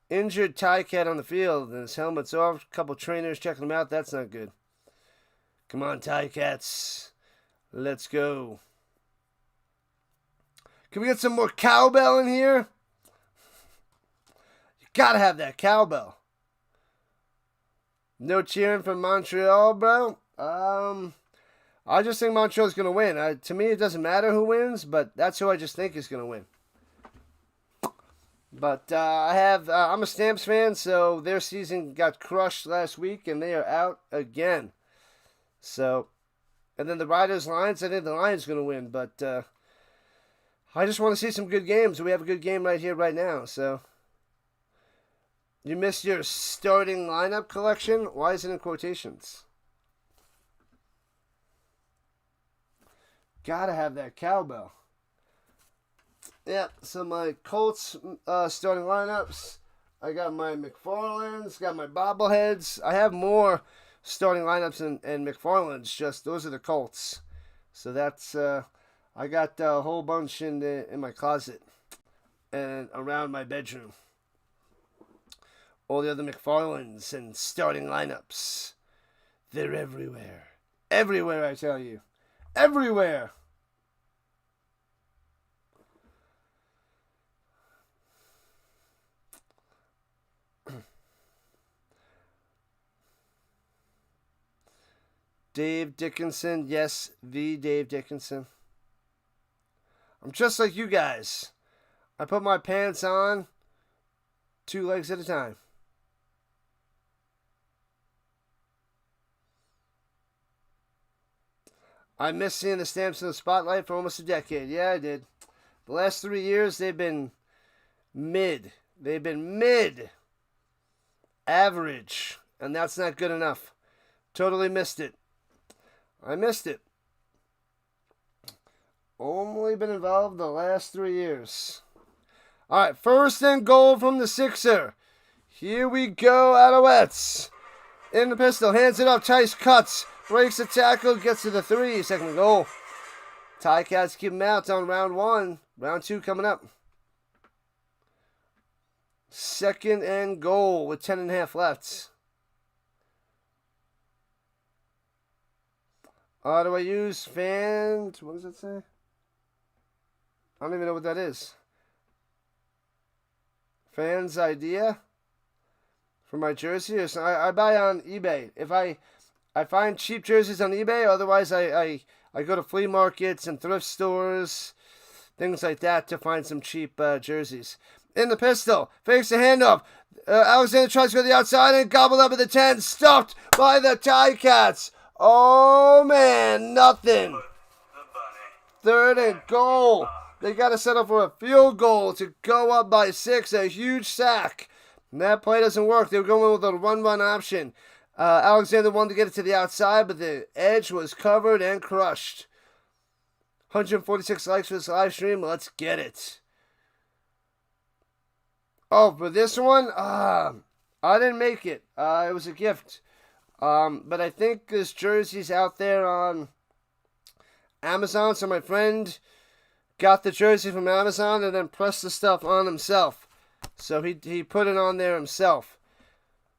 Injured Ticat on the field, and his helmet's off. A couple trainers checking him out. That's not good. Come on, Ticats. Let's go. Can we get some more cowbell in here? You got to have that cowbell. No cheering from Montreal, bro. I just think Montreal's going to win. To me, it doesn't matter who wins, but that's who I just think is going to win. But I'm a Stamps fan, so their season got crushed last week, and they are out again. So, and then the Riders-Lions, I think the Lions are going to win, but I just want to see some good games. We have a good game right here, right now, so. You missed your starting lineup collection? Why is it in quotations? Gotta have that cowbell. Yeah, so my Colts starting lineups. I got my McFarlands, got my bobbleheads. I have more starting lineups and McFarlands. Just those are the Colts. So that's I got a whole bunch in my closet and around my bedroom. All the other McFarlands and starting lineups. They're everywhere. Everywhere, I tell you. Everywhere. Dave Dickinson. Yes, the Dave Dickinson. I'm just like you guys. I put my pants on 2 legs at a time. I missed seeing the Stamps in the spotlight for almost a decade. Yeah, I did. The last 3 years, they've been mid. They've been mid. Average. And that's not good enough. Totally missed it. I missed it. Only been involved the last 3 years. All right, first and goal from the Sixer. Here we go, Alouettes. In the pistol, hands it up. Tice cuts. Breaks the tackle, gets to the 3, second goal. Ticats keep them out on round 1. Round 2 coming up. Second and goal with 10.5 left. Do I use fans? What does it say? I don't even know what that is. Fans idea for my jersey? Or something? I buy on eBay. If I find cheap jerseys on eBay. Otherwise, I go to flea markets and thrift stores, things like that, to find some cheap jerseys. in the pistol. Fakes the handoff. Alexander tries to go to the outside and gobbled up at the 10. Stuffed by the Ticats. Oh, man, nothing. 3rd and goal. They got to settle for a field goal to go up by 6. A huge sack. And that play doesn't work. They were going with a run option. Alexander wanted to get it to the outside, but the edge was covered and crushed. 146 likes for this live stream. Let's get it. Oh, for this one, I didn't make it. It was a gift. But I think this jersey's out there on Amazon. So my friend got the jersey from Amazon and then pressed the stuff on himself. So he put it on there himself.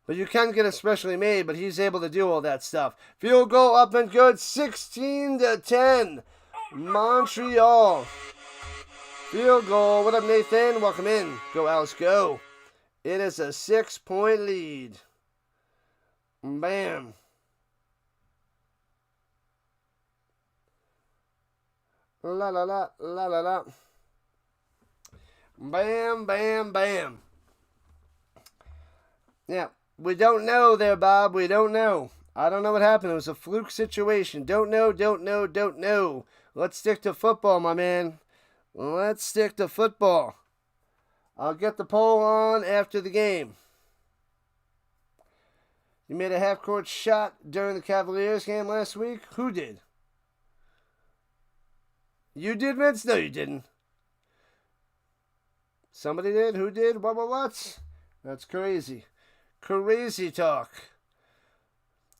But you can get it specially made, but he's able to do all that stuff. Field goal up and good, 16-10. Montreal. Field goal. What up, Nathan? Welcome in. Go, Owls, go. It is a 6-point lead. Bam. La la la la la la. Bam, bam, bam. Yeah, we don't know there, Bob. We don't know. I don't know what happened. It was a fluke situation. Don't know. Let's stick to football, my man. Let's stick to football. I'll get the poll on after the game. You made a half-court shot during the Cavaliers game last week? Who did? You did, Vince? No, you didn't. Somebody did? Who did? What? That's crazy. Crazy talk.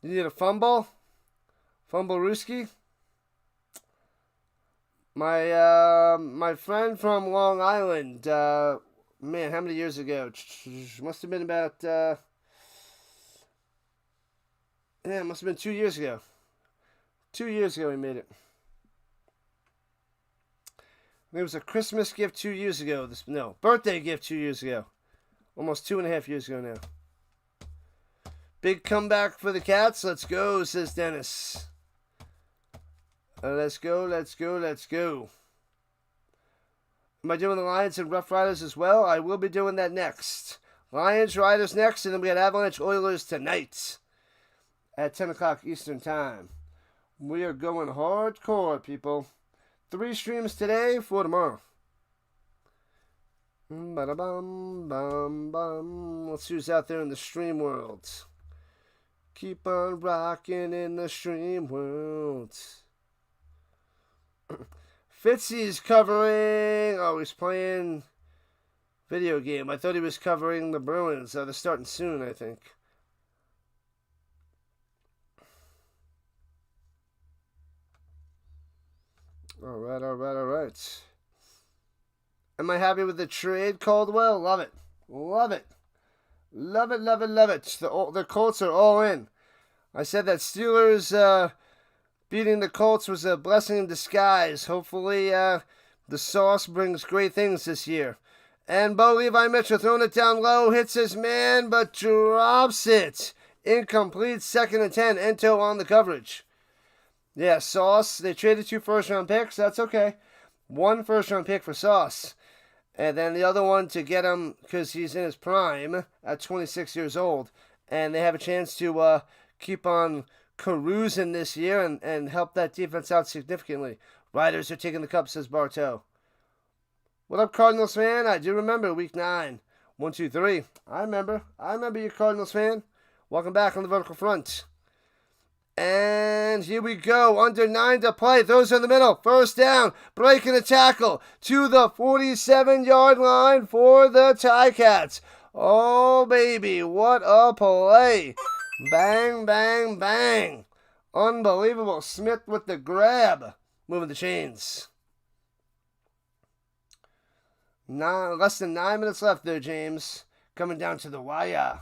You need a fumble? Fumble-rooski? My friend from Long Island, man, how many years ago? Must have been about, it must have been 2 years ago. 2 years ago he made it. It was a Christmas gift 2 years ago. Birthday gift 2 years ago. Almost 2.5 years ago now. Big comeback for the Cats. Let's go, says Dennis. Let's go. Am I doing the Lions and Rough Riders as well? I will be doing that next. Lions, Riders next, and then we got Avalanche Oilers tonight at 10 o'clock Eastern Time. We are going hardcore, people. 3 streams today, 4 tomorrow. Let's see who's out there in the stream world. Keep on rocking in the stream world. Fitzy's covering... Oh, he's playing video game. I thought he was covering the Bruins. They're starting soon, I think. All right. Am I happy with the trade, Caldwell? Love it. The Colts are all in. I said that Steelers beating the Colts was a blessing in disguise. Hopefully the sauce brings great things this year. And Bo Levi Mitchell throwing it down low, hits his man, but drops it. Incomplete, 2nd and 10. Ento on the coverage. Yeah, Sauce, they traded 2 first-round picks. That's okay. 1 first-round pick for Sauce. And then the other one to get him because he's in his prime at 26 years old. And they have a chance to keep on cruising this year and help that defense out significantly. Riders are taking the cup, says Bartow. What up, Cardinals fan? I do remember week 9. 1, 2, 3. I remember you, Cardinals fan. Welcome back on the vertical front. And here we go. Under 9 to play. Throws in the middle. First down. Breaking the tackle to the 47-yard line for the Ticats. Oh, baby. What a play. Bang, bang, bang. Unbelievable. Smith with the grab. Moving the chains. Less than 9 minutes left there, James. Coming down to the wire.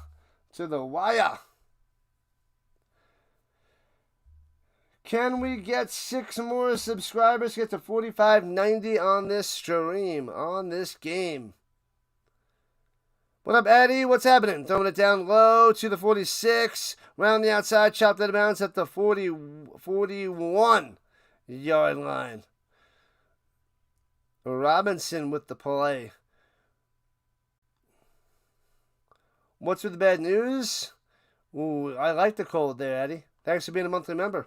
Can we get 6 more subscribers? Get to 4590 on this stream, on this game. What up, Eddie? What's happening? Throwing it down low to the 46. Round the outside, chopped out of bounds at the 41-yard line. Robinson with the play. What's with the bad news? Ooh, I like the cold there, Addie. Thanks for being a monthly member.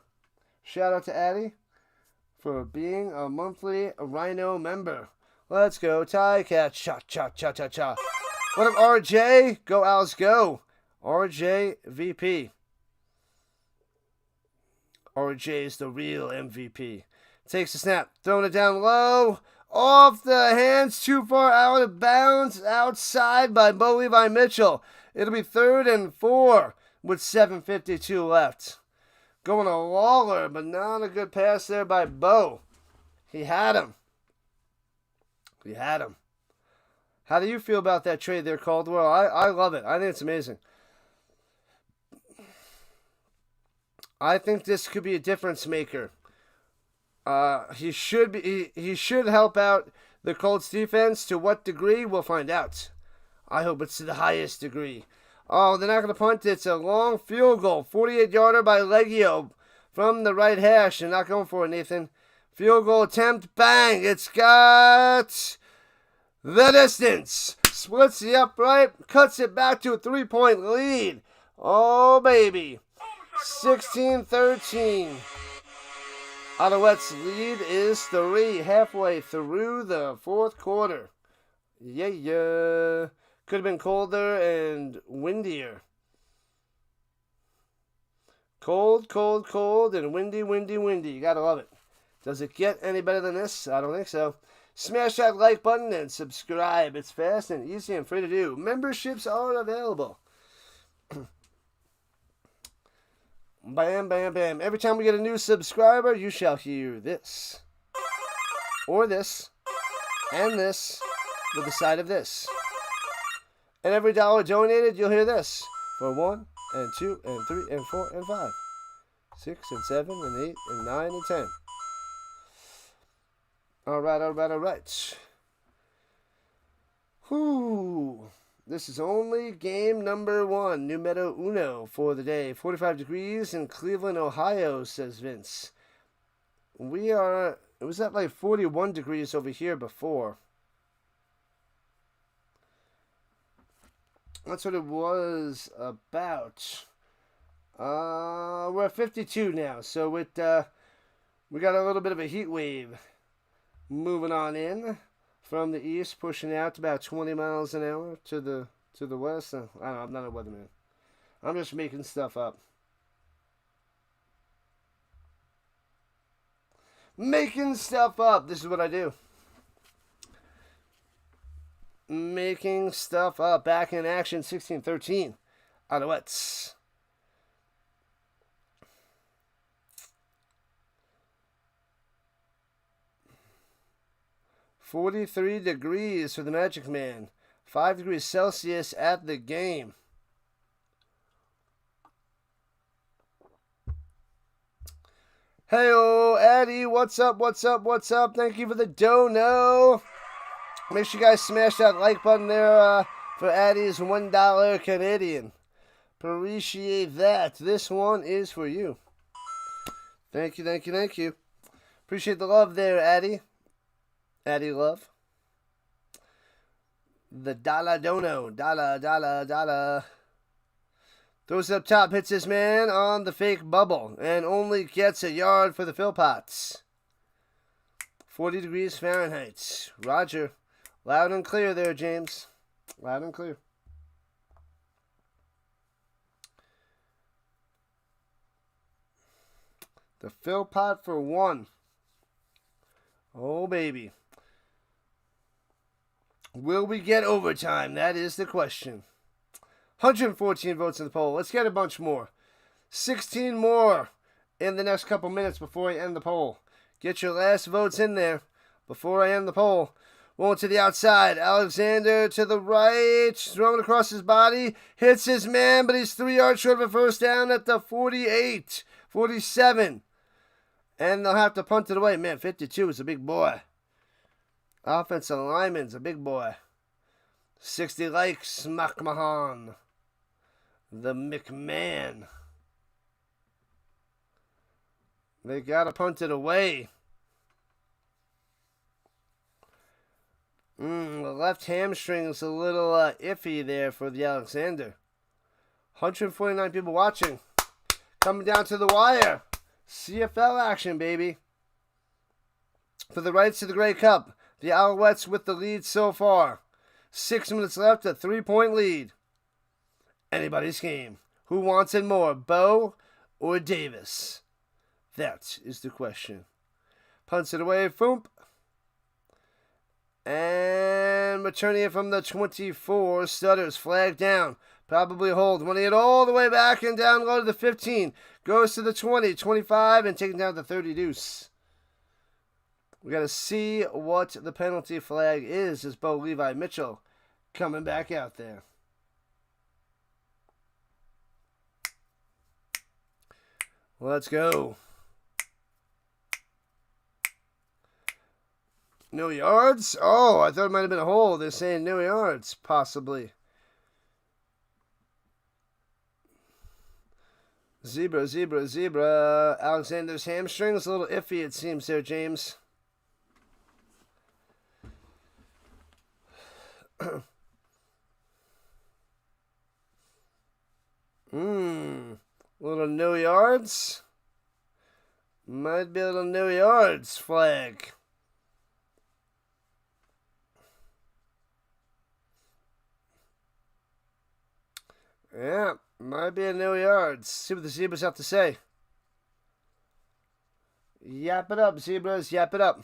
Shout out to Addie for being a monthly Rhino member. Let's go, Ticats. Cha, cha, cha, cha, cha. What up, RJ? Go, Owls, go. RJ VP. RJ is the real MVP. Takes the snap, throwing it down low. Off the hands, too far out of bounds. Outside by Bo Levi Mitchell. It'll be 3rd and 4 with 7:52 left. Going to Lawler, but not a good pass there by Bo. He had him. He had him. How do you feel about that trade there, Caldwell? I love it. I think it's amazing. I think this could be a difference maker. He should help out the Colts defense. To what degree, we'll find out. I hope it's to the highest degree. Oh, they're not going to punt. It's a long field goal. 48-yarder by Leggio from the right hash. They're not going for it, Nathan. Field goal attempt. Bang. It's got the distance. Splits the upright. Cuts it back to a 3-point lead. Oh, baby. 16-13. Alouettes lead is 3 halfway through the 4th quarter. Yeah. Could have been colder and windier. Cold, and windy. You gotta love it. Does it get any better than this? I don't think so. Smash that like button and subscribe. It's fast and easy and free to do. Memberships are available. Bam, bam, bam. Every time we get a new subscriber, you shall hear this. Or this. And this. With the side of this. And every dollar donated, you'll hear this. For 1, and 2, and 3, and 4, and 5. 6, and 7, and 8, and 9, and 10. Alright. Whew. This is only game number 1, numero uno for the day. 45 degrees in Cleveland, Ohio, says Vince. It was at like 41 degrees over here before. That's what it was about. We're at 52 now, so we got a little bit of a heat wave moving on in from the east, pushing out to about 20 miles an hour to the west. I don't know, I'm not a weatherman. I'm just making stuff up. Making stuff up. This is what I do. Making stuff up. Back in action, 16-13. Alouettes. $43 degrees for the Magic Man. 5 degrees Celsius at the game. Hey-o, Addie, what's up? Thank you for the dono. Make sure you guys smash that like button there for Addie's $1 Canadian. Appreciate that. This one is for you. Thank you. Appreciate the love there, Addie. Addie love. The dollar dono. Dollar. Throws it up top, hits his man on the fake bubble, and only gets a yard for the Philpots. 40 degrees Fahrenheit. Roger. Loud and clear there, James. Loud and clear. The Philpot for 1. Oh, baby. Will we get overtime? That is the question. 114 votes in the poll. Let's get a bunch more. 16 more in the next couple minutes before I end the poll. Get your last votes in there before I end the poll. Rolling to the outside. Alexander to the right. Throwing across his body. Hits his man, but he's 3 yards short of a first down at the 48. 47. And they'll have to punt it away. Man, 52 is a big boy. Offensive lineman's a big boy. 60 likes, McMahon. The McMahon. They got to punt it away. The left hamstring's a little iffy there for the Alexander. 149 people watching. Coming down to the wire. CFL action, baby. For the rights to the Grey Cup, the Alouettes with the lead so far. 6 minutes left, a 3-point lead. Anybody's game. Who wants it more, Bo or Davis? That is the question. Punts it away, Foomp. And returning it from the 24, Stutters, flag down. Probably hold. Running it all the way back and down low to the 15. Goes to the 20, 25, and taking down the 30 deuce. We got to see what the penalty flag is as Bo Levi Mitchell coming back out there. Let's go. No yards? Oh, I thought it might have been a hole. They're saying no yards, possibly. Zebra, zebra, zebra. Alexander's hamstring is a little iffy, it seems there, James. Little no yards. Might be a little no yards flag. Yeah, might be a no yards. See what the Zebras have to say. Yap it up, Zebras. Yap it up.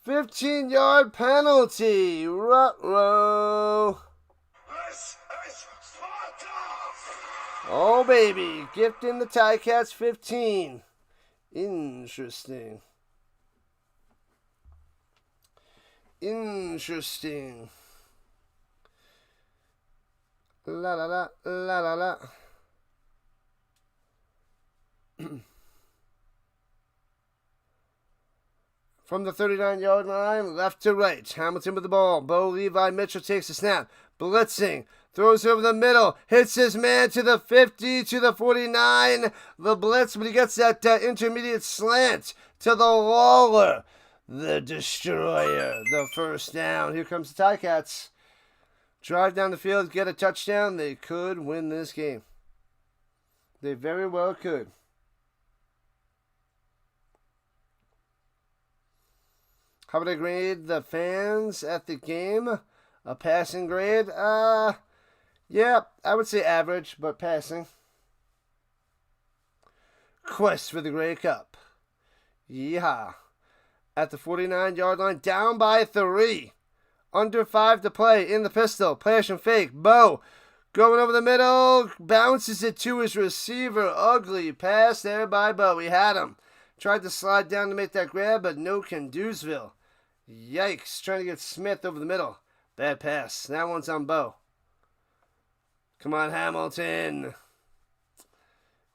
15-yard penalty. Ruh-roh. Oh, baby. Gifting the Ticats 15. Interesting. Interesting. La la la la la la. From the 39-yard line, left to right. Hamilton with the ball. Bo Levi Mitchell takes the snap. Blitzing. Throws over the middle. Hits his man to the 50, to the 49. The blitz, but he gets that intermediate slant to the Lawler. The destroyer. The first down. Here comes the Ticats. Drive down the field, get a touchdown. They could win this game. They very well could. How would I grade the fans at the game? A passing grade? Yeah, I would say average, but passing. Quest for the Grey Cup. Yeehaw. At the 49-yard line, down by 3. Under 5 to play in the pistol. Play action fake. Bo going over the middle. Bounces it to his receiver. Ugly pass there by Bo. He had him. Tried to slide down to make that grab, but no can do'sville. Yikes. Trying to get Smith over the middle. Bad pass. That one's on Bo. Come on, Hamilton.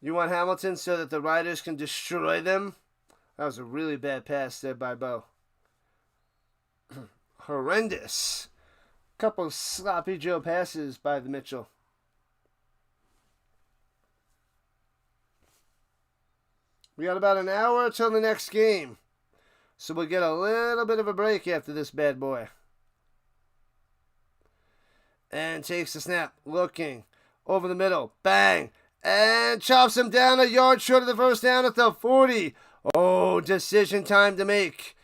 You want Hamilton so that the Riders can destroy them? That was a really bad pass there by Bo. Horrendous. Couple sloppy Joe passes by the Mitchell. We got about an hour till the next game. So we'll get a little bit of a break after this bad boy. And takes the snap. Looking. Over the middle. Bang. And chops him down a yard short of the first down at the 40. Oh, decision time to make.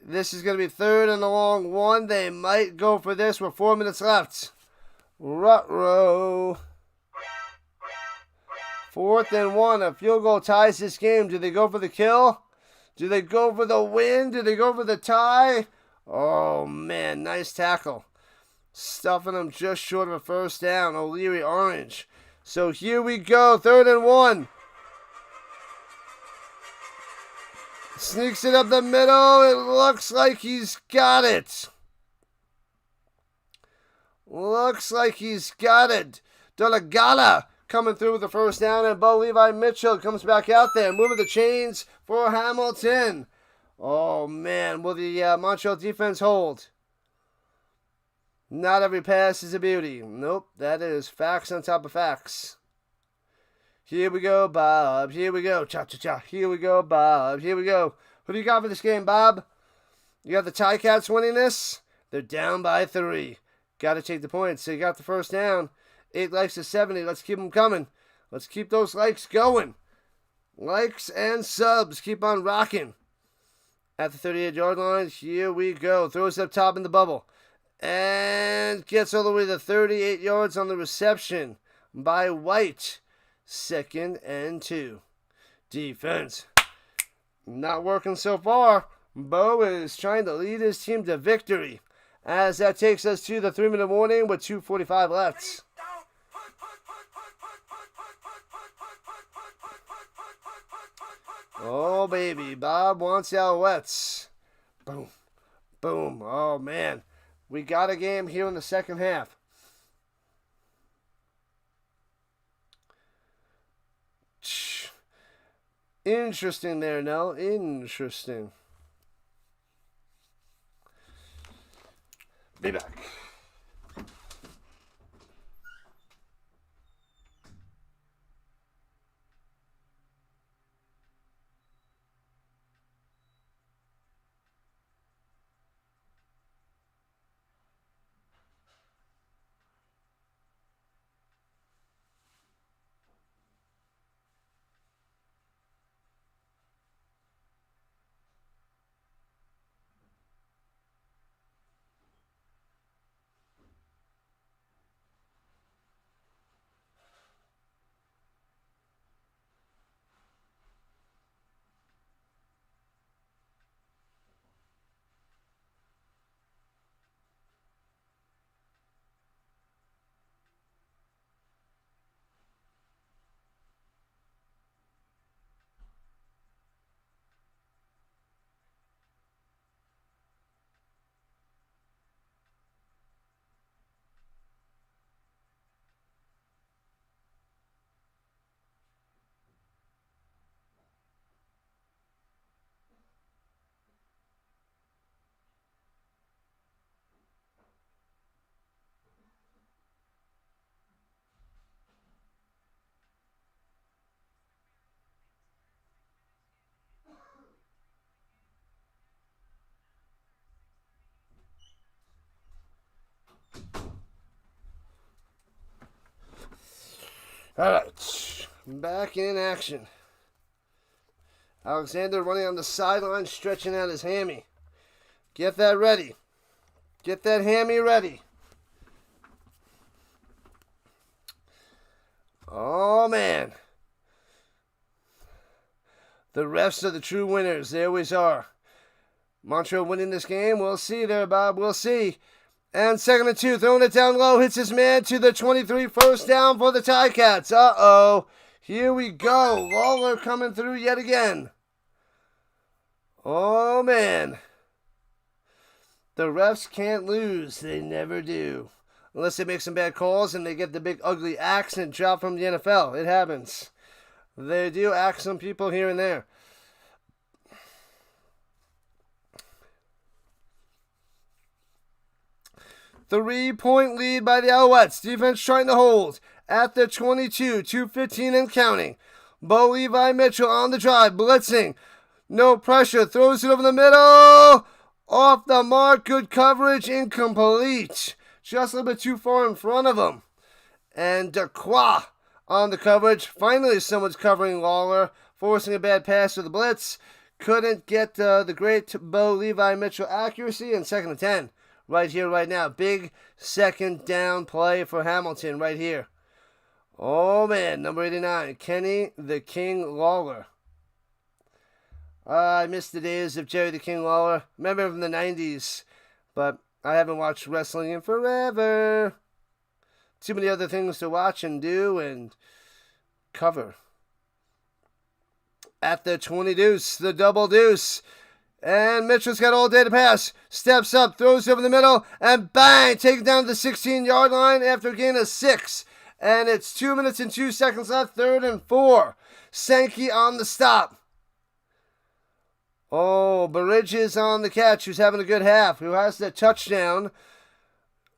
This is going to be 3rd and a long one. They might go for this with 4 minutes left. Ruh-roh. 4th and 1. A field goal ties this game. Do they go for the kill? Do they go for the win? Do they go for the tie? Oh, man. Nice tackle. Stuffing them just short of a first down. O'Leary orange. So here we go. 3rd and 1. Sneaks it up the middle. It looks like he's got it. Looks like he's got it. Delagala coming through with the first down. And Bo Levi Mitchell comes back out there. Moving the chains for Hamilton. Oh, man. Will the Montreal defense hold? Not every pass is a beauty. Nope. That is facts on top of facts. Here we go, Bob. Here we go. Cha-cha-cha. Here we go, Bob. Here we go. Who do you got for this game, Bob? You got the Ticats winning this? They're down by 3. Got to take the points. They got the first down. 8 likes to 70. Let's keep them coming. Let's keep those likes going. Likes and subs. Keep on rocking. At the 38-yard line, here we go. Throws up top in the bubble. And gets all the way to 38 yards on the reception by White. 2nd and 2. Defense. Not working so far. Bo is trying to lead his team to victory. As that takes us to the 3-minute warning with 2:45 left. Oh, baby. Bob wants the Alouettes. Boom. Boom. Oh, man. We got a game here in the second half. Interesting there, Nell. Interesting. Be back. All right, back in action. Alexander running on the sideline, stretching out his hammy. Get that ready. Get that hammy ready. Oh, man. The refs are the true winners. They always are. Montreal winning this game. We'll see there, Bob. We'll see. And 2nd and 2, throwing it down low, hits his man to the 23, first down for the Ticats. Uh-oh. Here we go. Lawler coming through yet again. Oh, man. The refs can't lose. They never do. Unless they make some bad calls and they get the big ugly axe and drop from the NFL. It happens. They do axe some people here and there. Three-point lead by the Alouettes. Defense trying to hold at the 22, 2:15 and counting. Bo Levi Mitchell on the drive, blitzing. No pressure, throws it over the middle. Off the mark, good coverage, incomplete. Just a little bit too far in front of him. And Dequoy on the coverage. Finally, someone's covering Lawler, forcing a bad pass to the blitz. Couldn't get the great Bo Levi Mitchell accuracy, and 2nd and 10. Right here, right now. Big second down play for Hamilton right here. Oh, man. Number 89, Kenny the King Lawler. I miss the days of Jerry the King Lawler. Remember him from the 90s. But I haven't watched wrestling in forever. Too many other things to watch and do and cover. At the 20 deuce, the double deuce. And Mitchell's got all day to pass. Steps up, throws over the middle, and bang! Taken down to the 16-yard line after a gain of 6. And it's 2 minutes and 2 seconds left, 3rd and 4. Sankey on the stop. Oh, Bridges on the catch, who's having a good half, who has the touchdown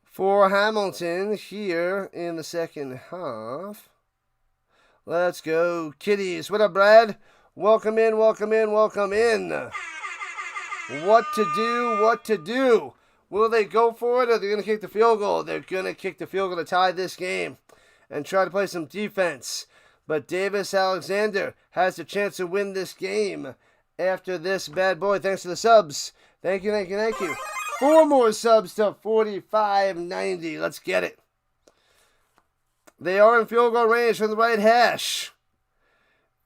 for Hamilton here in the second half. Let's go, Kitties. What up, Brad? Welcome in, welcome in, welcome in. What to do, what to do. Will they go for it, or are they going to kick the field goal? They're going to kick the field goal to tie this game and try to play some defense. But Davis Alexander has a chance to win this game after this bad boy. Thanks to the subs. Thank you, thank you, thank you. 4 more subs to 45.90. Let's get it. They are in field goal range from the right hash.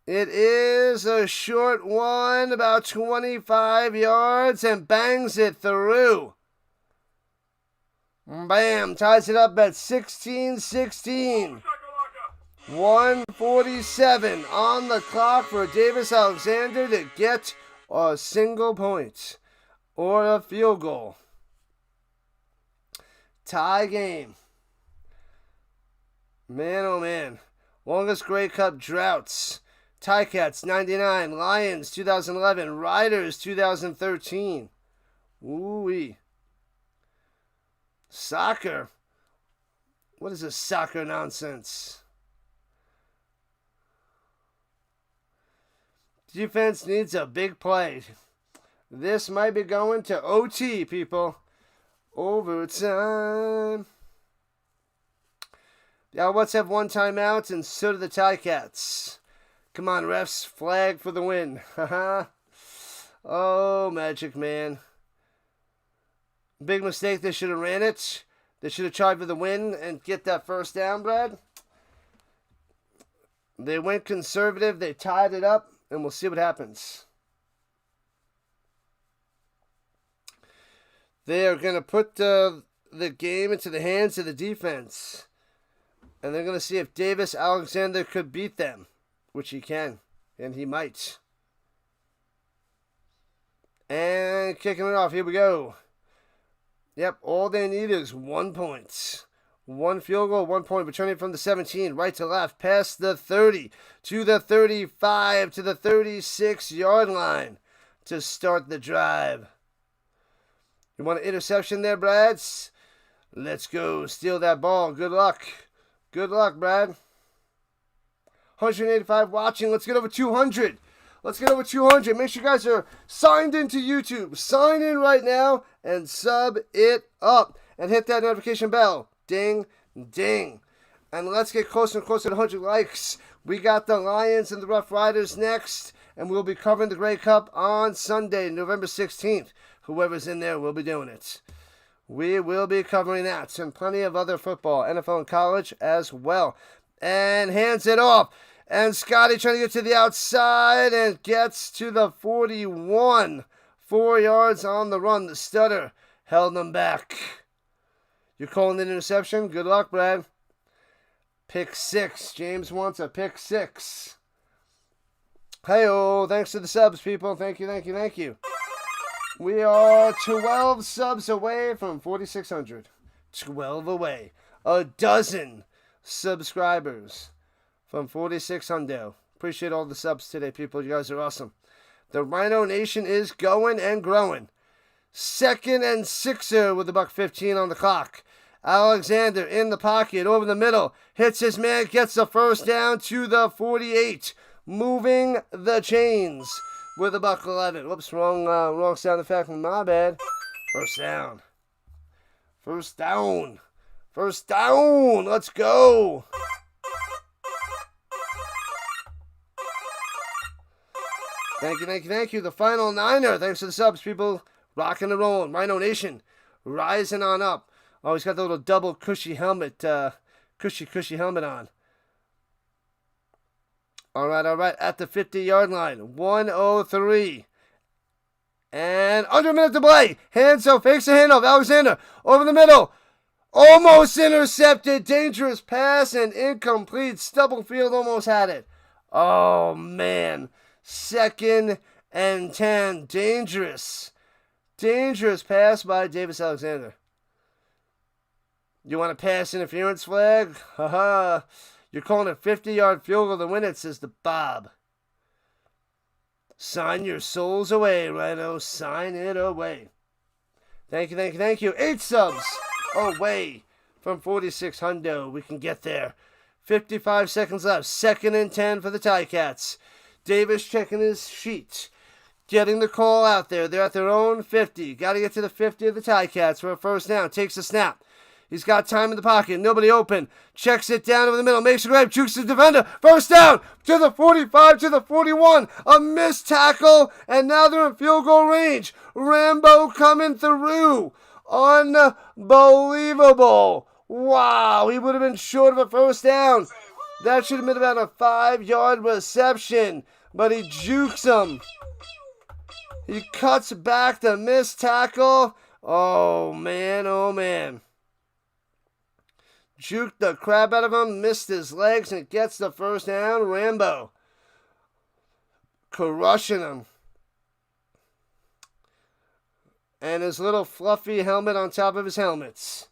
It is a short one, about 25 yards, and bangs it through. Bam, ties it up at 16-16. 1:47 on the clock for Davis Alexander to get a single point or a field goal. Tie game. Man, oh man. Longest Grey Cup droughts. Ticats 99, Lions 2011, Riders 2013. Ooh-wee. Soccer. What is this soccer nonsense? Defense needs a big play. This might be going to OT, people. Overtime. The Alouettes have 1 timeout, and so do the Ticats. Come on, refs. Flag for the win. Haha. Oh, Magic Man. Big mistake. They should have ran it. They should have tried for the win and get that first down, Brad. They went conservative. They tied it up, and we'll see what happens. They are going to put the game into the hands of the defense. And they're going to see if Davis Alexander could beat them, which he can, and he might. And kicking it off. Here we go. Yep, all they need is 1 point. 1 field goal, 1 point. Returning from the 17, right to left, past the 30, to the 35, to the 36-yard line to start the drive. You want an interception there, Brad? Let's go. Steal that ball. Good luck. Good luck, Brad. 185 watching. Let's get over 200. Let's get over 200. Make sure you guys are signed into YouTube. Sign in right now and sub it up. And hit that notification bell. Ding, ding. And let's get closer and closer to 100 likes. We got the Lions and the Rough Riders next. And we'll be covering the Grey Cup on Sunday, November 16th. Whoever's in there will be doing it. We will be covering that and plenty of other football, NFL and college as well. And hands it off. And Scotty trying to get to the outside and gets to the 41. 4 yards on the run. The stutter held them back. You're calling an interception? Good luck, Brad. Pick 6. James wants a pick 6. Hey-oh, thanks to the subs, people. Thank you, thank you, thank you. We are 12 subs away from 4,600. 12 away. A dozen subscribers from 4,600. Appreciate all the subs today, people. You guys are awesome. The Rhino Nation is going and growing. 2nd and 6er with $1:15 on the clock. Alexander in the pocket, over the middle. Hits his man, gets the first down to the 48. Moving the chains with $1:11. Whoops, wrong sound effect. My bad. First down. First down. First down. Let's go. Thank you, thank you, thank you. The final niner. Thanks to the subs, people. Rocking and rolling. Rhino Nation rising on up. Oh, he's got the little double cushy helmet. Cushy helmet on. All right. At the 50-yard line. 1:03. And under a minute to play. Hands up. Fakes the handoff. Alexander over the middle. Almost intercepted. Dangerous pass and incomplete. Stubblefield almost had it. Oh, man. 2nd and 10. Dangerous pass by Davis Alexander. You want a pass interference flag? Haha. You're calling a 50-yard field goal to win it, says the Bob. Sign your souls away, Rhino. Sign it away. Thank you, thank you, thank you. 8 subs away from 4,600. We can get there. 55 seconds left. 2nd and 10 for the Ticats. Davis checking his sheet. getting the call out there. They're at their own 50. Got to get to the 50 of the Ticats for a first down. Takes a snap. He's got time in the pocket. Nobody open. Checks it down over the middle. Makes a grab. Jukes the defender. First down to the 45, to the 41. A missed tackle. And now they're in field goal range. Rambo coming through. Unbelievable. Wow. He would have been short of a first down. That should have been about a 5-yard reception. But he jukes him. He cuts back the missed tackle. Oh, man. Oh, man. Juked the crap out of him, missed his legs, and gets the first down. Rambo crushing him. And his little fluffy helmet on top of his helmets.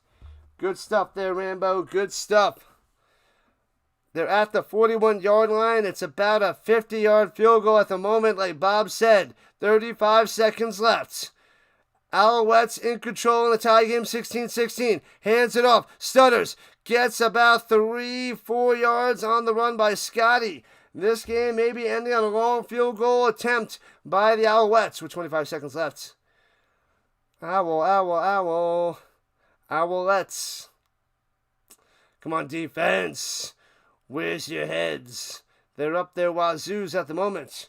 Good stuff there, Rambo. Good stuff. They're at the 41-yard line. It's about a 50-yard field goal at the moment, like Bob said. 35 seconds left. Alouettes in control in the tie game, 16-16. Hands it off. Stutters. Gets about 3-4 yards on the run by Scotty. This game may be ending on a long field goal attempt by the Alouettes with 25 seconds left. Alouettes. Come on, defense. Where's your heads? They're up there wazoos at the moment.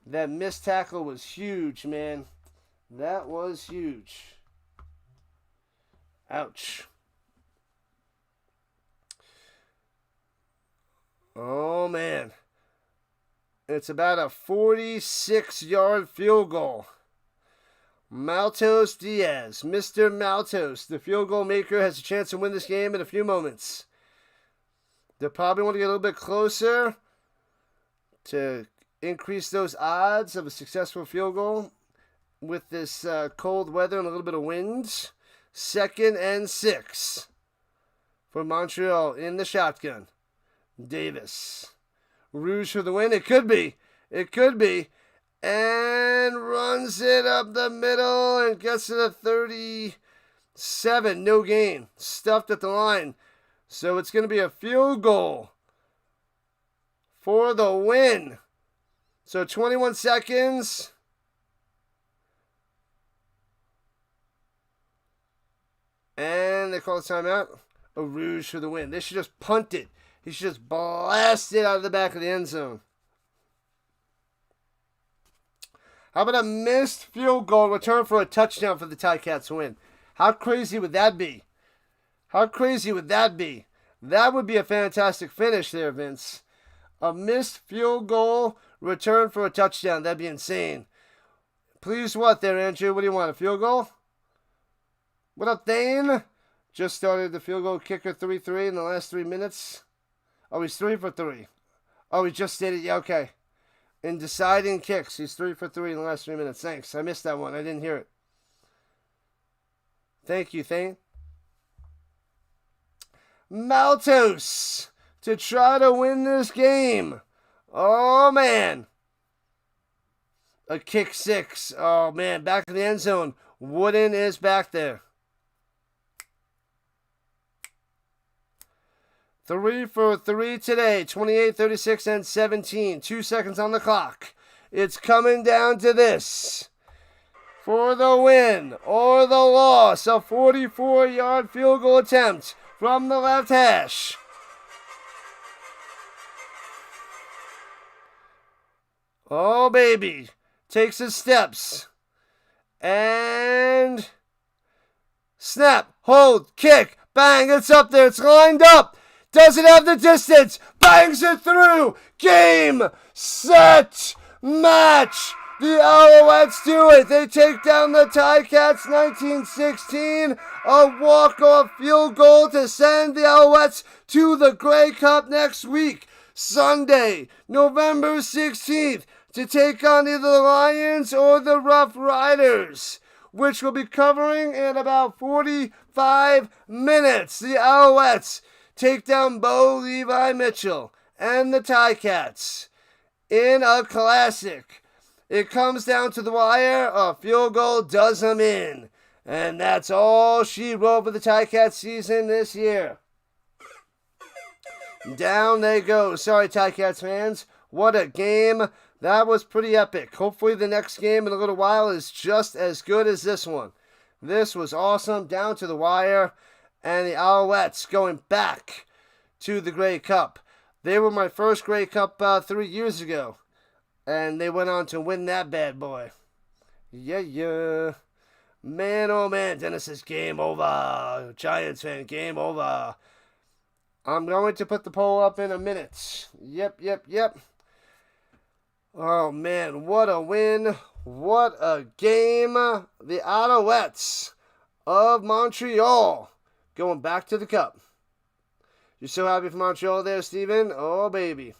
That missed tackle was huge, man. That was huge. Ouch. Oh, man. It's about a 46-yard field goal. Maltos Diaz, Mr. Maltos, the field goal maker, has a chance to win this game in a few moments. They'll probably want to get a little bit closer to increase those odds of a successful field goal with this cold weather and a little bit of wind. 2nd and 6 for Montreal in the shotgun. Davis. Rouge for the win. It could be. It could be. And runs it up the middle and gets to the 37. No gain. Stuffed at the line. So it's going to be a field goal for the win. So 21 seconds. And they call the timeout. A Rouge for the win. They should just punt it. He should just blast it out of the back of the end zone. How about a missed field goal return for a touchdown for the Ticats to win? How crazy would that be? How crazy would that be? That would be a fantastic finish there, Vince. A missed field goal return for a touchdown. That'd be insane. Please what there, Andrew? What do you want, a field goal? What up, Thane? Just started the field goal kicker 3-3 in the last 3 minutes. Oh, he's 3 for 3. Oh, he just did it. Yeah, okay. In deciding kicks, he's 3 for 3 in the last 3 minutes. Thanks. I missed that one. I didn't hear it. Thank you, Thane. Maltos to try to win this game. Oh, man. A kick 6. Oh, man. Back in the end zone. Wooden is back there. 3 for 3 today, 28, 36, and 17. 2 seconds on the clock. It's coming down to this. For the win or the loss, a 44-yard field goal attempt from the left hash. Oh, baby. Takes his steps. And snap, hold, kick, bang, it's up there, it's lined up. Doesn't have the distance. Bangs it through. Game, set, match. The Alouettes do it. They take down the Ticats 19-16. A walk-off field goal to send the Alouettes to the Grey Cup next week. Sunday, November 16th, to take on either the Lions or the Rough Riders, which we'll be covering in about 45 minutes. The Alouettes take down Bo Levi Mitchell and the Ticats in a classic. It comes down to the wire. A field goal does them in. And that's all she wrote for the Ticats season this year. Down they go. Sorry, Ticats fans. What a game. That was pretty epic. Hopefully the next game in a little while is just as good as this one. This was awesome, down to the wire. And the Alouettes going back to the Grey Cup. They were my first Grey Cup 3 years ago. And they went on to win that bad boy. Yeah. Man, oh man, Dennis is game over. Giants fan, game over. I'm going to put the poll up in a minute. Yep. Oh man, what a win. What a game. The Alouettes of Montreal going back to the Cup. You're so happy for Montreal there, Steven? Oh, baby.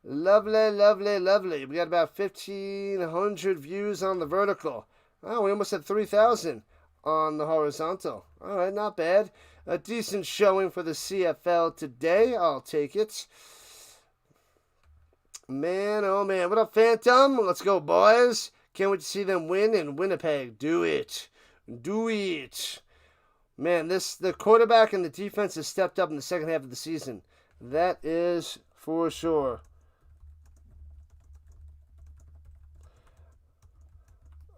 Lovely. We got about 1,500 views on the vertical. Oh, we almost had 3,000 on the horizontal. All right, not bad. A decent showing for the CFL today. I'll take it. Man, oh man. What up, Phantom? Let's go, boys. Can't wait to see them win in Winnipeg. Do it. Man, the quarterback and the defense has stepped up in the second half of the season. That is for sure.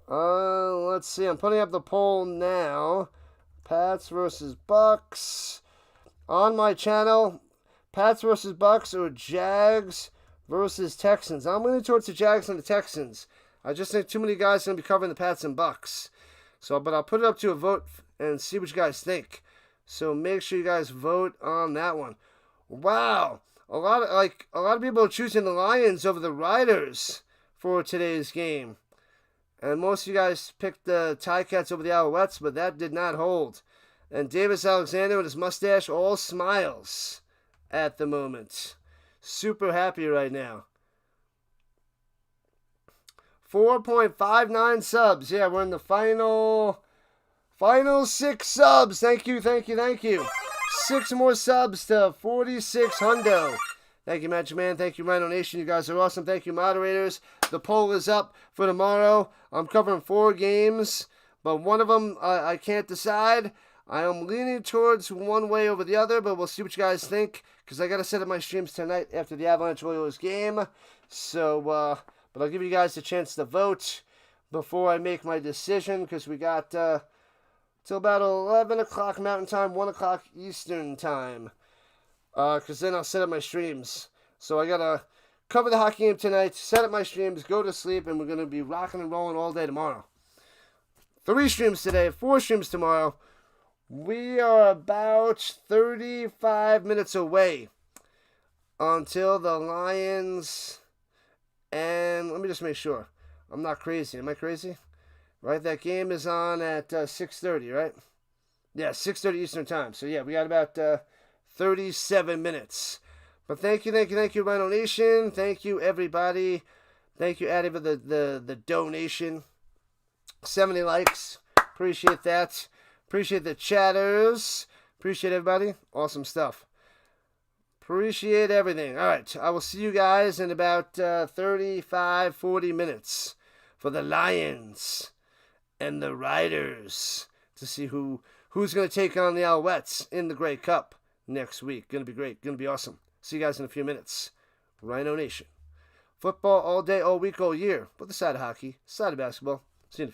Let's see. I'm putting up the poll now. Pats versus Bucks. On my channel, Pats versus Bucks or Jags versus Texans. I'm leaning towards the Jags and the Texans. I just think too many guys are going to be covering the Pats and Bucks. But I'll put it up to a vote and see what you guys think. So make sure you guys vote on that one. Wow. A lot of people are choosing the Lions over the Riders for today's game. And most of you guys picked the Ticats over the Alouettes, but that did not hold. And Davis Alexander with his mustache all smiles at the moment. Super happy right now. 4.59 subs. Yeah, we're in the final 6 subs. Thank you. 6 more subs to 46 hundo. Thank you, Magic Man. Thank you, Rhino Nation. You guys are awesome. Thank you, moderators. The poll is up for tomorrow. I'm covering 4 games, but one of them I can't decide. I am leaning towards one way over the other, but we'll see what you guys think, because I got to set up my streams tonight after the Avalanche Oilers game. So, but I'll give you guys a chance to vote before I make my decision, because we got till about 11 o'clock Mountain Time, 1 o'clock Eastern Time. Because then I'll set up my streams. So I got to cover the hockey game tonight, set up my streams, go to sleep, and we're going to be rocking and rolling all day tomorrow. 3 streams today, 4 streams tomorrow. We are about 35 minutes away until the Lions, and let me just make sure. I'm not crazy. Am I crazy? Right, that game is on at 6:30, right? Yeah, 6:30 Eastern Time. So yeah, we got about 37 minutes. But thank you, Rhino Nation. Thank you, everybody. Thank you, Addie, for the donation. 70 likes. Appreciate that. Appreciate the chatters. Appreciate everybody. Awesome stuff. Appreciate everything. All right, I will see you guys in about 35, 40 minutes for the Lions and the Riders to see who's going to take on the Alouettes in the Grey Cup next week. Going to be great. Going to be awesome. See you guys in a few minutes. Rhino Nation. Football all day, all week, all year. Put the side of hockey, side of basketball. See you in a few.